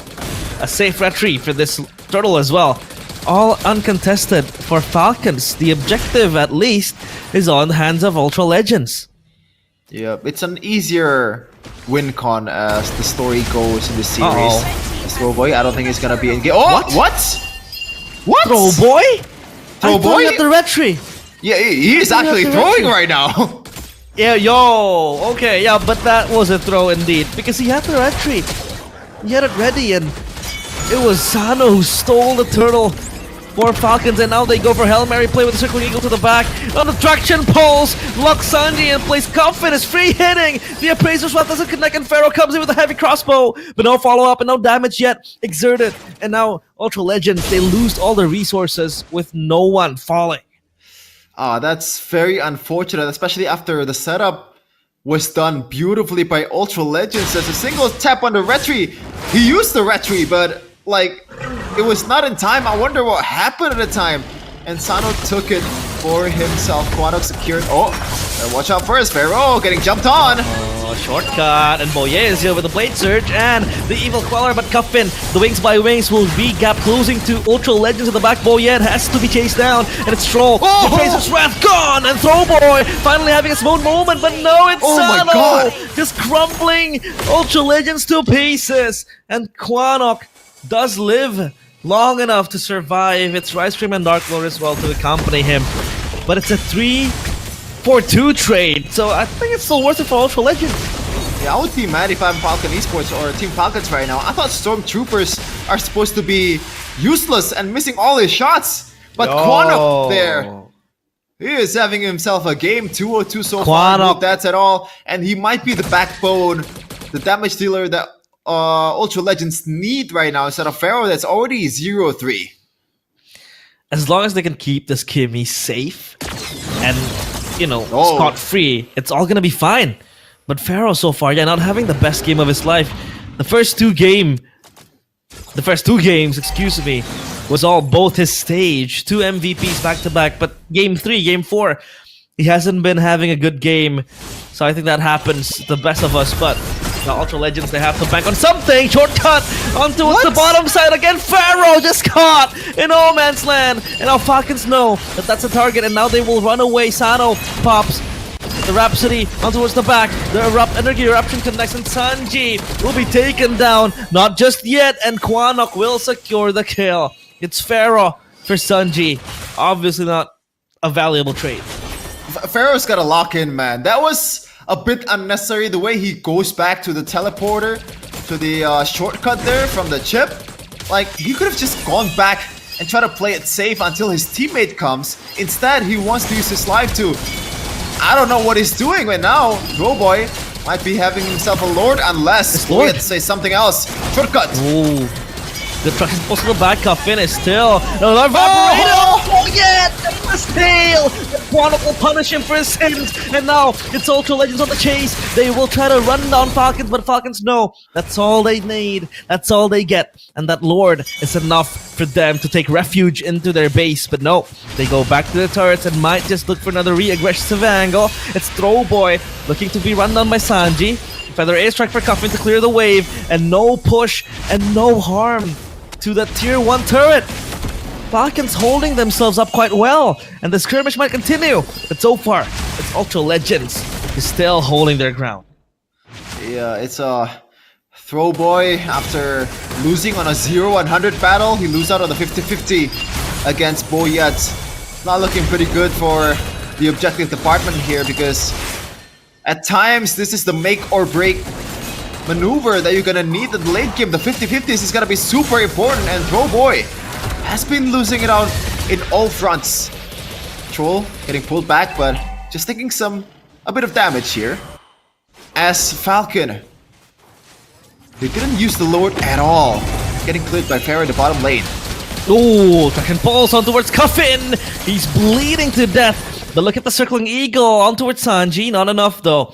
a safe retreat for this turtle as well. All uncontested for Falcons. The objective, at least, is on the hands of Ultra Legends. Yeah, it's an easier win con as the story goes in the series. Throwboy, I don't think he's gonna be in game. Oh, what? Throwboy? Throwboy at the retreat. Yeah, he is actually throwing right now. Yeah, yo, okay, yeah, but that was a throw indeed, because he had the retreat. He had it ready, and it was Sano who stole the turtle for Falcons, and now they go for Hail Mary play with the Circling Eagle to the back. On the traction pulls, locks Sanji in place. Coffin is free hitting. The Appraiser swap doesn't connect, and Pharaoh comes in with a heavy crossbow, but no follow-up and no damage yet exerted. And now Ultra Legends, they lose all their resources with no one falling. That's very unfortunate, especially after the setup was done beautifully by Ultra Legends. As a single tap on the retreat, he used the retreat, but like it was not in time. I wonder what happened at the time. And Sano took it for himself. Quanok secured. Oh, and watch out first. Pharaoh getting jumped on. Shortcut, and Boye is here with the Blade Surge and the Evil Queller, but Coffin, the Wings by Wings, will be gap closing to Ultra Legends at the back. Boye has to be chased down, and it's Troll. The Appraiser's Wrath gone, and Throwboy finally having his own moment, but no, it's Sano! My God. Just crumbling Ultra Legends to pieces, and Quanok does live long enough to survive. It's Rice Cream and Dark Lord as well to accompany him, but it's a 3-4-2 trade, so I think it's still worth it for Ultra Legends. Yeah, I would be mad if I'm Falcon Esports or Team Falcons right now. I thought Stormtroopers are supposed to be useless and missing all his shots, but Quanok there, he is having himself a game. 2-0-2 so far, no deaths at all, and he might be the backbone, the damage dealer that Ultra Legends need right now instead of Pharaoh that's already 0-3. As long as they can keep this Kimmy safe and, you know, scot-free, it's all gonna be fine. But Pharaoh so far, yeah, not having the best game of his life. The first two games, excuse me, was all both his stage. 2 MVPs back-to-back, but game 3, game 4, he hasn't been having a good game. So I think that happens to the best of us, but now Ultra Legends, they have to bank on something. Shortcut onto the bottom side again. Pharaoh just caught in no man's land. And now Falcons know that that's a target, and now they will run away. Sano pops the Rhapsody on towards the back. The Energy Eruption connects, and Sanji will be taken down. Not just yet, and Quanok will secure the kill. It's Pharaoh for Sanji. Obviously not a valuable trade. Pharaoh's got to lock in, man. That was a bit unnecessary, the way he goes back to the teleporter, to the shortcut there from the chip. Like, he could have just gone back and try to play it safe until his teammate comes. Instead, he wants to use his life to... I don't know what he's doing right now. Throwboy might be having himself a Lord unless we had to say something else. Shortcut. Ooh. The truck is supposed to go back. Coffin is still another evaporator. Oh yeah, the steal. Quanok will punish him for his sins, and now it's Ultra Legends on the chase. They will try to run down Falcons, but Falcons know that's all they need. That's all they get, and that Lord is enough for them to take refuge into their base. But no, they go back to the turrets and might just look for another re-aggressive angle. It's Throwboy looking to be run down by Sanji. Feather airstrike for Coffin to clear the wave, and no push and no harm to that tier 1 turret. Falcons holding themselves up quite well, and the skirmish might continue. But so far, it's Ultra Legends is still holding their ground. Yeah, it's a throw boy after losing on a 0-100 battle. He loses out on the 50-50 against Boyet. Not looking pretty good for the objective department here, because at times this is the make or break maneuver that you're gonna need in the late game. The 50-50s is gonna be super important, and Throw Boy has been losing it out in all fronts. Troll getting pulled back, but just taking a bit of damage here. As Falcon, they didn't use the Lord at all. Getting cleared by Farah in the bottom lane. Ooh, Dragon Pulse on towards Coffin. He's bleeding to death. But look at the circling eagle on towards Sanji. Not enough though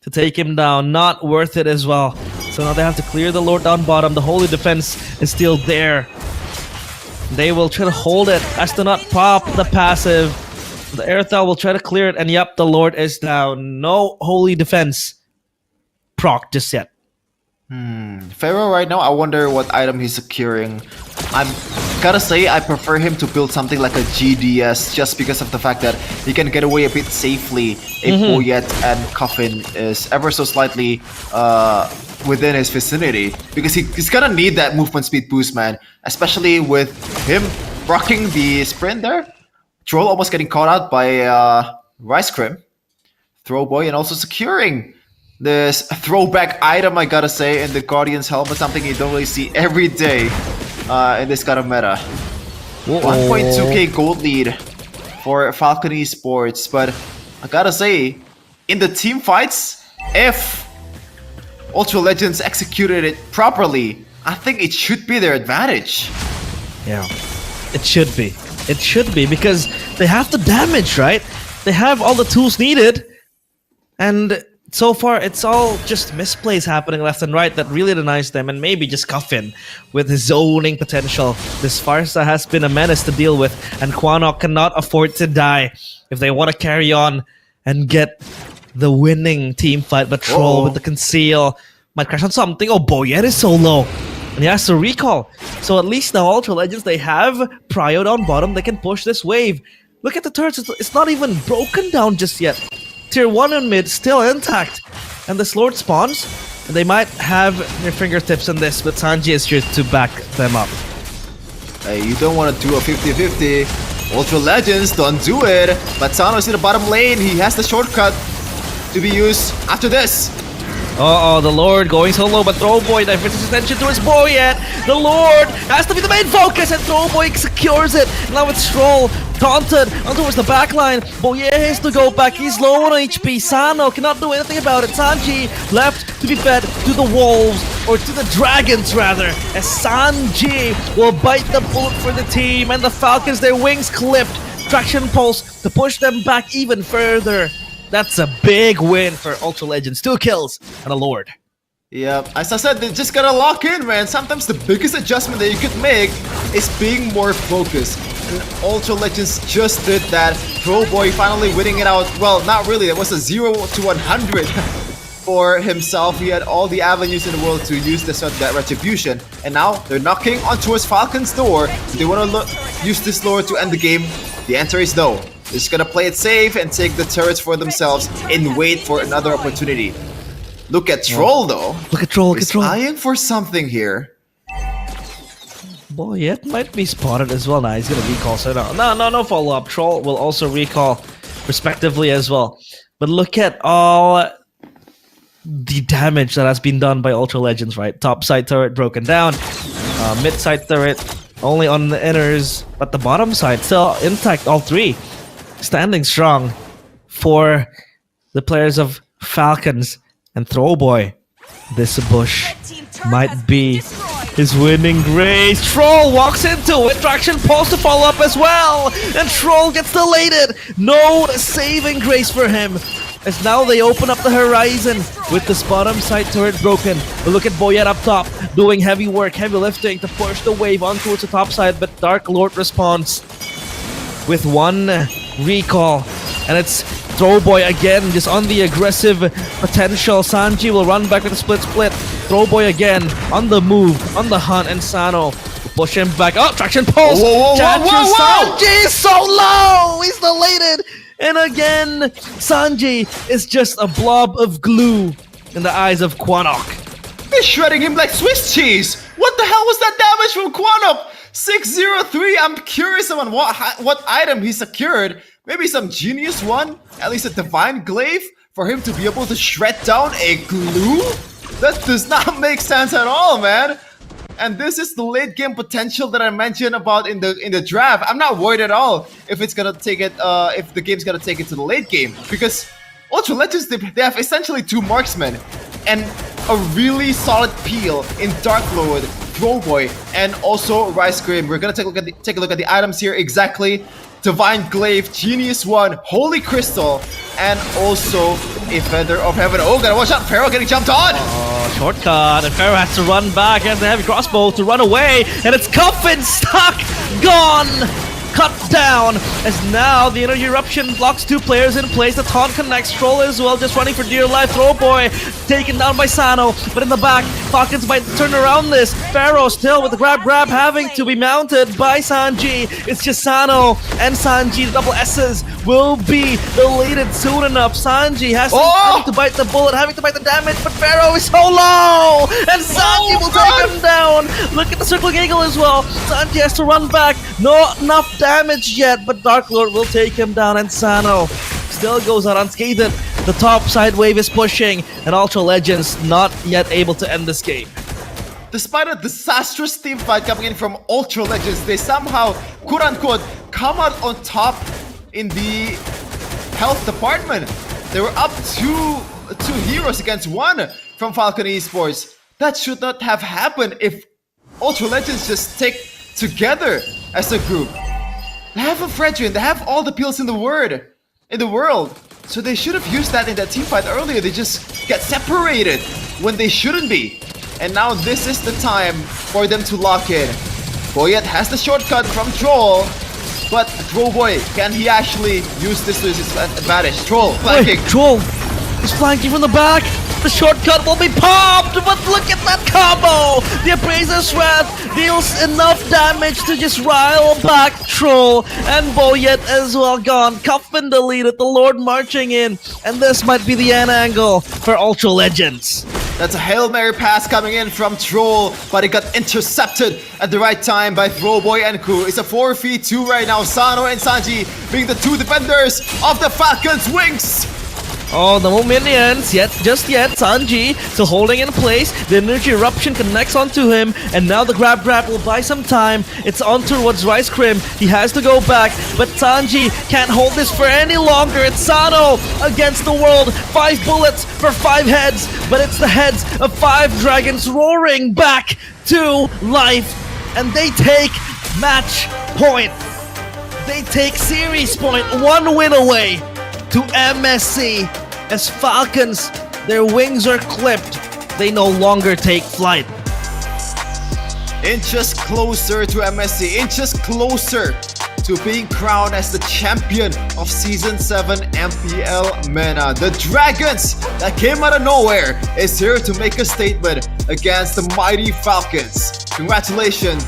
to take him down. Not worth it as well. So now they have to clear the Lord down bottom. The Holy Defense is still there. They will try to hold it. Astronaut pop the passive. The Airthal will try to clear it. And yep, the Lord is down. No Holy Defense proc just yet. Pharaoh right now, I wonder what item he's securing. I'm gotta say, I prefer him to build something like a GDS just because of the fact that he can get away a bit safely if Boyet and Coffin is ever so slightly within his vicinity. Because he's gonna need that movement speed boost, man. Especially with him rocking the sprint there. Troll almost getting caught out by Rice Crim. Throw Boy, and also securing this throwback item, I gotta say, in the Guardian's helmet, something you don't really see every day in this kind of meta. 1.2k gold lead for Falcon Esports, but I gotta say, in the team fights, if Ultra Legends executed it properly, I think it should be their advantage. Yeah, it should be. It should be, because they have the damage, right? They have all the tools needed, and so far, it's all just misplays happening left and right that really denies them, and maybe just Coffin with his zoning potential. This Farsa has been a menace to deal with, and Quanok cannot afford to die if they want to carry on and get the winning team fight. But Troll with the conceal might crash on something. Oh, Boyet is so low, and he has to recall. So at least now Ultra Legends, they have Prio down bottom. They can push this wave. Look at the turrets. It's not even broken down just yet. Tier 1 and mid still intact, and this Lord spawns, and they might have their fingertips in this, but Sanji is here to back them up. Hey, you don't want to do a 50-50. Ultra Legends, don't do it. But Sano is in the bottom lane. He has the shortcut to be used after this. Uh-oh, the Lord going solo, but Throwboy diverts his attention towards Boyet. The Lord has to be the main focus, and Throwboy secures it. Now it's Troll taunted on towards the backline. Boyet has to go back. He's low on HP. Sano cannot do anything about it. Sanji left to be fed to the wolves, or to the dragons rather, as Sanji will bite the bullet for the team, and the Falcons, their wings clipped. Traction pulse to push them back even further. That's a big win for Ultra Legends. 2 kills and a Lord. Yeah, as I said, they just gotta lock in, man. Sometimes the biggest adjustment that you could make is being more focused. And Ultra Legends just did that. Throwboy finally winning it out. Well, not really. It was a 0-100 for himself. He had all the avenues in the world to use that retribution. And now they're knocking on towards Falcon's door. They want to use this Lord to end the game. The answer is no. They're just gonna play it safe and take the turrets for themselves and wait for another opportunity. Look at Troll though. Look at Troll, look at He's Troll. eyeing for something here. Boyet might be spotted as well. Now he's gonna recall, so no follow-up. Troll will also recall respectively as well. But look at all the damage that has been done by Ultra Legends, right? Top side turret broken down, mid side turret only on the inners, but the bottom side still intact, all three. Standing strong for the players of Falcons and Throwboy. This bush might be his winning grace. Troll walks into it. Traction pulse to follow up as well. And Troll gets delated. No saving grace for him. As now they open up the horizon with this bottom side turret broken. But look at Boyet up top, doing heavy work, heavy lifting to push the wave on towards the top side. But Dark Lord responds with one recall. And it's Throwboy again, just on the aggressive potential. Sanji will run back with a split. Throwboy again, on the move, on the hunt, and Sano will Push him back. Oh, traction pulse. Whoa, Sanji is so low. He's deleted. And again, Sanji is just a blob of glue in the eyes of Quanok. He's shredding him like Swiss cheese. What the hell was that damage from Quanok? 603. I'm curious on what item he secured. Maybe some genius one? At least a divine glaive for him to be able to shred down a glue? That does not make sense at all, man. And this is the late game potential that I mentioned about in the draft. I'm not worried at all if it's gonna take it, if the game's gonna take it to the late game, because Ultra Legends they have essentially 2 marksmen and a really solid peel in Dark Lord, Throwboy, and also Rice Grim. We're gonna take a look at the items here exactly. Divine Glaive, Genius One, Holy Crystal, and also a Feather of Heaven. Oh, gotta watch out! Pharaoh getting jumped on! Oh, shortcut, and Pharaoh has to run back. He has the heavy crossbow to run away, and it's Coffin stuck, gone, cut down. As now the Energy Eruption blocks 2 players in place. The taunt connects. Troll as well, just running for dear life. Throwboy taken down by Sano, but in the back, Falcons might turn around this. Pharaoh still with the grab having to be mounted by Sanji. It's just Sano and Sanji. The double S's will be deleted soon enough. Sanji has having to bite the bullet, having to bite the damage, but Pharaoh is so low, and Sanji will take him down. Look at the circle giggle as well. Sanji has to run back. Not enough damage yet, but Dark Lord will take him down, and Sano still goes out unscathed. The top side wave is pushing, and Ultra Legends not yet able to end this game. Despite a disastrous team fight coming in from Ultra Legends, they somehow, quote-unquote, come out on top in the health department. They were up two heroes against 1 from Falcon Esports. That should not have happened if Ultra Legends just stick together as a group. They have a Fredrin, they have all the pills in the world. So they should have used that in that team fight earlier. They just get separated when they shouldn't be. And now this is the time for them to lock in. Boyet has the shortcut from Troll, but Throwboy, can he actually use this to his advantage? Troll, flanking. Troll is flanking from the back. The shortcut will be popped, but look at that combo! The Appraiser's Wrath deals enough damage to just rile back Troll, and Boyet as well gone. Coffin deleted, the Lord marching in, and this might be the end angle for Ultra Legends. That's a Hail Mary pass coming in from Troll, but it got intercepted at the right time by Throwboy and crew. It's a 4v2 right now. Sano and Sanji being the 2 defenders of the Falcons' wings. Oh, no minions just yet. Sanji still holding in place. The Energy Eruption connects onto him, and now the grab will buy some time. It's on towards Rice Crim. He has to go back, but Sanji can't hold this for any longer. It's Sano against the world. 5 bullets for 5 heads, but it's the heads of 5 dragons roaring back to life, and they take match point. They take series point, 1 win away to MSC. As Falcons, their wings are clipped. They no longer take flight. Inches closer to MSC, inches closer to being crowned as the champion of Season 7 MPL MENA. The Dragons that came out of nowhere is here to make a statement against the mighty Falcons. Congratulations,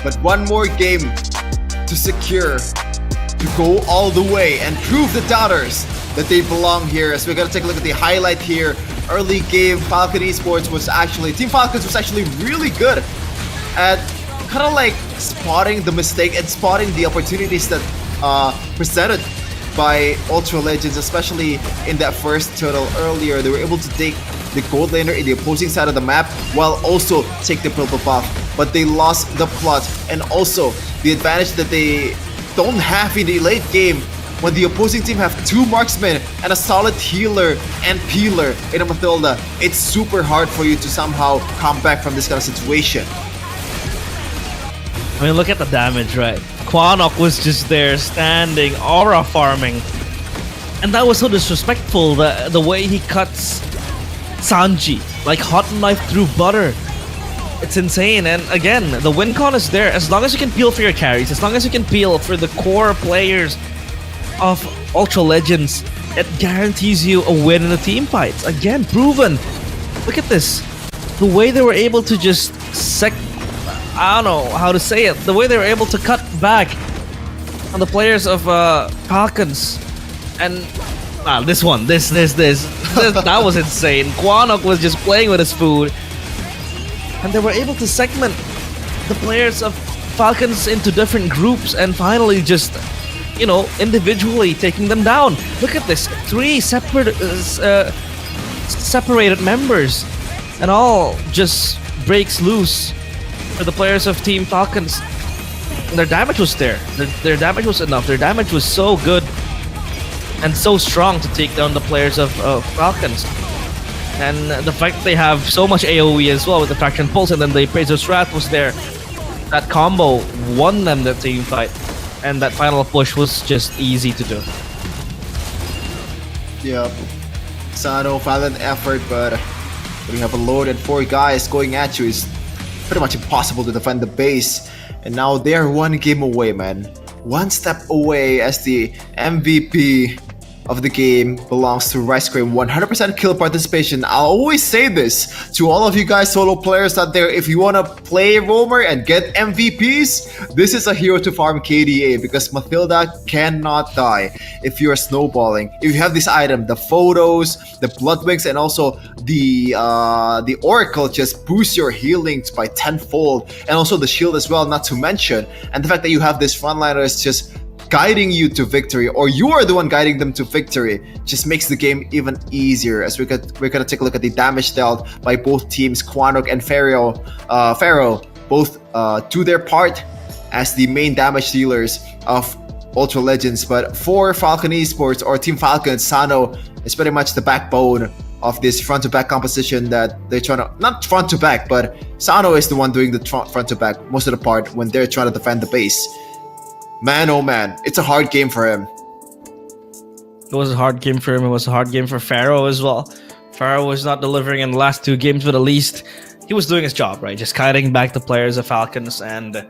but 1 more game to secure, to go all the way and prove the doubters that they belong here. As we're gonna take a look at the highlight here. Early game, Falcon Esports was actually, Team Falcons was actually really good at kind of like spotting the mistake and spotting the opportunities that presented by Ultra Legends, especially in that first turtle earlier. They were able to take the gold laner in the opposing side of the map while also take the purple buff, but they lost the plot and also the advantage that they don't have in the late game. When the opposing team have 2 marksmen and a solid healer and peeler in a Mathilda, it's super hard for you to somehow come back from this kind of situation. I mean, look at the damage, right? Quanok was just there standing, aura farming. And that was so disrespectful, the way he cuts Sanji, like hot knife through butter. It's insane. And again, the win con is there. As long as you can peel for your carries, as long as you can peel for the core players of Ultra Legends, it guarantees you a win in the team fights. Again, proven. Look at this. The way they were able to just I don't know how to say it. The way they were able to cut back on the players of Falcons, and this that was insane. Quanok was just playing with his food, and they were able to segment the players of Falcons into different groups, and finally just, you know, individually taking them down. Look at this, 3 separated members, and all just breaks loose for the players of Team Falcons. And their damage was there. Their damage was enough. Their damage was so good and so strong to take down the players of Falcons. And the fact that they have so much AoE as well with the Fraction Pulse, and then the Appraiser's Wrath was there. That combo won them the team fight. And that final push was just easy to do. Yep. Sano, valiant effort, but when you have a load and 4 guys going at you, it's pretty much impossible to defend the base. And now they're 1 game away, man. 1 step away, as the MVP of the game belongs to Rice Cream. 100% kill participation. I'll always say this to all of you guys, solo players out there: if you want to play Roamer and get MVPs, this is a hero to farm KDA, because Mathilda cannot die if you're snowballing. If you have this item, the photos, the blood wings, and also the Oracle just boosts your healings by 10-fold, and also the shield as well, not to mention. And the fact that you have this frontliner is just guiding you to victory, or you are the one guiding them to victory, just makes the game even easier. As we're gonna take a look at the damage dealt by both teams. Quanok and Pharaoh both do their part as the main damage dealers of Ultra Legends. But for Falcon Esports, or Team Falcons, Sano is pretty much the backbone of this front-to-back composition that they're trying to, not front-to-back, but Sano is the one doing the front-to-back most of the part when they're trying to defend the base. Man, oh man, it's a hard game for him. It was a hard game for him. It was a hard game for Pharaoh as well. Pharaoh was not delivering in the last 2 games, but at least he was doing his job, right? Just kiting back the players of Falcons, and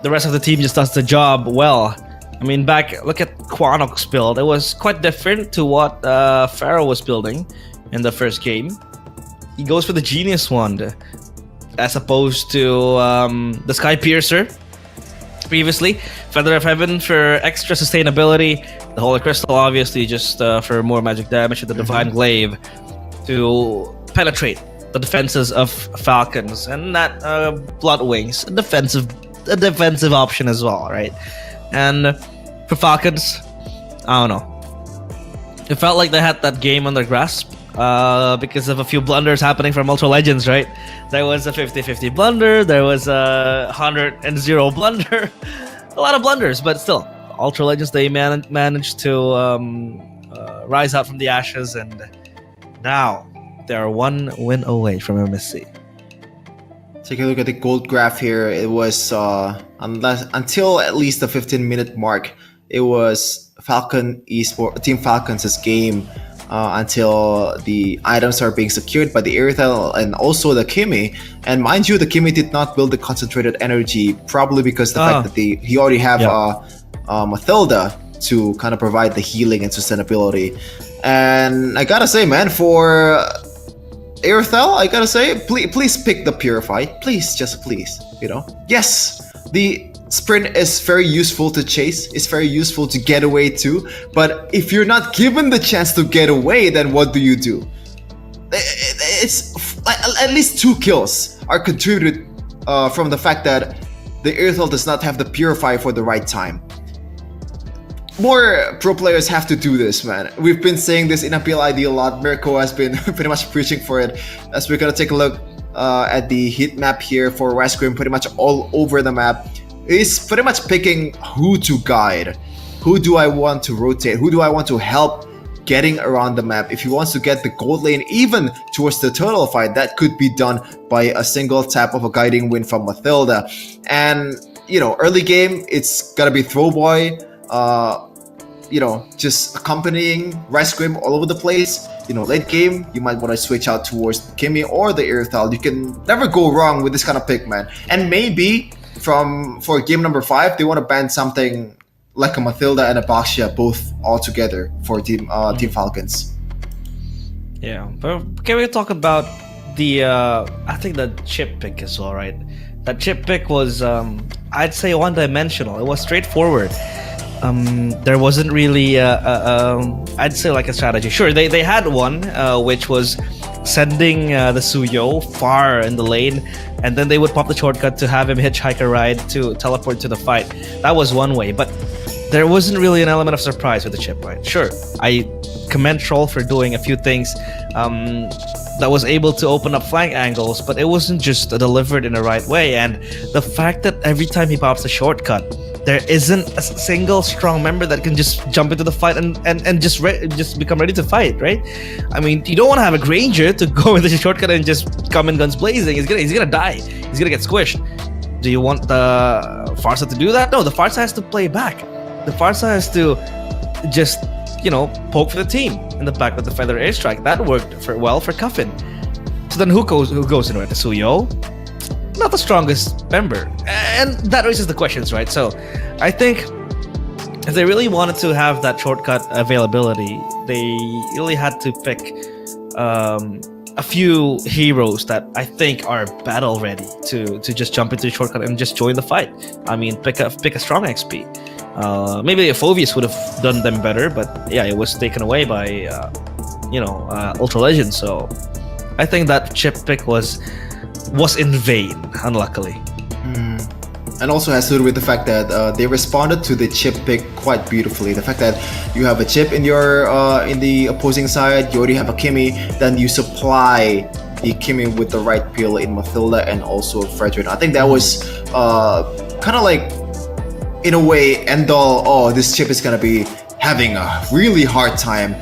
the rest of the team just does the job well. I mean, look at Quanok's build. It was quite different to what Pharaoh was building in the first game. He goes for the Genius Wand as opposed to the Sky Piercer previously. Feather of Heaven for extra sustainability. The Holy Crystal, obviously, just for more magic damage. And the Divine Glaive to penetrate the defenses of Falcons. And that Blood Wings, a defensive option as well, right? And for Falcons, I don't know. It felt like they had that game on their grasp because of a few blunders happening from Ultra Legends, right? There was a 50-50 blunder, there was a 100-0 blunder. A lot of blunders, but still, Ultra Legends, they managed to rise out from the ashes, and now they are 1 win away from MSC. Take a look at the gold graph here. It was until at least the 15-minute mark, it was Team Falcons' game until the items are being secured by the Irithel and also the Kimi. And mind you, the Kimi did not build the concentrated energy, probably because the fact that he already have Mathilda to kind of provide the healing and sustainability. And I gotta say, man, for Irithel, I gotta say, please pick the Purify. Please, just please, you know. Yes, the sprint is very useful to chase. It's very useful to get away too. But if you're not given the chance to get away, then what do you do? It's at least 2 kills are contributed from the fact that the Irithel does not have the Purify for the right time. More pro players have to do this, man. We've been saying this in MPL ID a lot. Mirko has been pretty much preaching for it. As we're gonna take a look at the heat map here for Rice Cream, pretty much all over the map. He's pretty much picking who to guide. Who do I want to rotate? Who do I want to help getting around the map? If he wants to get the gold lane even towards the turtle fight, that could be done by a single tap of a guiding wind from Mathilda. And, you know, early game, it's gotta be Throwboy, you know, just accompanying Rice Cream all over the place. You know, late game, you might want to switch out towards Kimi or the Irithel. You can never go wrong with this kind of pick, man. And maybe for game number 5, they want to ban something like a Mathilda and a Baxia both all together for Team Falcons. Yeah, but can we talk about the I think the chip pick as well, right? That chip pick was, I'd say, one-dimensional. It was straightforward. There wasn't really, I'd say, like a strategy. Sure, they had one, which was sending the Suyo far in the lane, and then they would pop the shortcut to have him hitchhike a ride to teleport to the fight. That was one way, but there wasn't really an element of surprise with the chip, right? Sure, I commend Troll for doing a few things that was able to open up flank angles, but it wasn't just delivered in the right way. And the fact that every time he pops a shortcut, there isn't a single strong member that can just jump into the fight and just become ready to fight, right? I mean, you don't want to have a Granger to go into the shortcut and just come in guns blazing. He's gonna die. He's gonna get squished. Do you want the Farsa to do that? No, the Farsa has to play back. The Farsa has to just, poke for the team in the back with the feather airstrike. That worked well for Cuffin. So then who goes in with the Suyo? Not the strongest member, and that raises the questions, right? So I think if they really wanted to have that shortcut availability, they really had to pick a few heroes that I think are battle ready to just jump into the shortcut and just join the fight. I mean, pick a strong XP. Maybe Phoveus would have done them better, but yeah, it was taken away by Ultra Legends. So I think that chip pick was in vain, unluckily. And also has to do with the fact that they responded to the chip pick quite beautifully. The fact that you have a chip in your in the opposing side, you already have a Kimmy, then you supply the Kimmy with the right peel in Mathilda and also Fredrin. I think that was kind of like, in a way, end all. Oh, this chip is gonna be having a really hard time.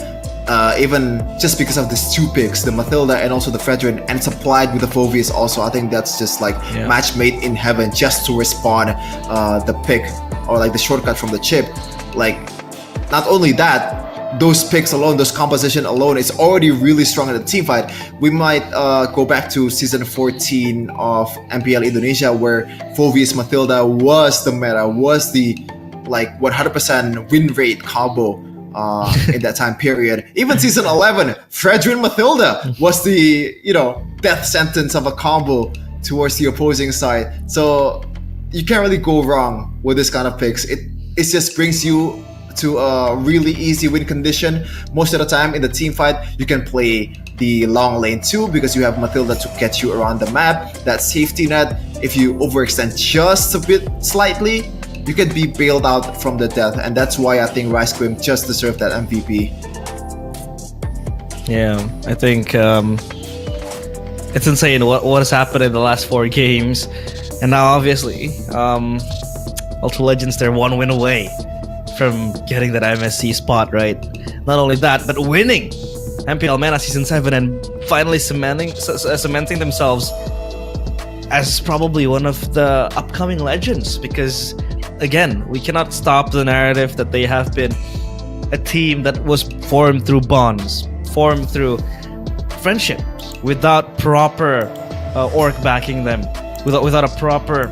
Even just because of these two picks, the Mathilda and also the Fredrin, and supplied with the Phoveus also. I think that's just like match made in heaven just to respond the pick or like the shortcut from the chip. Like, not only that, those picks alone, those composition alone, is already really strong in the team fight. We might go back to season 14 of MPL Indonesia, where Phoveus Mathilda was the meta, was the like 100% win rate combo in that time period. Even season 11, Fredrin Mathilda was the death sentence of a combo towards the opposing side. So you can't really go wrong with this kind of picks. It just brings you to a really easy win condition. Most of the time in the team fight, you can play the long lane too, because you have Mathilda to get you around the map. That safety net, if you overextend just a bit slightly, you could be bailed out from the death. And that's why I think Rice Cream just deserved that MVP. Yeah, I think it's insane what has happened in the last 4 games. And now obviously Ultra Legends, they're 1 win away from getting that MSC spot, right? Not only that, but winning MPL MENA Season 7 and finally cementing themselves as probably one of the upcoming legends. Because again, we cannot stop the narrative that they have been a team that was formed through bonds, formed through friendship, without proper org backing them, without a proper,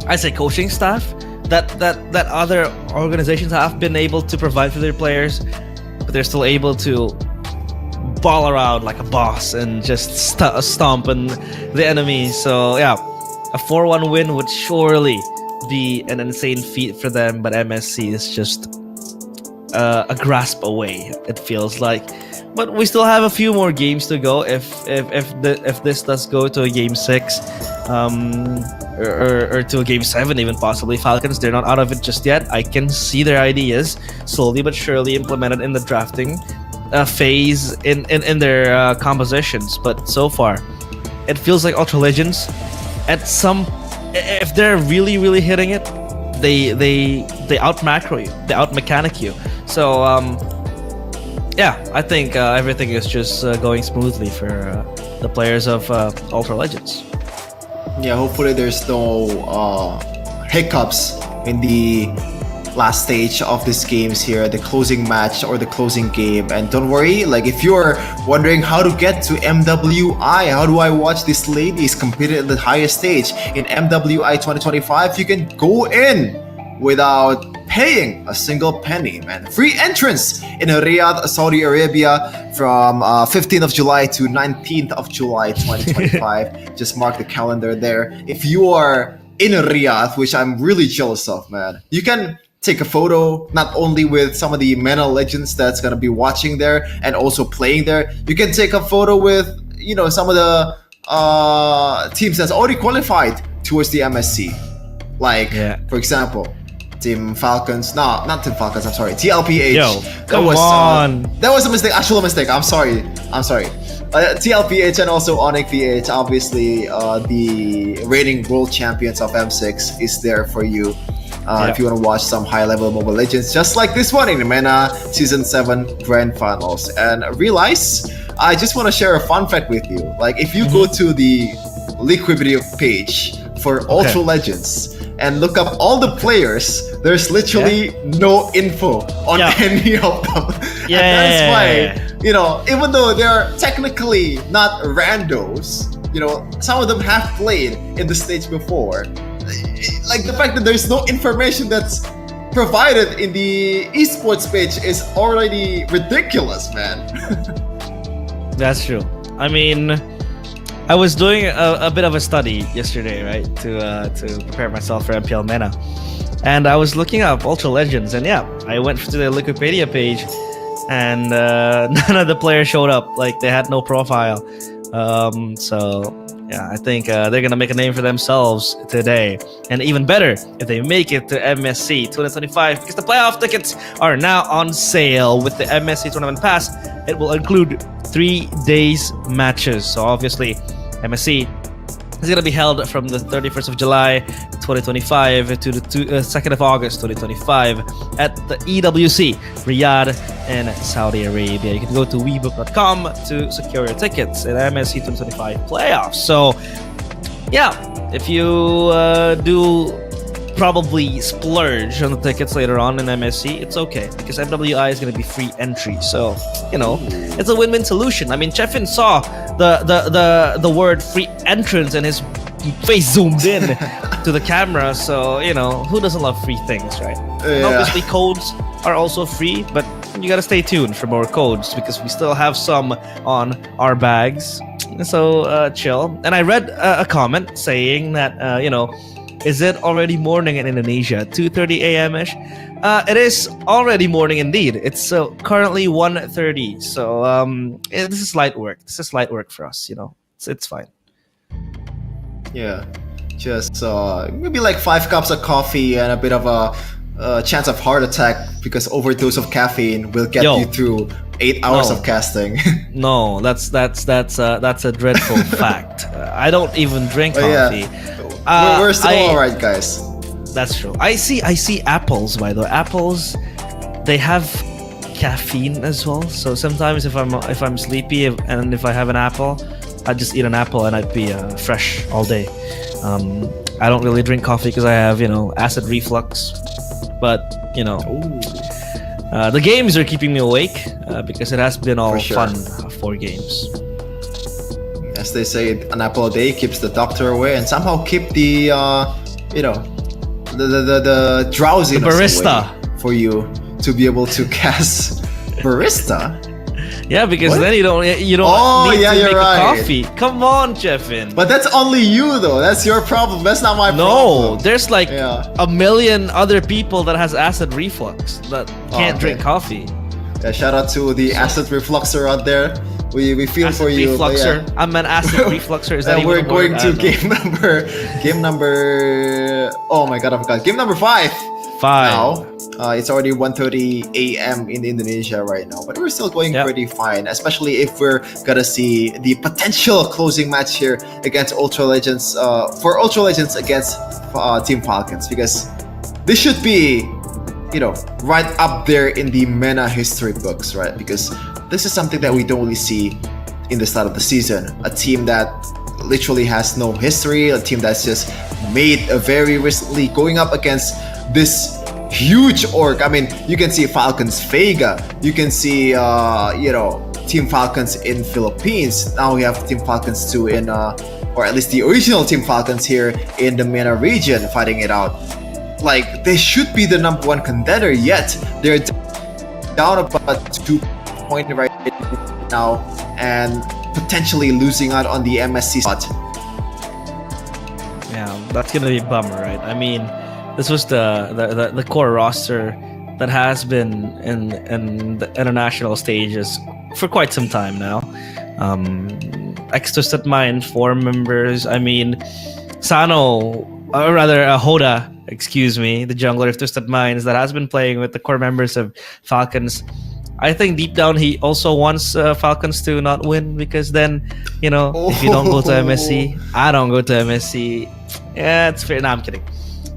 I say, coaching staff that other organizations have been able to provide for their players, but they're still able to ball around like a boss and just stomp on the enemy. So yeah, a 4-1 win would surely be an insane feat for them, but MSC is just a grasp away, it feels like. But we still have a few more games to go. If this does go to a game 6, or to a game 7 even possibly, Falcons, they're not out of it just yet. I can see their ideas slowly but surely implemented in the drafting phase in their compositions. But so far, it feels like Ultra Legends, if they're really hitting it, they out macro you, they out mechanic you. So yeah, I think everything is just going smoothly for the players of Ultra Legends. Yeah, hopefully there's no hiccups in the last stage of these games here, the closing match or the closing game. And don't worry, like if you're wondering how to get to MWI, how do I watch these ladies compete at the highest stage in MWI 2025, you can go in without paying a single penny, man. Free entrance in Riyadh, Saudi Arabia from 15th of July to 19th of July 2025. Just mark the calendar there. If you are in Riyadh, which I'm really jealous of, man, you can take a photo not only with some of the MENA legends that's going to be watching there and also playing there. You can take a photo with, you know, some of the teams that's already qualified towards the MSC. Like, for example, Team Falcons. No, not Team Falcons. I'm sorry. TLPH. Yo, come on. That was a mistake. Actual mistake. I'm sorry. TLPH and also Onyx VH. Obviously, the reigning world champions of M6 is there for you. If you want to watch some high-level Mobile Legends, just like this one in the MENA Season 7 Grand Finals. And realize, I just want to share a fun fact with you. Like, if you go to the Liquidity page for Ultra Legends and look up all the players, there's literally no info on any of them. And that's why, you know, even though they're technically not randos, you know, some of them have played in the stage before. Like, the fact that there's no information that's provided in the esports page is already ridiculous, man. That's true. I mean, I was doing a bit of a study yesterday, right, to prepare myself for MPL MENA, and I was looking up Ultra Legends, and I went to the Wikipedia page, and none of the players showed up. Like, they had no profile. So yeah, I think they're gonna make a name for themselves today, and even better if they make it to MSC 2025, because the playoff tickets are now on sale with the MSC Tournament Pass. It will include 3 days matches. So obviously, MSC is going to be held from the 31st of July 2025 to the 2nd of August 2025 at the EWC Riyadh in Saudi Arabia. You can go to webook.com to secure your tickets in MSC 2025 playoffs. So yeah, if you do probably splurge on the tickets later on in MSC, it's okay, because MWI is going to be free entry. So, you know, it's a win-win solution. I mean, Chefin saw the word free entrance and his face zoomed in to the camera. So, you know, who doesn't love free things, right? And obviously codes are also free, but you got to stay tuned for more codes, because we still have some on our bags. So chill. And I read a comment saying that, you know, is it already morning in Indonesia? 2:30 a.m.-ish? It is already morning indeed. It's currently 1:30. So this is light work. This is light work for us, you know. It's fine. Yeah. Just maybe like 5 cups of coffee and a bit of a chance of heart attack, because overdose of caffeine will get you through 8 hours of casting. No, that's a dreadful fact. I don't even drink coffee. We're still alright, guys. That's true. I see apples, by the way. Apples, they have caffeine as well. So sometimes if I'm sleepy and if I have an apple, I just eat an apple and I'd be fresh all day. I don't really drink coffee because I have, you know, acid reflux. But, you know, the games are keeping me awake because it has been all fun 4 games. As they say, an apple a day keeps the doctor away, and somehow keep the you know, the drowsiness barista away for you to be able to cast barista. Yeah, because then you don't need to make a coffee. Come on, Jeffin. But that's only you though. That's your problem. That's not my problem. No, there's like a million other people that has acid reflux that can't drink coffee. Yeah, shout out to the acid refluxer out there. We feel acid for you. Refluxer. Yeah. I'm an acid refluxer. Is that and even we're going to game number. Oh my god, I forgot. Game number 5. Now. It's already 1:30 a.m. in Indonesia right now, but we're still going pretty fine, especially if we're gonna see the potential closing match here against Ultra Legends, for Ultra Legends against Team Falcons, because this should be, you know, right up there in the MENA history books, right? Because this is something that we don't really see in the start of the season. A team that literally has no history, a team that's just made very recently, going up against this huge org. I mean, you can see Falcons Vega, you can see you know, Team Falcons in Philippines. Now we have Team Falcons 2 in or at least the original Team Falcons here in the MENA region fighting it out. like they should be the number one contender, yet they're down about 2 points right now and potentially losing out on the MSC spot. Yeah, that's gonna be a bummer, right? I mean, this was the core roster that has been in the international stages for quite some time now. Ex-Twisted Mind, 4 members. I mean, Sano, or rather Hoda, excuse me, the jungler of Twisted Minds that has been playing with the core members of Falcons. I think deep down he also wants Falcons to not win, because then, you know, if you don't go to MSC, I don't go to MSC. Yeah, it's fair. No, I'm kidding.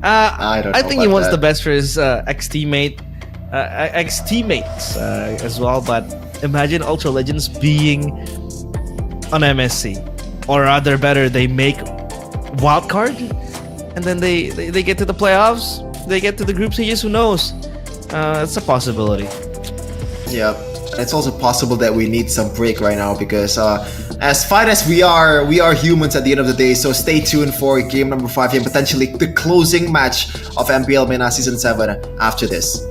I think he wants the best for his ex-teammate, ex-teammates as well. But imagine Ultra Legends being on MSC, or rather, better, they make wildcard, and then they get to the playoffs. They get to the group stages. Who knows? It's a possibility. Yeah, it's also possible that we need some break right now, because as fine as we are humans at the end of the day. So stay tuned for game number 5 and potentially the closing match of MPL MENA Season 7 after this.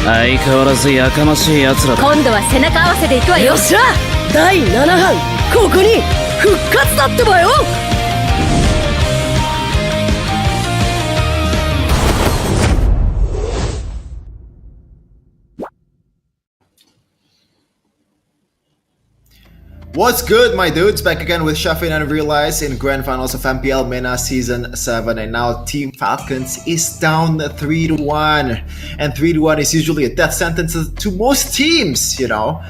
相変わらずやかましい奴らだ。今度は背中合わせでいくわよ。よっしゃ、第7班ここに復活だってばよ。What's good, my dudes? Back again with Shafin and Realize in Grand Finals of MPL MENA Season 7. And now Team Falcons is down 3-1. And 3-1 is usually a death sentence to most teams, you know.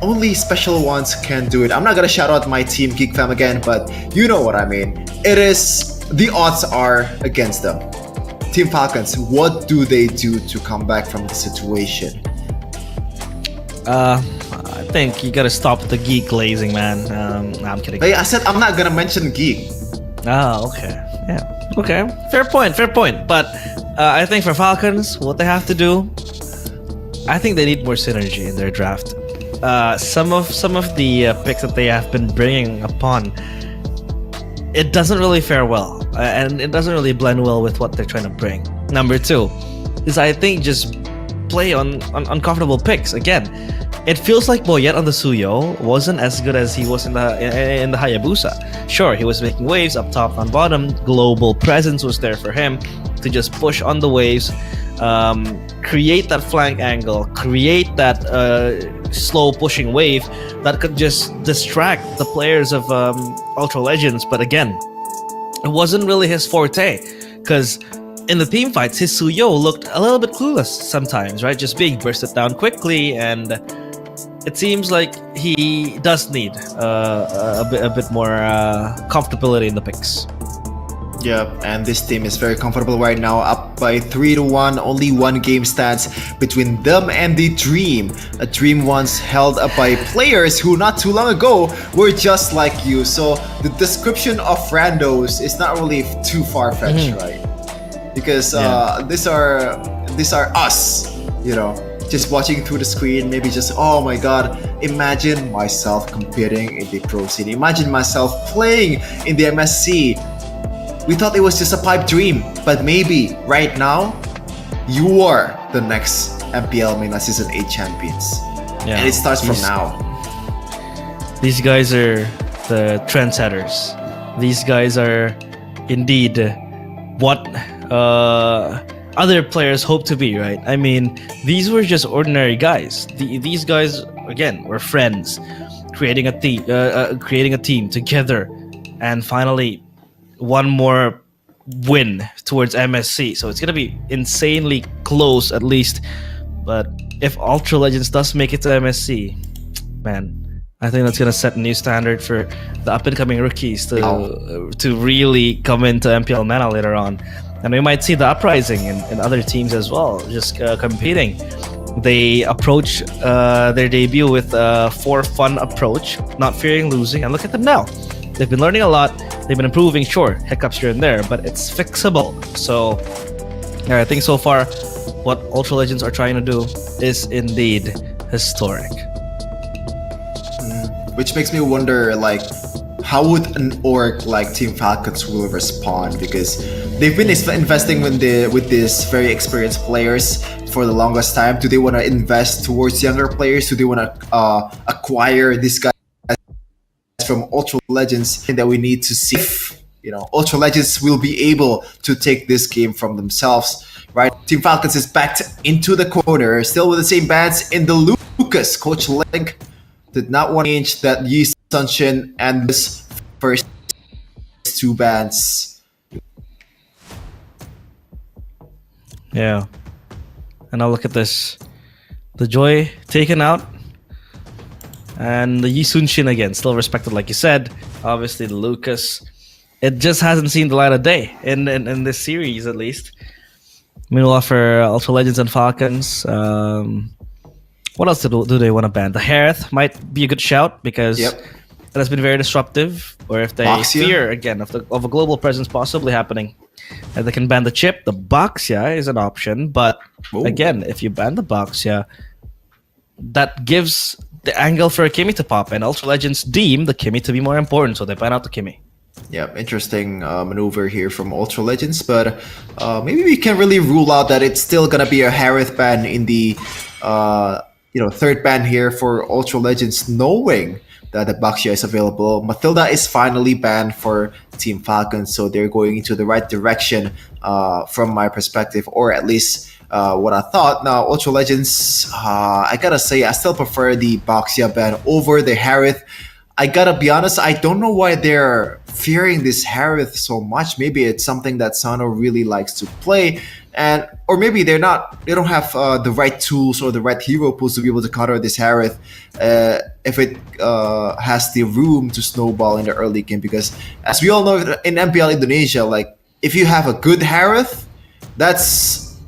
Only special ones can do it. I'm not gonna shout out my team, Geek Fam, again, but you know what I mean. It is, the odds are against them. Team Falcons, what do they do to come back from the situation? I think you gotta stop the geek glazing, man. Nah, I'm kidding. Hey, I said I'm not gonna mention geek. Oh, okay. Yeah. Okay. Fair point. Fair point. But I think for Falcons, what they have to do, I think they need more synergy in their draft. Some of the picks that they have been bringing upon, it doesn't really fare well, and it doesn't really blend well with what they're trying to bring. Number two is, I think, just play on uncomfortable picks again. It feels like Boyet on the Suyo wasn't as good as he was in the Hayabusa. Sure, he was making waves up top, on bottom. Global presence was there for him to just push on the waves, create that flank angle, create that slow pushing wave that could just distract the players of Ultra Legends. But again, it wasn't really his forte, because in the team fights, his Suyo looked a little bit clueless sometimes, right? Just being bursted down quickly, and it seems like he does need a bit more comfortability in the picks. Yeah, and this team is very comfortable right now, up by 3-1. Only one game stands between them and the Dream. A Dream once held up by players who not too long ago were just like you. So the description of randos is not really too far-fetched, right? Because these are us, you know, just watching through the screen, maybe just, oh my god, imagine myself competing in the pro scene, imagine myself playing in the MSC. We thought it was just a pipe dream, but maybe right now you are the next MPL MENA Season 8 champions. Yeah, and it starts from now. These guys are the trendsetters. These guys are indeed what other players hope to be, right? I mean, these were just ordinary guys. These guys, again, were friends, creating a team together, and finally one more win towards MSC. So it's gonna be insanely close, at least. But if Ultra Legends does make it to MSC, man, I think that's gonna set a new standard for the up-and-coming rookies to really come into MPL MENA later on. And we might see the uprising in other teams as well, just competing. They approach their debut with a for-fun approach, not fearing losing, and look at them now. They've been learning a lot, they've been improving, sure, hiccups here and there, but it's fixable. So, yeah, I think so far, what Ultra Legends are trying to do is indeed historic. Which makes me wonder, like, how would an org like Team Falcons will respond? Because they've been investing with these very experienced players for the longest time. Do they want to invest towards younger players? Do they want to acquire these guys from Ultra Legends? And that we need to see if, you know, Ultra Legends will be able to take this game from themselves, right? Team Falcons is backed into the corner, still with the same bans in the Lucas. Coach Link did not want to change that Yi Sunshin and this first two bans. Yeah. And now look at this. The Joy taken out. And the Yi Sunshin again, still respected like you said. Obviously the Lucas. It just hasn't seen the light of day in this series, at least. Meanwhile, for Ultra Legends and Falcons, what else do they want to ban? The Hereth might be a good shout, because it has been very disruptive. Or if they fear again of a global presence possibly happening, and they can ban the chip. The Boxia is an option, but again, if you ban the Boxia, that gives the angle for a Kimi to pop, and Ultra Legends deem the Kimi to be more important, so they ban out the Kimi. Yeah, interesting maneuver here from Ultra Legends, but maybe we can really rule out that it's still gonna be a Harith ban in the third ban here for Ultra Legends, knowing that the Baxia is available. Matilda is finally banned for Team Falcons, so they're going into the right direction from my perspective, or at least what I thought. Now, Ultra Legends, I gotta say, I still prefer the Baxia ban over the Harith. I gotta be honest, I don't know why they're fearing this Harith so much. Maybe it's something that Sano really likes to play, or maybe they don't have the right tools or the right hero pools to be able to counter this Harith if it has the room to snowball in the early game. Because as we all know in MPL Indonesia, like if you have a good Harith, that's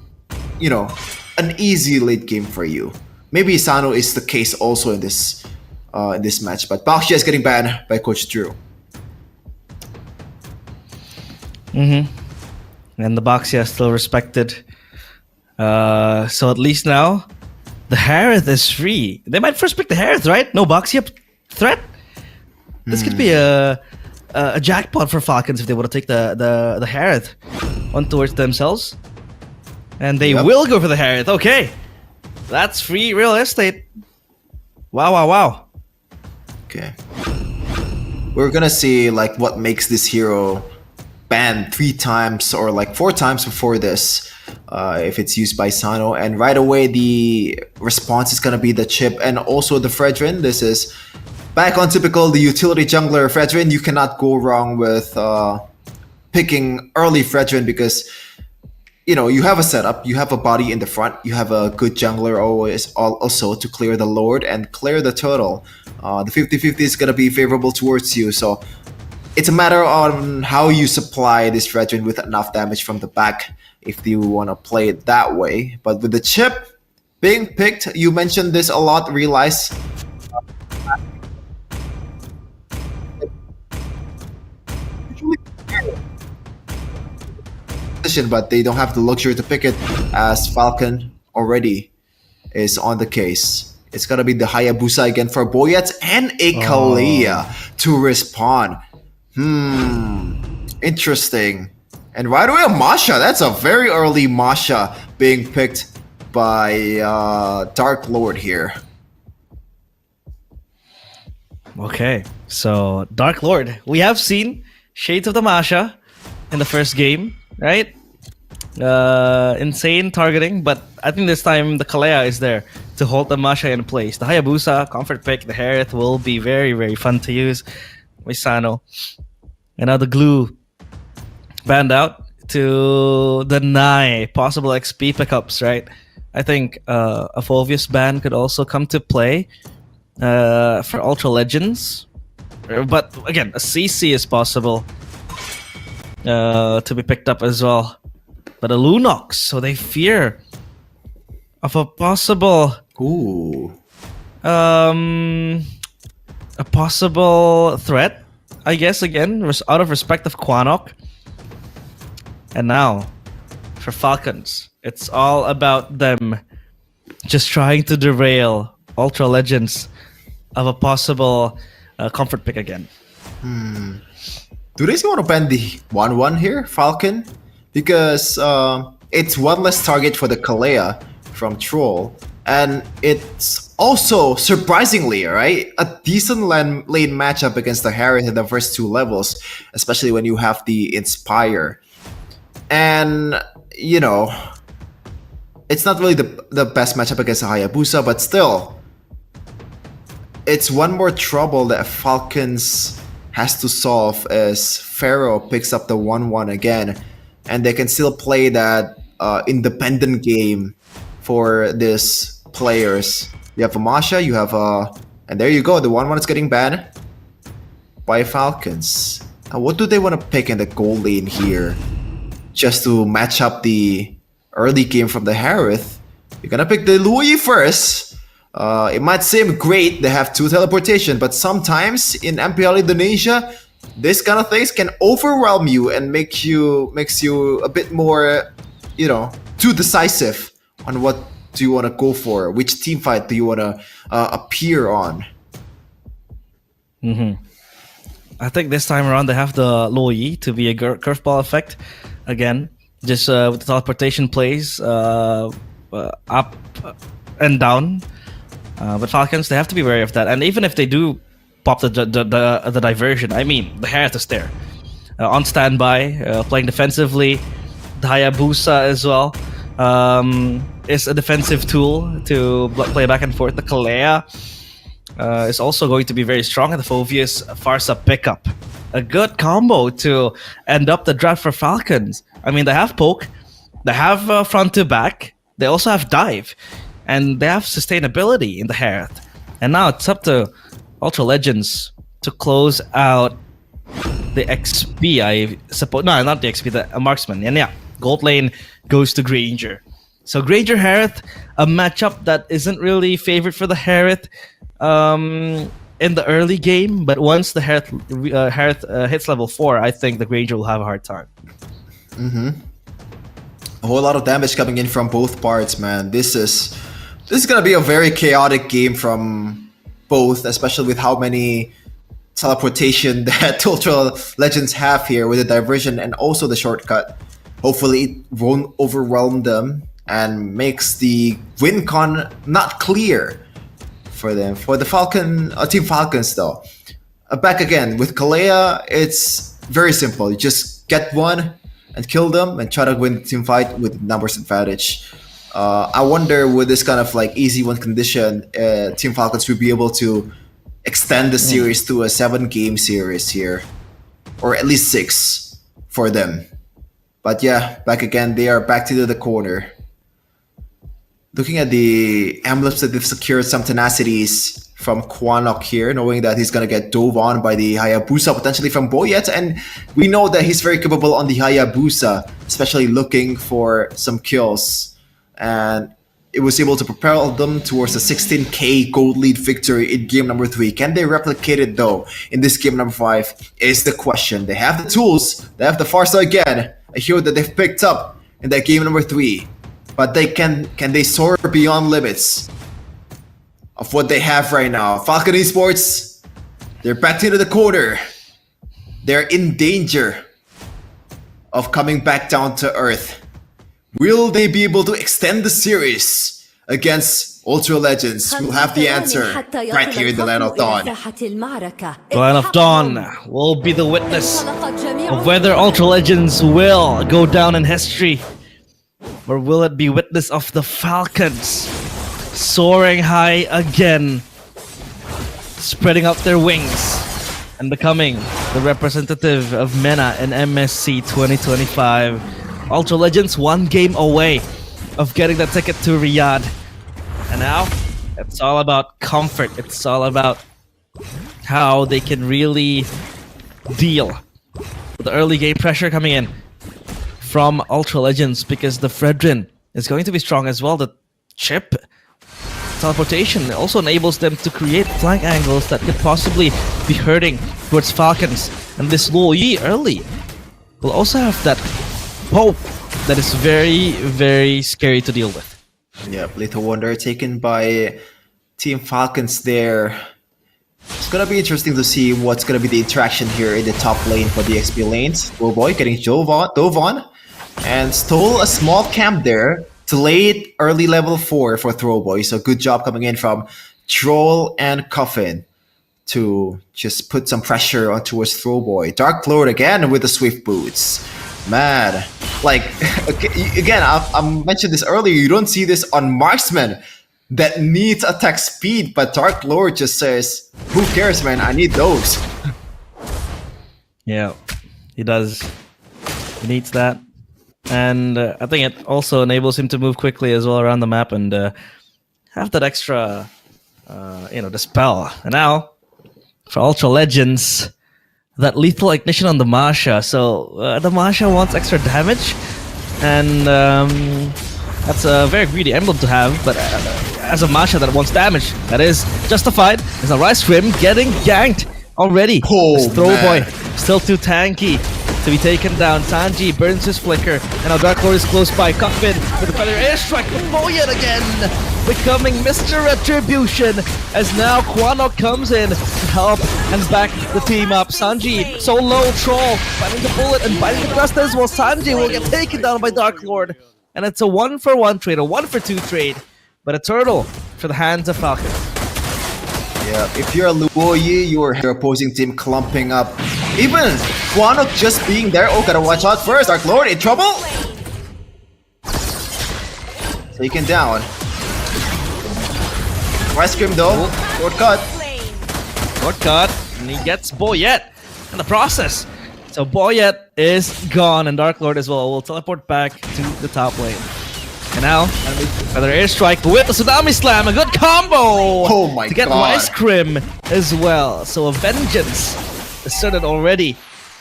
an easy late game for you. Maybe Sano is the case also in this match, but Baxia is getting banned by Coach Drew. And the Baxia is still respected. So at least now, the Harith is free. They might first pick the Harith, right? No Baxia threat. This could be a jackpot for Falcons if they want to take the Harith on towards themselves. And they will go for the Harith. Okay. That's free real estate. Wow. Okay. We're gonna see like what makes this hero banned 3 times or like 4 times before this if it's used by Sano, and right away the response is gonna be the chip and also the Fredrin. This is back on typical the utility jungler Fredrin. You cannot go wrong with picking early Fredrin because you have a setup, you have a body in the front, you have a good jungler always also to clear the Lord and clear the turtle. The 50-50 is going to be favorable towards you, so it's a matter on how you supply this Fredrin with enough damage from the back if you want to play it that way. But with the chip being picked, you mentioned this a lot, realize but they don't have the luxury to pick it as Falcon already is on the case. It's gonna be the Hayabusa again for Boyets and a Kalea to respond. Interesting. And right away a Masha. That's a very early Masha being picked by Dark Lord here. Okay, so Dark Lord. We have seen Shades of the Masha in the first game, right? Insane targeting, but I think this time the Kalea is there to hold the Masha in place. The Hayabusa, comfort pick, the Harith will be very, very fun to use with Sano. And now the Glue banned out to deny possible XP pickups, right? I think a Fulvius ban could also come to play for Ultra Legends. But again, a CC is possible to be picked up as well. But a Lunox, so they fear of a possible a possible threat, I guess, again, out of respect of Quanok. And now, for Falcons, it's all about them just trying to derail Ultra Legends of a possible comfort pick again. Do they still want to ban the 1-1 here, Falcon? Because it's one less target for the Kalea from Troll. And it's also, surprisingly, right, a decent lane matchup against the Harith in the first 2 levels, especially when you have the Inspire. And, it's not really the best matchup against the Hayabusa, but still, it's one more trouble that Falcons has to solve as Pharaoh picks up the 1-1 again. And they can still play that independent game for these players. You have a Masha, you have and there you go, the 1-1 is getting banned by Falcons. Now, what do they want to pick in the goal lane here? Just to match up the early game from the Harith. You're gonna pick the Louis first. It might seem great, they have 2 teleportation, but sometimes in MPL Indonesia, this kind of things can overwhelm you and makes you a bit more, too decisive on what do you want to go for, which team fight do you want to appear on. I think this time around they have the Luo Yi to be a curveball effect again, just with the teleportation plays up and down. But Falcons, they have to be wary of that, and even if they do pop the diversion, I mean the Harith is there on standby, playing defensively. The Hayabusa as well is a defensive tool to play back and forth. The Kalea is also going to be very strong, and the Phoveus Farsa pickup. A good combo to end up the draft for Falcons. I mean, they have poke, they have front to back, they also have dive, and they have sustainability in the Harith. And now it's up to Ultra Legends to close out the XP, I suppose. No, not the XP, the marksman. And yeah, gold lane goes to Granger. So Granger Harith, a matchup that isn't really favored for the Harith in the early game, but once the Harith hits level 4, I think the Granger will have a hard time. A whole lot of damage coming in from both parts, man. This is gonna be a very chaotic game from both, especially with how many teleportation that Ultra Legends have here with the diversion and also the shortcut. Hopefully it won't overwhelm them and makes the win con not clear for them. For the Team Falcons though, back again with Kalea, it's very simple. You just get one and kill them and try to win the team fight with numbers advantage. I wonder with this kind of like easy win condition, Team Falcons will be able to extend the series to a 7-game series here, or at least 6 for them. But yeah, back again, they are back to the corner. Looking at the emblems that they've secured, some tenacities from Kwanok here, knowing that he's gonna get dove on by the Hayabusa, potentially from Boyet, and we know that he's very capable on the Hayabusa, especially looking for some kills. And it was able to propel them towards a 16k gold lead victory in game number 3. Can they replicate it though in this game number 5 is the question. They have the tools, they have the Farsa again, a hero that they've picked up in that game number 3. But they can they soar beyond limits of what they have right now? Falcon Esports, they're back into the corner. They're in danger of coming back down to earth. Will they be able to extend the series against Ultra Legends? We'll have the answer right here in the Land of Dawn. The Land of Dawn will be the witness of whether Ultra Legends will go down in history, or will it be witness of the Falcons soaring high again, spreading out their wings and becoming the representative of MENA in MSC 2025. Ultra Legends 1 game away of getting the ticket to Riyadh. And now, it's all about comfort. It's all about how they can really deal with the early game pressure coming in from Ultra Legends, because the Fredrin is going to be strong as well. The chip teleportation also enables them to create flank angles that could possibly be hurting towards Falcons. And this Luo Yi early will also have that hope that is very, very scary to deal with. Yeah, Little Wonder taken by Team Falcons there. It's gonna be interesting to see what's gonna be the interaction here in the top lane for the XP lanes. Boy getting dove on and stole a small camp there to late early level 4 for Throwboy. So good job coming in from Troll and Coffin to just put some pressure on towards Throwboy. Dark Lord again with the Swift Boots. Man, like, again, I mentioned this earlier, you don't see this on Marksman that needs attack speed, but Dark Lord just says, who cares, man, I need those. Yeah, he does. He needs that. And I think it also enables him to move quickly as well around the map and have that extra, dispel. And now, for Ultra Legends, that lethal ignition on the Masha. So the Masha wants extra damage, and that's a very greedy emblem to have. But as a Masha that wants damage, that is justified. There's a Rice Rim getting ganked already. Oh, this Throwboy still too tanky to be taken down. Sanji burns his flicker, and now Dark Lord is close by. Cockpin with the feather airstrike with Boyet again, becoming Mr. Retribution, as now Quanok comes in to help and back the team up. Sanji so low, Troll biting the bullet and biting the dust as well. Sanji will get taken down by Dark Lord, and it's a 1-for-1 trade, a 1-for-2 trade, but a turtle for the hands of Falcons. Yeah, if you're a Luoyi, your opposing team clumping up. Even Quanok just being there. Oh, gotta watch out first. Dark Lord in trouble. Taken down. Ice cream though. Shortcut. Shortcut, and he gets Boyet in the process. So Boyet is gone, and Dark Lord as well will teleport back to the top lane. And now, another airstrike with the Tsunami Slam, a good combo! Oh my to get god. Ice Cream as well. So a vengeance is started already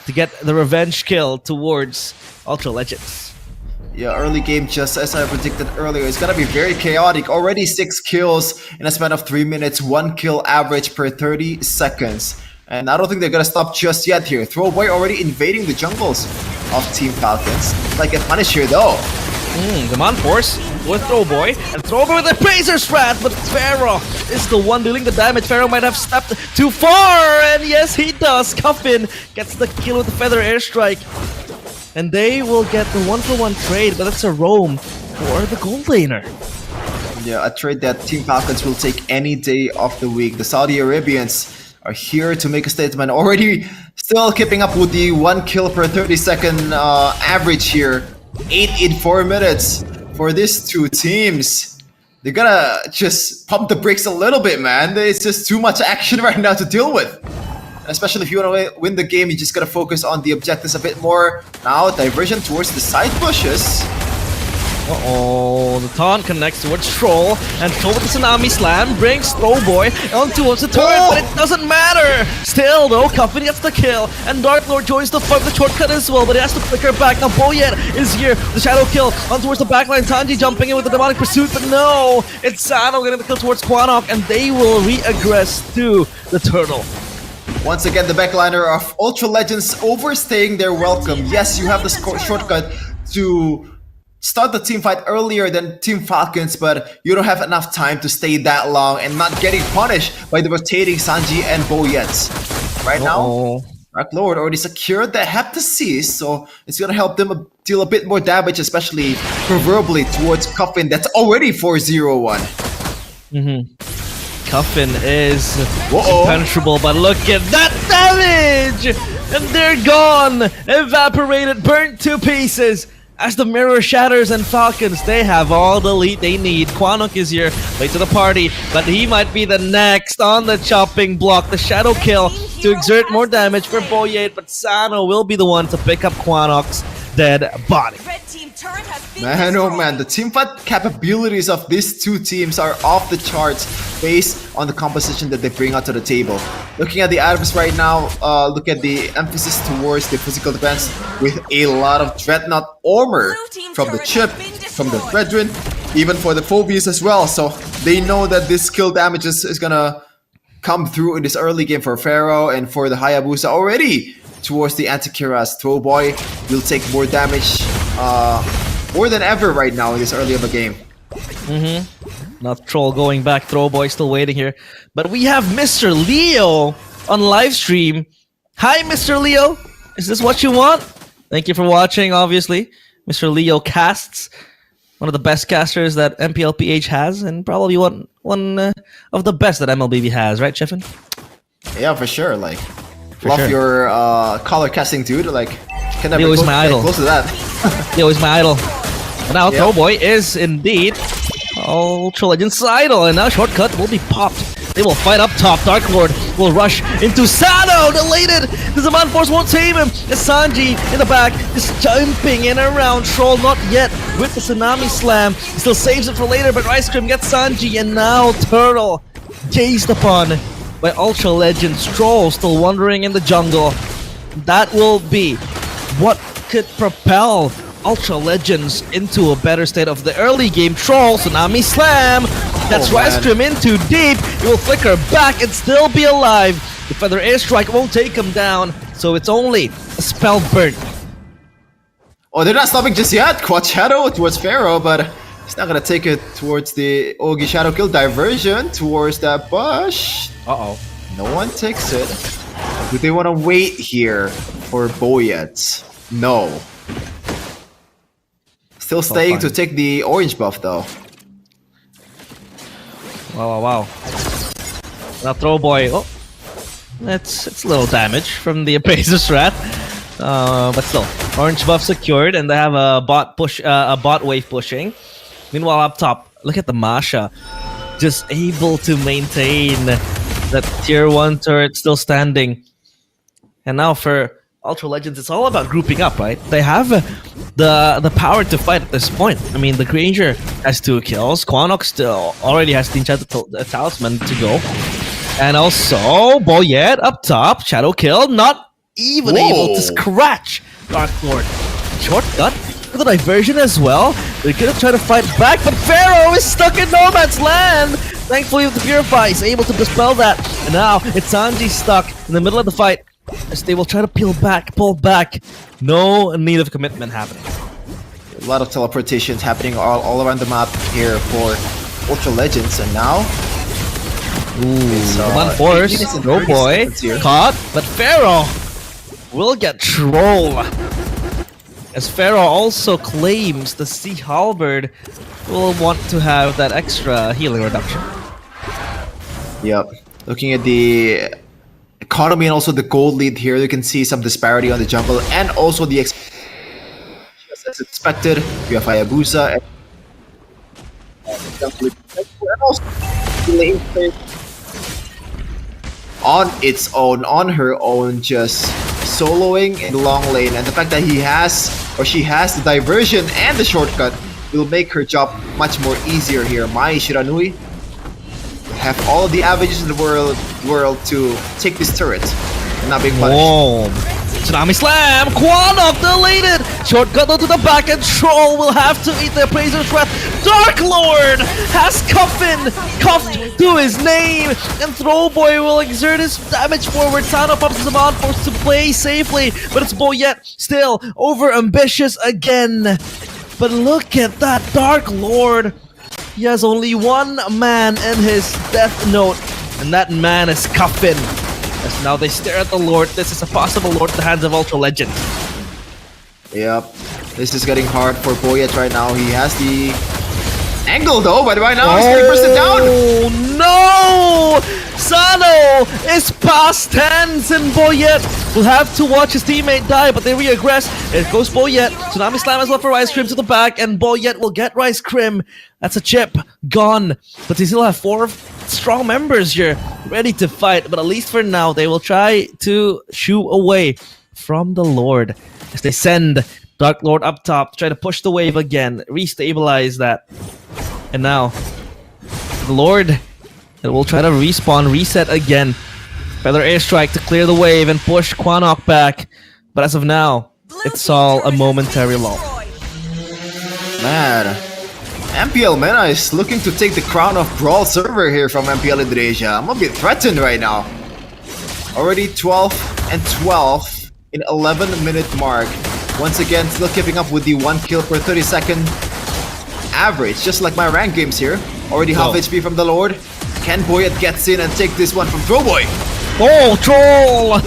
to get the revenge kill towards Ultra Legends. Yeah, early game, just as I predicted earlier, it's gonna be very chaotic. Already 6 kills in a span of 3 minutes, 1 kill average per 30 seconds. And I don't think they're gonna stop just yet here. Throwboy already invading the jungles of Team Falcons. Like get punished here though. Come on, Force with Throwboy, and Throwboy with a Razor Strat, but Pharaoh is the one dealing the damage. Pharaoh might have stepped too far, and yes, he does. Cuffin gets the kill with the Feather Airstrike, and they will get the 1-for-1 trade, but it's a roam for the gold laner. Yeah, a trade that Team Falcons will take any day of the week. The Saudi Arabians are here to make a statement. Already still keeping up with the 1 kill per 30-second average here. 8 in 4 minutes for these two teams. They're gonna just pump the brakes a little bit, man. It's just too much action right now to deal with. Especially if you want to win the game, you just gotta focus on the objectives a bit more. Now, diversion towards the side bushes. Uh-oh, the taunt connects towards Troll, and Troll with the Tsunami Slam brings Throwboy on towards the turret, but it doesn't matter! Still though, Cuffin gets the kill, and Dark Lord joins the fight with the shortcut as well, but he has to flicker back. Now Boyet is here, the shadow kill on towards the backline. Sanji jumping in with the demonic pursuit, but no! It's Sano getting the kill towards Quanok, and they will re-aggress to the turtle. Once again, the backliner of Ultra Legends overstaying their welcome. Yes, you have the shortcut to start the team fight earlier than Team Falcons, but you don't have enough time to stay that long and not getting punished by the rotating Sanji and Boyets. Right now, Dark Lord already secured the Heptasis, so it's gonna help them deal a bit more damage, especially proverbially towards Cuffin that's already 4-0-1. Cuffin is impenetrable, but look at that damage! And they're gone! Evaporated, burnt to pieces! As the mirror shatters, and Falcons, they have all the lead they need. Quanok is here, late to the party, but he might be the next on the chopping block. The shadow kill to exert more damage for Boyet, but Sano will be the one to pick up Quanok's dead body. Man, oh man, the team fight capabilities of these two teams are off the charts based on the composition that they bring out to the table. Looking at the items right now, look at the emphasis towards the physical defense with a lot of Dreadnought armor from the Chip, from the Brethren, even for the Phobias as well. So they know that this skill damage is gonna come through in this early game for Pharaoh and for the Hayabusa already. Towards the Antikyras, Throwboy will take more damage more than ever right now in this early of a game. Not Troll going back, Throwboy still waiting here. But we have Mr. Leo on live stream. Hi, Mr. Leo. Is this what you want? Thank you for watching, obviously. Mr. Leo casts. One of the best casters that MPLPH has, and probably one of the best that MLBB has, right, Chefin? Yeah, for sure. Like, love your color casting, dude. Like, can never Leo is my idol. Close to that. Leo is my idol. And now Throwboy is indeed Ultra Legends idol, and now shortcut will be popped. They will fight up top. Dark Lord will rush into Sano. Deleted. The Zaman Force won't save him. It's Sanji in the back, just jumping in around Troll. Not yet with the Tsunami Slam. He still saves it for later, but Ice Cream gets Sanji, and now Turtle chased upon by Ultra Legends. Troll still wandering in the jungle. That will be what could propel Ultra Legends into a better state of the early game. Troll, Tsunami Slam. That's Ice Cream in too deep. He will flicker back and still be alive. The Feather Airstrike won't take him down, so it's only a spell burn Oh, they're not stopping just yet. Quad Shadow towards Pharaoh, but he's not gonna take it towards the Ogi Shadow Kill diversion towards that bush. Uh-oh. No one takes it. Do they want to wait here for Boyet? No. Still staying to take the orange buff though. Wow. Now throw boy. Oh, it's a little damage from the Appraiser's Wrath. But still, orange buff secured, and they have a bot push, a bot wave pushing. Meanwhile, up top, look at the Masha, just able to maintain that tier 1 turret still standing. And now for Ultra Legends, it's all about grouping up, right? They have the power to fight at this point. I mean, the Granger has 2 kills. Quanok still already has the Enchanted Talisman to go. And also, Boyet up top, Shadow Kill, not even able to scratch Dark Lord. Shortcut for the diversion as well. They're gonna try to fight back, but Pharaoh is stuck in no man's land! Thankfully, with the Purify, he's able to dispel that. And now, it's Sanji stuck in the middle of the fight as they will try to pull back. No need of commitment happening. A lot of teleportations happening all around the map here for Ultra Legends, and now one force, no boy, caught, but Pharaoh will get troll. As Pharaoh also claims the Sea Halberd will want to have that extra healing reduction. Yep. Looking at the economy and also the gold lead here, you can see some disparity on the jungle and also the as expected. You have Hayabusa and also on its own, on her own, just soloing in the long lane, and the fact that he has or she has the diversion and the shortcut will make her job much more easier here. Mai Shiranui have all the avenues in the world to take this turret and not being punished. Whoa. Tsunami Slam! Quanok deleted! Shortcut to the back, and Troll will have to eat the Appraiser's Wrath. Dark Lord has cuffed to his name, and Throwboy will exert his damage forward. Sano pops him on, forced to play safely, but it's Boyet still over ambitious again. But look at that Dark Lord. He has only one man in his death note, and that man is Cuffin. As now they stare at the Lord. This is a possible Lord in the hands of Ultra Legend. Yep. This is getting hard for Boyet right now. He has the angle though, but right now he's 30% down. Oh no! Sano is past tense, and Boyet will have to watch his teammate die, but they reaggress. It goes Boyet. Tsunami Slam as well for Rice Crim to the back, and Boyet will get Rice Crim. That's a chip gone, but they still have 4 strong members here ready to fight. But at least for now, they will try to shoo away from the Lord as they send Dark Lord up top, try to push the wave again, restabilize that. And now, the Lord will try to respawn, reset again. Feather Airstrike to clear the wave and push Quanok back. But as of now, it's all a momentary lull. Man, MPL MENA is looking to take the crown of Brawl server here from MPL Indonesia. I'm a bit threatened right now. Already 12 and 12 in 11-minute mark. Once again, still keeping up with the 1 kill per 30-second average, just like my rank games here. Already half HP from the Lord. Can Boyet gets in and take this one from Throwboy? Oh, Troll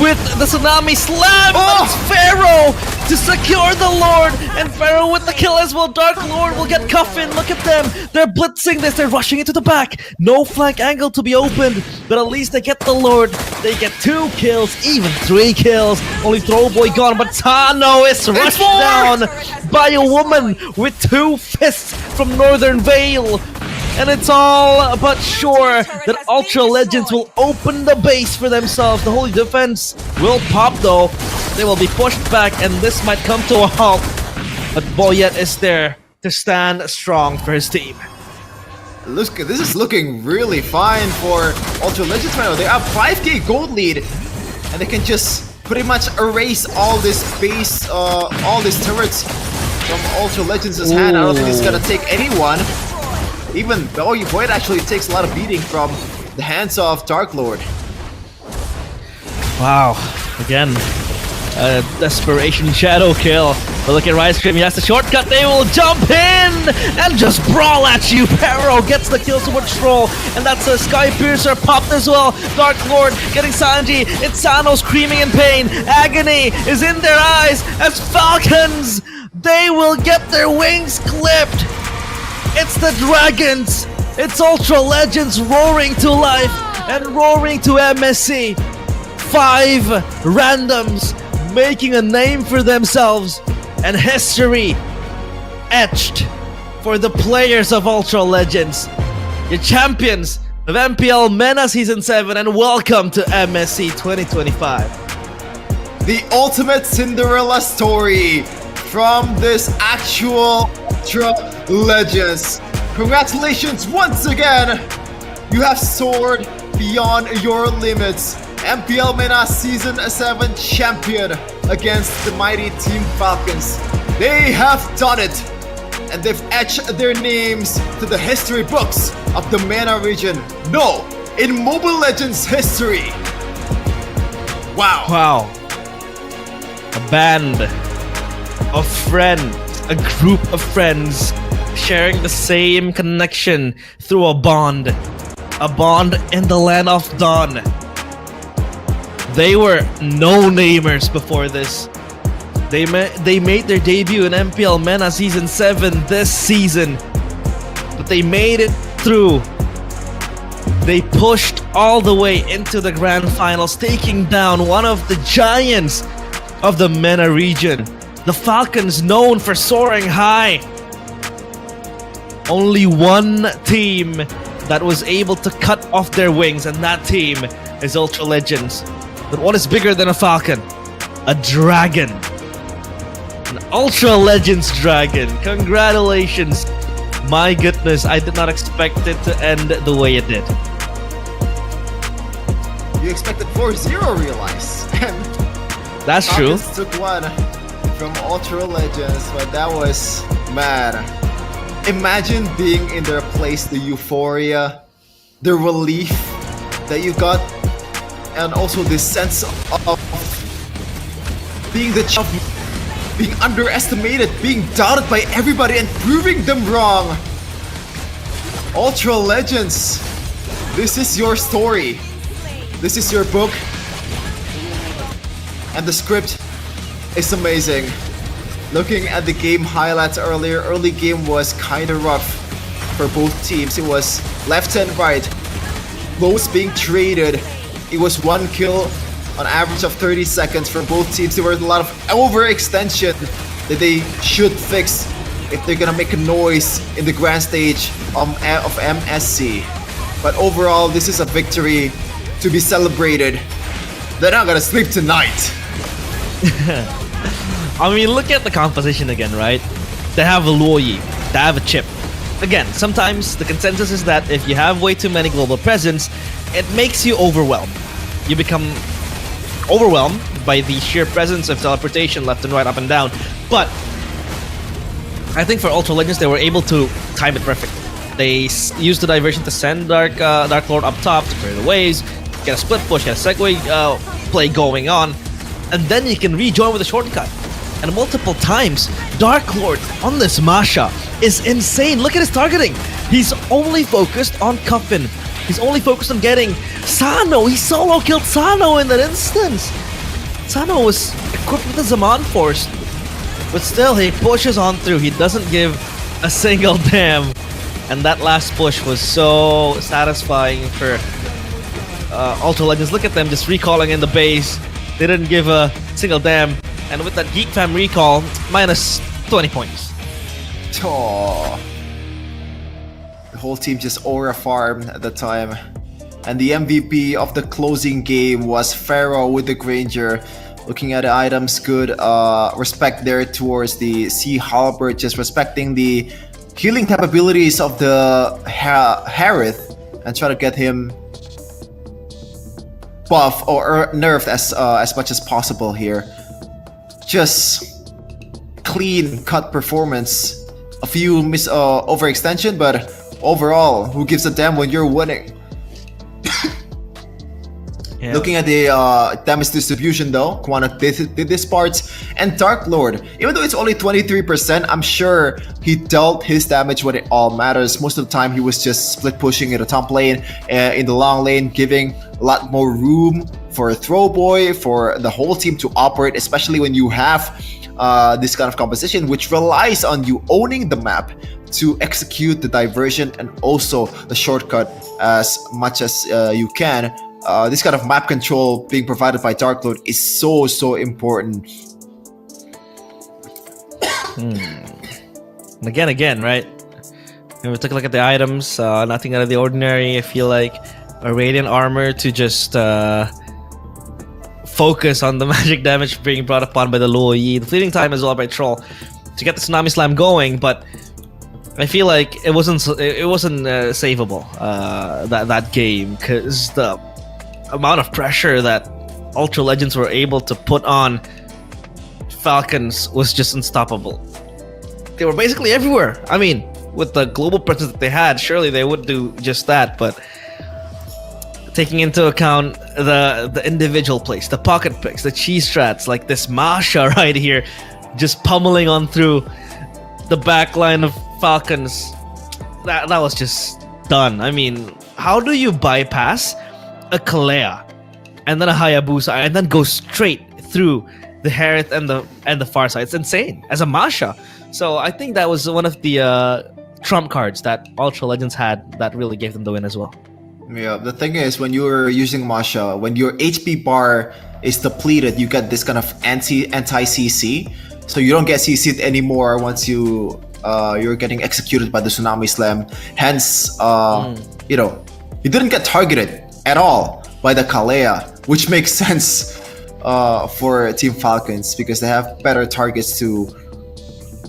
with the Tsunami Slam! It's Pharaoh to secure the Lord, and Pharaoh with the kill as well. Dark Lord will get Cuffin. Look at them. They're blitzing this. They're rushing into the back. No flank angle to be opened, but at least they get the Lord. They get 2 kills, even 3 kills. Only Throwboy gone, but Tano is rushed down by a woman with 2 fists from Northern Vale. And it's all but sure that Ultra Legends will open the base for themselves. The Holy Defense will pop though. They will be pushed back, and this might come to a halt. But Boyet is there to stand strong for his team. Look, this is looking really fine for Ultra Legends right now. They have 5k gold lead, and they can just pretty much erase all this base, all these turrets from Ultra Legends' hand. I don't think it's gonna take anyone. Even though Boyet actually takes a lot of beating from the hands of Dark Lord. Wow. Again, Desperation shadow kill. But look at Rice Cream, he has the shortcut, they will jump in and just brawl at you. Pero gets the kill super troll, and that's a Sky Piercer popped as well. Dark Lord getting Sanji, it's Sano screaming in pain. Agony is in their eyes as Falcons, they will get their wings clipped. It's the Dragons, it's Ultra Legends roaring to life and roaring to MSC. 5 randoms making a name for themselves, and history etched for the players of Ultra Legends. Your champions of MPL MENA Season 7, and welcome to MSC 2025. The ultimate Cinderella story from this actual Ultra Legends. Congratulations once again! You have soared beyond your limits. MPL MENA Season 7 champion against the mighty Team Falcons. They have done it, and they've etched their names to the history books of the MENA region. No, in Mobile Legends history. Wow. Wow. A band of friends, a group of friends sharing the same connection through a bond in the land of Dawn. They were no-namers before this. They made their debut in MPL MENA Season 7 this season, but they made it through. They pushed all the way into the grand finals, taking down one of the giants of the MENA region. The Falcons, known for soaring high. Only one team that was able to cut off their wings, and that team is Ultra Legends. But what is bigger than a Falcon? A dragon. An Ultra Legends dragon. Congratulations. My goodness, I did not expect it to end the way it did. You expected 4-0 realize. That's true. Falcons took one from Ultra Legends, but that was mad. Imagine being in their place, the euphoria, the relief that you got, and also this sense of being being underestimated, being doubted by everybody, and proving them wrong. Ultra Legends, this is your story. This is your book. And the script is amazing. Looking at the game highlights earlier, early game was kinda rough for both teams. It was left and right. Both being traded. It was 1 kill on average of 30 seconds for both teams. There were a lot of overextension that they should fix if they're gonna make a noise in the grand stage of MSC. But overall, this is a victory to be celebrated. They're not gonna sleep tonight. I mean, look at the composition again, right? They have a Luoyi, they have a Chip. Again, sometimes the consensus is that if you have way too many global presence, it makes you overwhelmed. You become overwhelmed by the sheer presence of teleportation left and right, up and down. But I think for Ultra Legends, they were able to time it perfectly. They used the diversion to send Dark Lord up top to clear the waves, get a split push, get a segue play going on, and then you can rejoin with a shortcut. And multiple times, Dark Lord on this Masha is insane. Look at his targeting. He's only focused on Coffin. He's only focused on getting Sano. He solo killed Sano in that instance. Sano was equipped with the Zaman Force, but still he pushes on through. He doesn't give a single damn. And that last push was so satisfying for Ultra Legends. Look at them just recalling in the base. They didn't give a single damn. And with that Geek Fam recall, minus 20 points. Aww. The whole team just aura farmed at the time. And the MVP of the closing game was Pharaoh with the Granger. Looking at the items, good respect there towards the Sea Halberd, just respecting the healing capabilities of the Harith and try to get him buff or nerfed as much as possible here. Just clean cut performance. A few overextension, but overall, who gives a damn when you're winning? Yeah. Looking at the damage distribution though, Quana did his parts, and Dark Lord, even though it's only 23%, I'm sure he dealt his damage when it all matters. Most of the time he was just split pushing in the top lane, in the long lane, giving a lot more room for a throw boy, for the whole team to operate, especially when you have this kind of composition which relies on you owning the map to execute the diversion and also the shortcut as much as you can. This kind of map control being provided by Dark Lord is so important. Again, right? When we took a look at the items, nothing out of the ordinary. I feel like a radiant armor to just focus on the magic damage being brought upon by the Luo Yi. The fleeting time as well by Troll to get the Tsunami Slam going, but I feel like it wasn't savable that game, because the amount of pressure that Ultra Legends were able to put on Falcons was just unstoppable. They were basically everywhere. I mean, with the global presence that they had, surely they would do just that, but taking into account the individual plays, the pocket picks, the cheese strats, like this Masha right here, just pummeling on through the back line of Falcons, that was just done. I mean, how do you bypass a Kalea and then a Hayabusa and then go straight through the Harith and the far side? It's insane as a Masha. So I think that was one of the trump cards that Ultra Legends had that really gave them the win as well. Yeah, the thing is, when you're using Masha, when your HP bar is depleted, you get this kind of anti-CC, so you don't get CC'd anymore once you're getting executed by the Tsunami Slam. Hence, you know, you didn't get targeted at all by the Kalea, which makes sense for Team Falcons because they have better targets to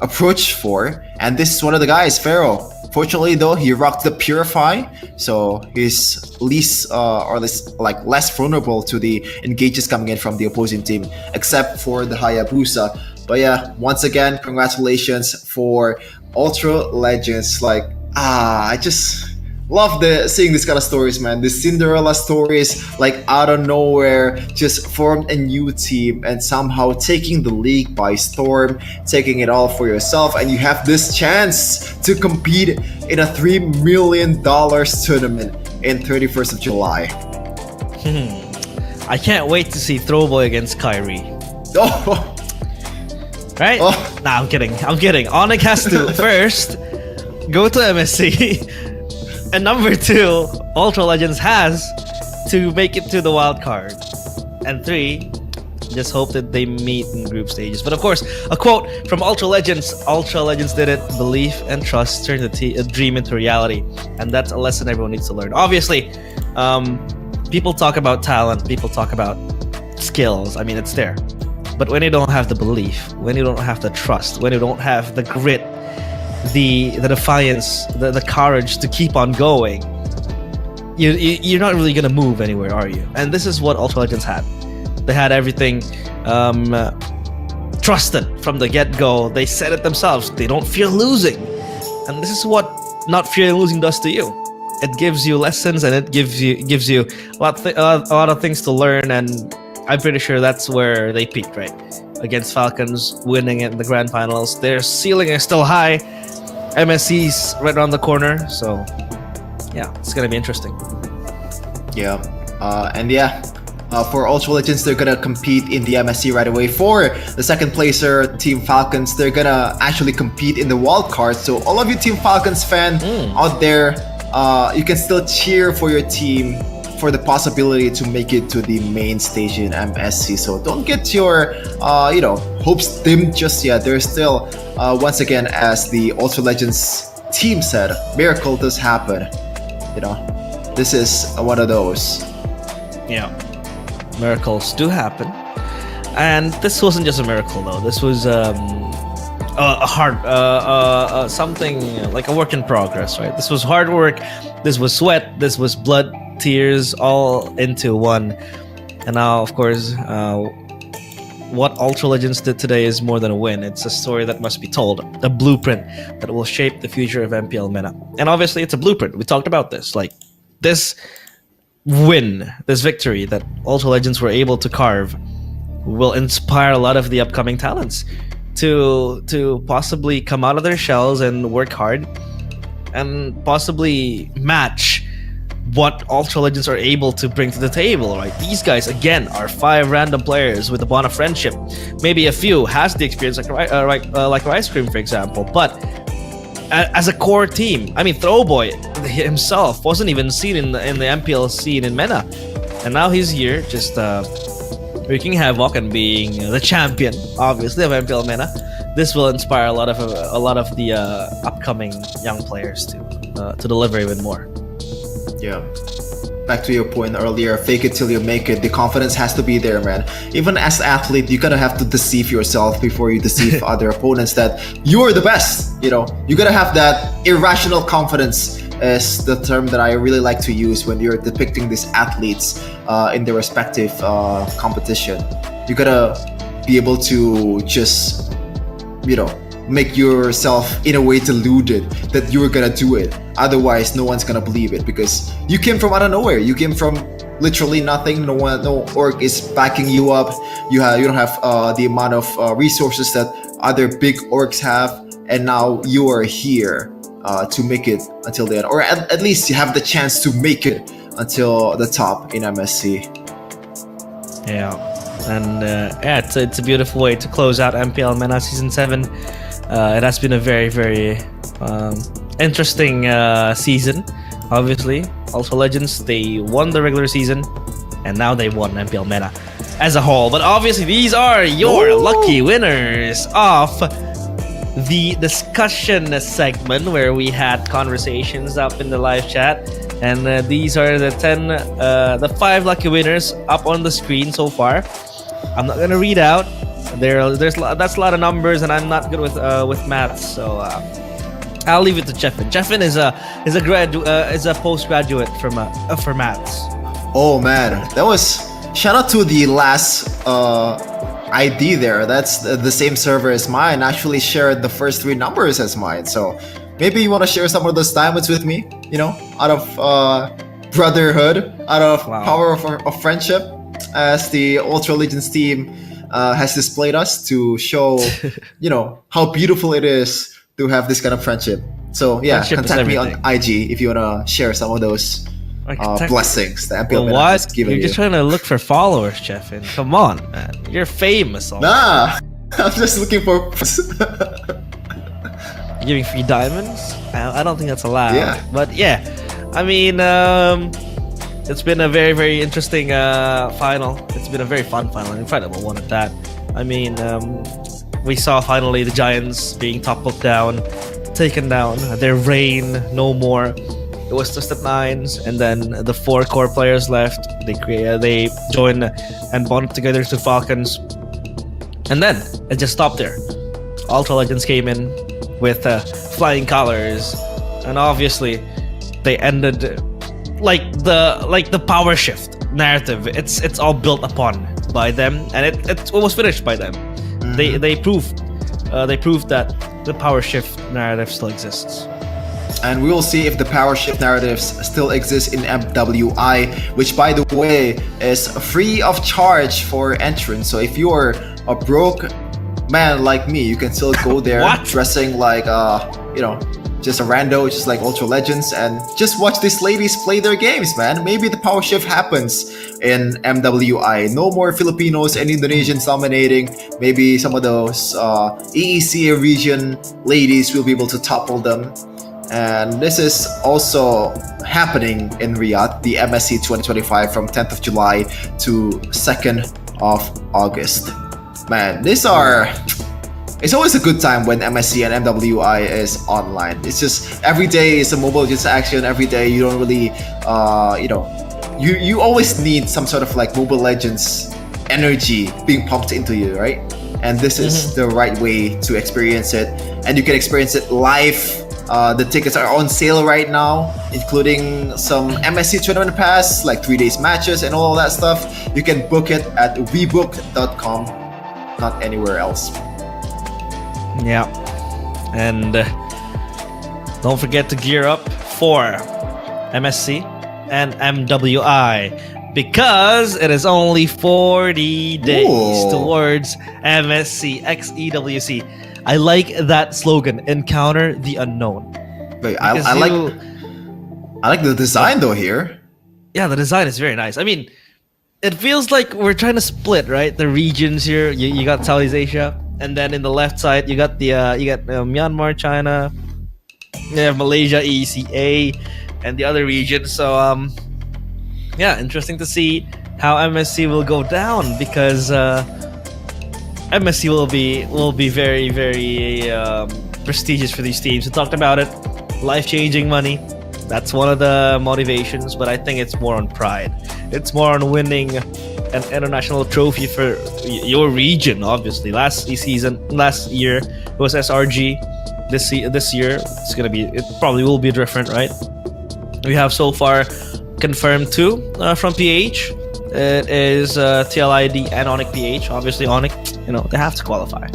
approach for, and this is one of the guys, Pharaoh. Fortunately though, he rocked the Purify, so he's less vulnerable to the engages coming in from the opposing team, except for the Hayabusa. But yeah, once again, congratulations for Ultra Legends. I just love seeing these kind of stories, man. The Cinderella stories, like out of nowhere, just formed a new team and somehow taking the league by storm, taking it all for yourself, and you have this chance to compete in a $3 million tournament in 31st of July. I can't wait to see Throwboy against Kyrie. Oh, Right? Oh. Nah, I'm kidding. Onyx has to first go to MSC. And number 2, Ultra Legends has to make it to the wild card. And 3, just hope that they meet in group stages. But of course, a quote from Ultra Legends. Ultra Legends did it. Belief and trust turn a dream into reality. And that's a lesson everyone needs to learn. Obviously, people talk about talent. People talk about skills. I mean, it's there. But when you don't have the belief, when you don't have the trust, when you don't have the grit, the defiance, the courage to keep on going, you're not really gonna move anywhere, are you? And this is what Ultra Legends had. They had everything trusted from the get-go. They said it themselves. They don't fear losing, and this is what not fearing losing does to you. It gives you lessons, and it gives you a lot of things to learn. And I'm pretty sure that's where they peaked, right? Against Falcons, winning it in the grand finals. Their ceiling is still high. MSC's right around the corner, so yeah, it's gonna be interesting. yeah. For Ultra Legends, they're gonna compete in the MSC right away. For the second placer, Team Falcons, they're gonna actually compete in the wild card. So all of you Team Falcons fan out there, you can still cheer for your team for the possibility to make it to the main stage in MSC. So don't get your hopes dimmed just yet. There's still once again, as the Ultra Legends team said, miracle does happen. This is one of those. Yeah, miracles do happen, and this wasn't just a miracle though. This was a hard something like a work in progress, right? This was hard work. This was sweat. This was blood, tears, all into one. And now, of course, what Ultra Legends did today is more than a win. It's a story that must be told, a blueprint that will shape the future of MPL MENA. And obviously, it's a blueprint. We talked about this. Like, this win, this victory that Ultra Legends were able to carve, will inspire a lot of the upcoming talents to possibly come out of their shells and work hard and possibly match what Ultra Legends are able to bring to the table, right? These guys, again, are 5 random players with a bond of friendship. Maybe a few has the experience, like Rice Cream, for example, but as a core team, I mean, Throwboy himself wasn't even seen in the MPL scene in MENA, and now he's here, just wreaking havoc and being the champion, obviously, of MPL MENA. This will inspire a lot of the upcoming young players to deliver even more. Yeah. Back to your point earlier, fake it till you make it. The confidence has to be there, man. Even as an athlete, you gotta have to deceive yourself before you deceive other opponents that you're the best. You gotta have that irrational confidence, is the term that I really like to use when you're depicting these athletes in their respective competition. You gotta be able to just, make yourself in a way deluded that you're gonna do it. Otherwise, no one's gonna believe it because you came from out of nowhere. You came from literally nothing. No org is backing you up. You don't have the amount of resources that other big orgs have, and now you are here to make it until the end, or at least you have the chance to make it until the top in MSC. Yeah, and it's a beautiful way to close out MPL MENA Season 7. It has been a very, very interesting season. Obviously, Ultra Legends, they won the regular season, and now they won MPL MENA as a whole. But obviously, these are your lucky winners of the discussion segment where we had conversations up in the live chat. And these are the 5 lucky winners up on the screen so far. I'm not gonna read out. That's a lot of numbers, and I'm not good with maths, so I'll leave it to Jeffin. Jeffin is a postgraduate for maths. Oh man, that was shout out to the last ID there. That's the same server as mine. Actually shared the first 3 numbers as mine. So maybe you want to share some of those diamonds with me. Out of brotherhood, out of power of friendship, as the Ultra Legends team has displayed us to show, how beautiful it is to have this kind of friendship. So yeah, Friendship contact me on IG if you wanna share some of those blessings that MPL MENA has given You're you. just trying to look for followers, Jeffin. Come on, man. You're famous. Already. Nah, I'm just looking for. Giving free diamonds? I don't think that's allowed. Yeah. But yeah, I mean, it's been a very, very interesting final. It's been a very fun final, an incredible one at that. I mean, we saw finally the Giants being toppled down, taken down. Their reign no more. It was Twisted Nines, and then the 4 core players left. They joined and bonded together to Falcons, and then it just stopped there. Ultra Legends came in with flying colors, and obviously they ended like the power shift narrative. It's all built upon by them, and it was finished by them. Mm-hmm. They proved that the power shift narrative still exists. And we will see if the power shift narratives still exist in MWI, which by the way is free of charge for entrance. So if you're a broke man like me, you can still go there dressing like just a rando, just like Ultra Legends, and just watch these ladies play their games, man. Maybe the power shift happens in MWI. No more Filipinos and Indonesians dominating. Maybe some of those EEC region ladies will be able to topple them. And this is also happening in Riyadh, the MSC 2025 from 10th of July to 2nd of August. Man, it's always a good time when MSC and MWI is online. It's just every day is a Mobile Legends action. Every day you don't really, you always need some sort of like Mobile Legends energy being pumped into you, right? And this is the right way to experience it. And you can experience it live. The tickets are on sale right now, including some MSC tournament pass, like 3 days matches and all that stuff. You can book it at webook.com, not anywhere else. Yeah, and don't forget to gear up for MSC and MWI because it is only 40 days Ooh. towards MSC XEWC. I like that slogan, encounter the unknown. Wait, Because I like the design though here. Yeah, the design is very nice. I mean, it feels like we're trying to split, right? The regions here. You got Southeast Asia, and then in the left side you got Myanmar, China, you have Malaysia, ECA, and the other regions. So yeah, interesting to see how MSC will go down because MSC will be very very prestigious for these teams. We talked about it, life-changing money. That's one of the motivations, but I think it's more on pride. It's more on winning an international trophy for your region. Obviously, last year it was SRG. This year it probably will be different, right? We have so far confirmed 2 from PH. It is TLID and Onyx PH. Obviously, Onyx, they have to qualify.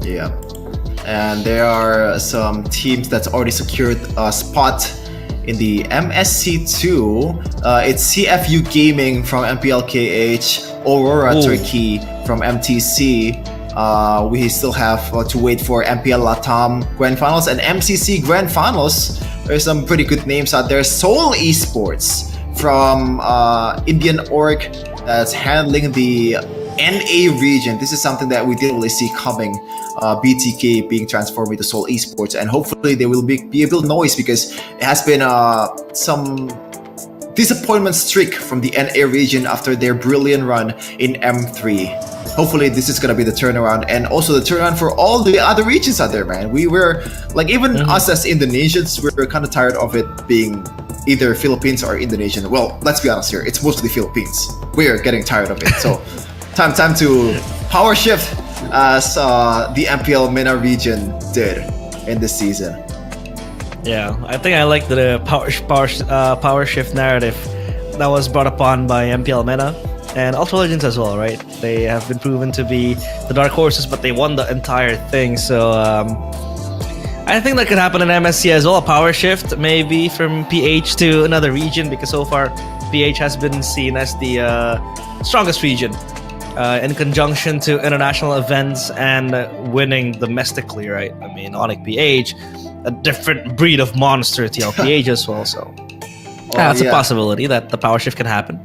Yeah. And there are some teams that's already secured a spot in the MSC2. It's CFU Gaming from MPL KH, Aurora Ooh. Turkey from MTC. We still have to wait for MPL Latam Grand Finals and MCC Grand Finals. There's some pretty good names out there. Seoul Esports from Indian org that's handling the NA region. This is something that we didn't really see coming. BTK being transformed into Seoul Esports, and hopefully they will be a bit noise because it has been some disappointment streak from the NA region after their brilliant run in M3. Hopefully this is gonna be the turnaround, and also the turnaround for all the other regions out there, man. We were like, even us as Indonesians, we're kind of tired of it being either Philippines or Indonesian. Well, let's be honest here, it's mostly Philippines. We're getting tired of it. So time to power shift as the MPL MENA region did in this season. Yeah, I think I like the power shift narrative that was brought upon by MPL MENA and Ultra Legends as well, right? They have been proven to be the dark horses, but they won the entire thing. So I think that could happen in MSC as well. A power shift maybe from PH to another region, because so far PH has been seen as the strongest region. In conjunction to international events and winning domestically, right? I mean, Onyx PH, a different breed of monster, TLPH as well. So that's a possibility that the power shift can happen.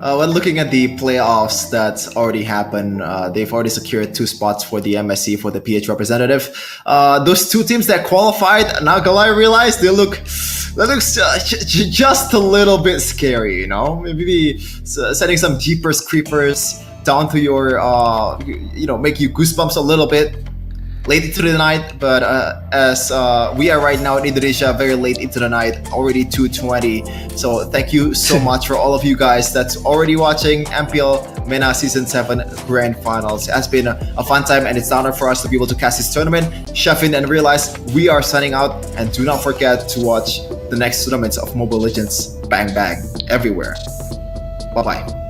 When looking at the playoffs that's already happened, they've already secured 2 spots for the MSC for the PH representative. Those 2 teams that qualified, not gonna lie, I realized that looks just a little bit scary, Maybe sending some Jeepers Creepers down to your, make you goosebumps a little bit late into the night. But as we are right now in Indonesia, very late into the night, already 2:20. So thank you so much for all of you guys that's already watching MPL MENA Season 7 Grand Finals. It has been a fun time, and it's an honor for us to be able to cast this tournament. Chef in and realize we are signing out, and do not forget to watch the next tournaments of Mobile Legends Bang Bang everywhere. Bye-bye.